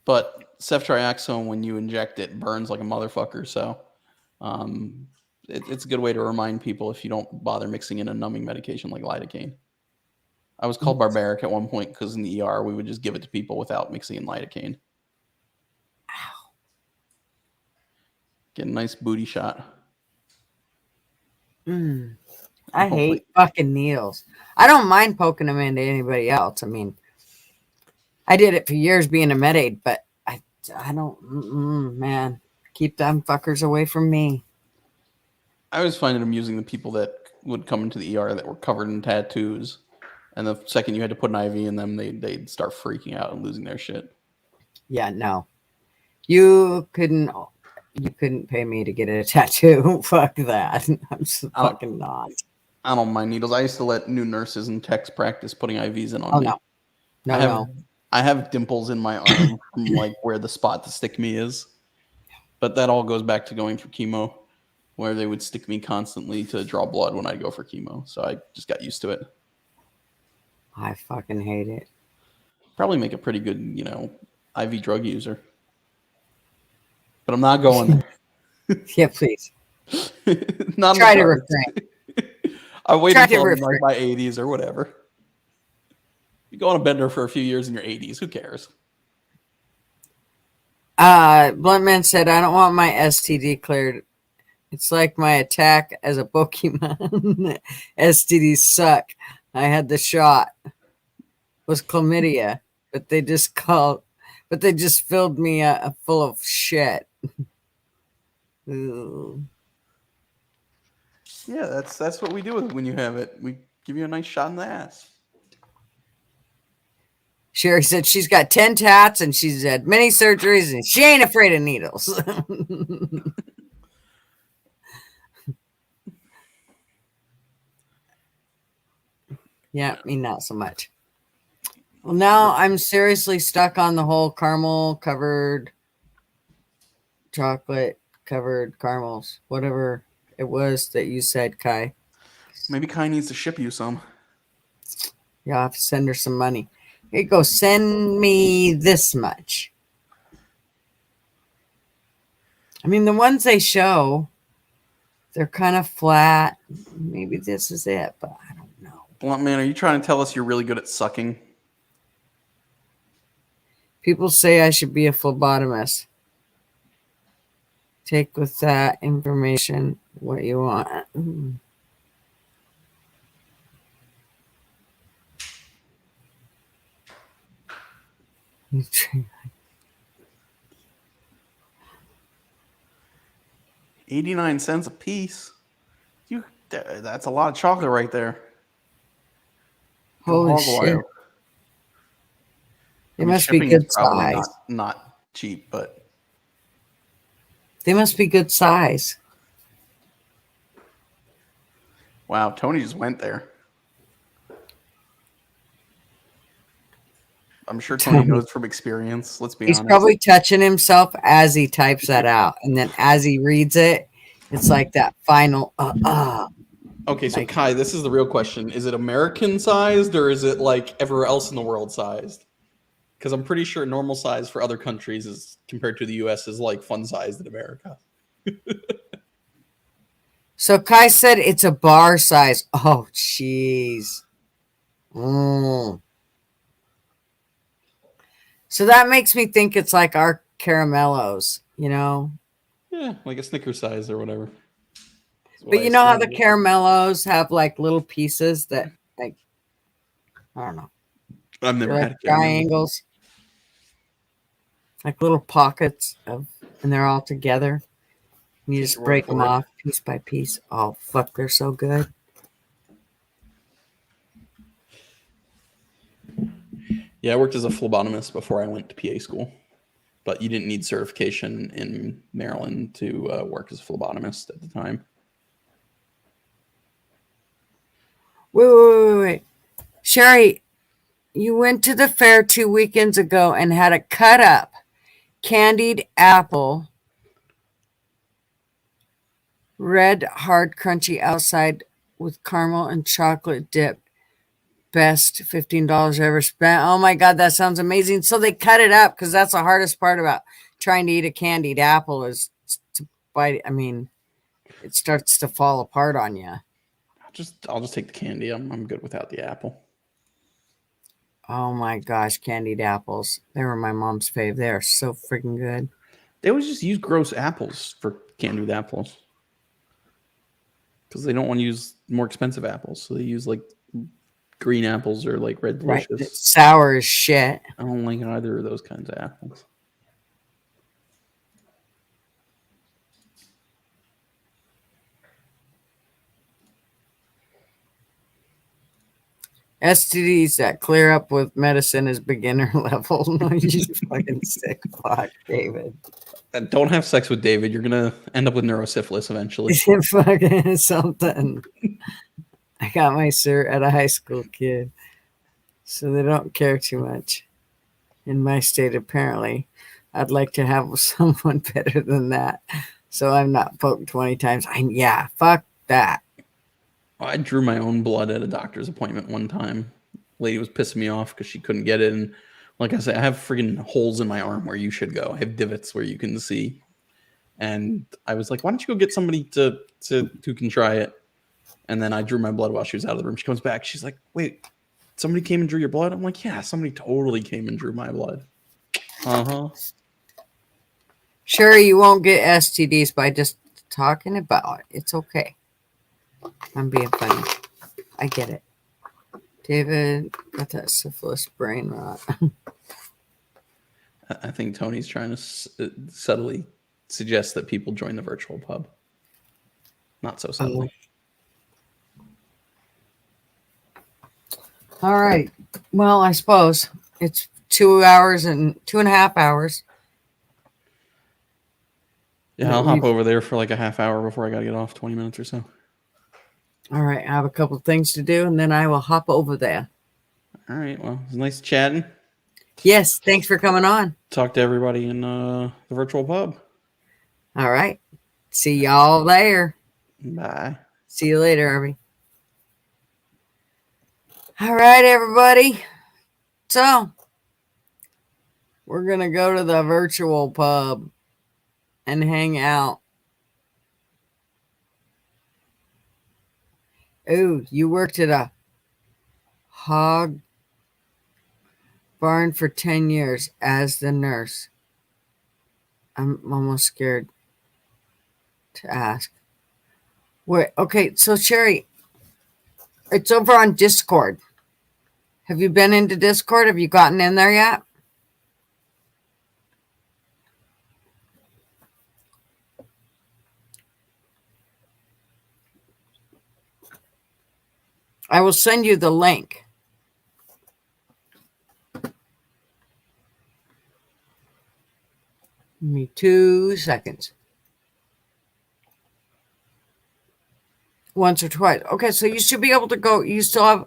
But ceftriaxone, when you inject it, burns like a motherfucker. So it's a good way to remind people if you don't bother mixing in a numbing medication like lidocaine. I was called barbaric at one point because in the ER we would just give it to people without mixing in lidocaine. Ow. Get a nice booty shot. I hate fucking needles. I don't mind poking them into anybody else. I mean, I did it for years being a med aid, but I don't, man, keep them fuckers away from me. I always find it amusing the people that would come into the ER that were covered in tattoos, and the second you had to put an IV in them, they'd start freaking out and losing their shit. Yeah, no, you couldn't pay me to get a tattoo. Fuck that. I'm fucking not. I don't mind needles. I used to let new nurses and techs practice putting IVs in on me. No. I have dimples in my arm from like where the spot to stick me is, but that all goes back to going through chemo, where they would stick me constantly to draw blood when I go for chemo. So I just got used to it. I fucking hate it. Probably make a pretty good, IV drug user. But I'm not going there. Yeah, please. Not Try to refrain. I wait Try to until I'm refrain. like my 80s or whatever. You go on a bender for a few years in your 80s. Who cares? Bluntman said, I don't want my STD cleared. It's like my attack as a Pokemon. STDs suck. I had the shot. It was chlamydia, but they just filled me full of shit. Ooh. Yeah, that's what we do when you have it. We give you a nice shot in the ass. Sherry said she's got 10 tats and she's had many surgeries and she ain't afraid of needles. Yeah, me not so much. Well, now I'm seriously stuck on the whole caramel covered, chocolate covered caramels, whatever it was that you said, Kai. Maybe Kai needs to ship you some. Yeah, I'll have to send her some money. Here you go. Send me this much. I mean, the ones they show, they're kind of flat. Maybe this is it, but I don't know. Blunt man, are you trying to tell us you're really good at sucking? People say I should be a phlebotomist. Take with that information what you want. Ooh. $0.89 a piece. That's a lot of chocolate right there. Holy shit. They must be good size. Not cheap, but they must be good size. Wow, Tony just went there. I'm sure Tony knows from experience. Let's be honest. He's probably touching himself as he types that out. And then as he reads it, it's like that final Okay, so Like- Kai, this is the real question. Is it American sized or is it like everywhere else in the world sized? Because I'm pretty sure normal size for other countries is compared to the US is like fun sized in America. So Kai said it's a bar size. Oh, jeez. Mm. So that makes me think it's like our caramellos, you know? Yeah, like a Snickers size or whatever. That's what But I you know how the assumed. caramellos have like little pieces that, like, I don't know, I've they're never like had a caramel. triangles, like little pockets of, and they're all together. And you Take just your word break them for it. off piece by piece. Oh, fuck, they're so good. Yeah, I worked as a phlebotomist before I went to PA school, but you didn't need certification in Maryland to work as a phlebotomist at the time. Wait. Sherry, you went to the fair 2 weekends ago and had a cut up candied apple, red, hard, crunchy outside with caramel and chocolate dip. Best $15 ever spent. Oh my God, that sounds amazing. So they cut it up because that's the hardest part about trying to eat a candied apple is to bite. I mean, it starts to fall apart on you. I'll just take the candy. I'm good without the apple. Oh my gosh, candied apples. They were my mom's fave. They are so freaking good. They always just use gross apples for candied apples because they don't want to use more expensive apples. So they use like green apples or like red Right. delicious. It's sour as shit. I don't like either of those kinds of apples. STDs that clear up with medicine is beginner level. No, you fucking sick fuck, David. And don't have sex with David. You're gonna end up with neurosyphilis eventually. Fucking something. I got my cert at a high school kid, so they don't care too much. In my state, apparently, I'd like to have someone better than that, so I'm not poked 20 times. Yeah, fuck that. I drew my own blood at a doctor's appointment one time. Lady was pissing me off because she couldn't get it. And like I said, I have friggin' holes in my arm where you should go. I have divots where you can see. And I was like, why don't you go get somebody who can try it? And then I drew my blood while she was out of the room. She comes back. She's like, wait, somebody came and drew your blood? I'm like, yeah, somebody totally came and drew my blood. Uh-huh. Sure, you won't get STDs by just talking about it. It's okay. I'm being funny. I get it. David got that syphilis brain rot. I think Tony's trying to subtly suggest that people join the virtual pub. Not so subtly. All right. Well, I suppose it's 2 hours and 2.5 hours. Yeah, I'll hop over there for like a half hour before I got to get off, 20 minutes or so. All right. I have a couple things to do, and then I will hop over there. All right. Well, it was nice chatting. Yes. Thanks for coming on. Talk to everybody in the virtual pub. All right. See y'all there. Bye. See you later, Harvey. All right, everybody. So we're going to go to the virtual pub and hang out. Ooh, you worked at a hog barn for 10 years as the nurse. I'm almost scared to ask. Wait, okay, so Sherry, it's over on Discord. Have you been into Discord? Have you gotten in there yet? I will send you the link. Give me 2 seconds. Once or twice. Okay, so you should be able to go. You still have,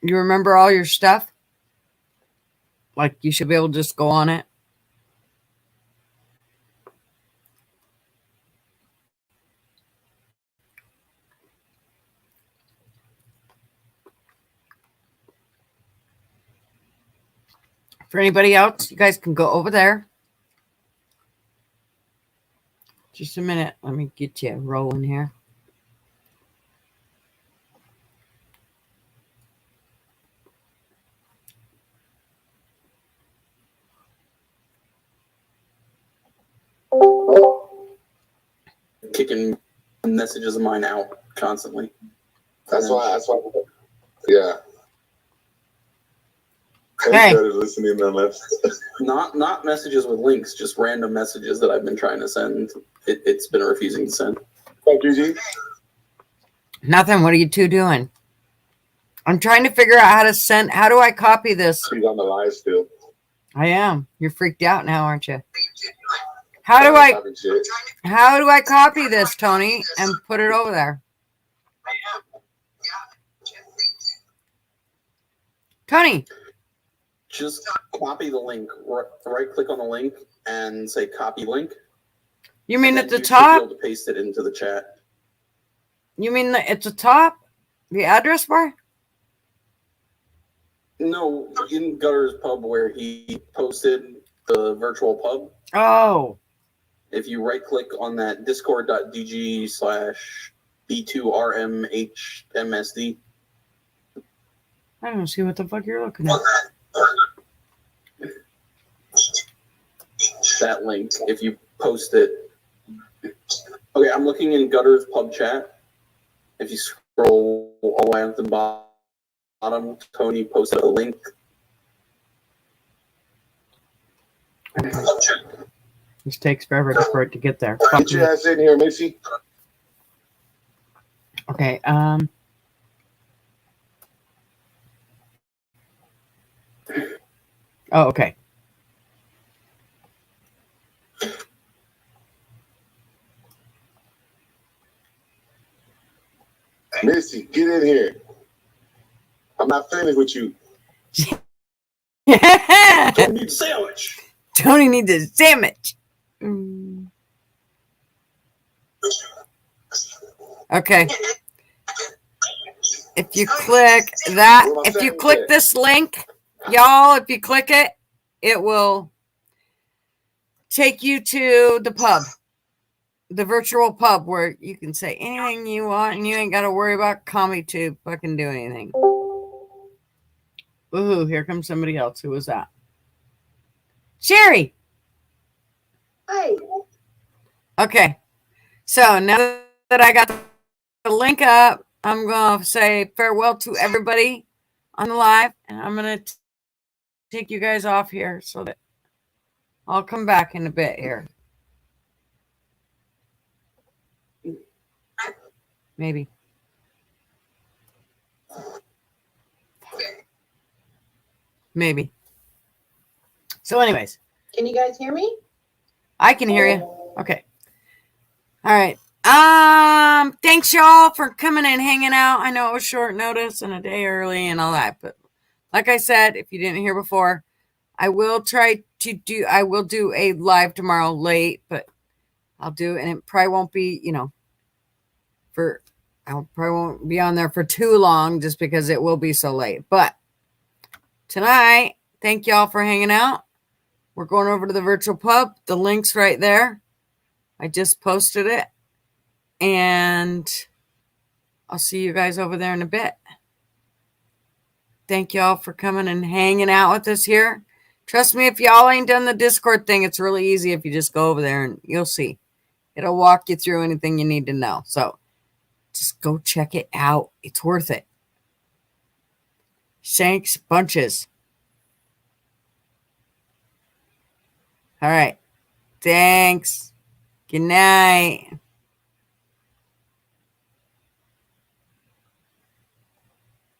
you remember all your stuff? Like you should be able to just go on it. For anybody else, you guys can go over there. Just a minute. Let me get you rolling here. Kicking messages of mine out constantly. That's why. Yeah. I Hey. started listening on that. Not messages with links, just random messages that I've been trying to send. It's been refusing to send. Thank you, G. Nothing. What are you two doing? I'm trying to figure out how to send. How do I copy this? She's on the live still. I am. You're freaked out now, aren't you? How do I copy this, Tony, and put it over there? Tony. Just copy the link. Right click on the link and say copy link. You mean at the You top? should be able to paste it into the chat. You mean at the top? The address bar? No, in Gutter's pub where he posted the virtual pub. Oh. If you right click on that discord.gg/B2RMHMSD. I don't see what the fuck you're looking at. That link, if you post it. Okay, I'm looking in Gutter's pub chat. If you scroll all the way at the bottom, Tony posted a link. This takes forever for it to get there. Get your ass in here, Missy. Okay, oh, okay. Missy, get in here. I'm not finished with you. Tony needs a sandwich. Tony needs a sandwich. Mm. Okay. If you click that, if you click this link, y'all, if you click it, it will take you to the pub, the virtual pub where you can say anything you want and you ain't got to worry about comedy to fucking do anything. Ooh, here comes somebody else. Who was that? Sherry. Hi. Okay. So now that I got the link up, I'm going to say farewell to everybody on the live. And I'm going to take you guys off here so that I'll come back in a bit here. Maybe. Maybe. So anyways. Can you guys hear me? I can hear you. Okay. All right. Thanks y'all for coming and hanging out. I know it was short notice and a day early and all that, but like I said, if you didn't hear before, I will do a live tomorrow late, but I'll do, and it probably won't be, I probably won't be on there for too long just because it will be so late. But tonight, thank y'all for hanging out. We're going over to the virtual pub. The link's right there. I just posted it. And I'll see you guys over there in a bit. Thank y'all for coming and hanging out with us here. Trust me, if y'all ain't done the Discord thing, it's really easy if you just go over there and you'll see. It'll walk you through anything you need to know. So just go check it out. It's worth it. Thanks bunches. All right. Thanks. Good night.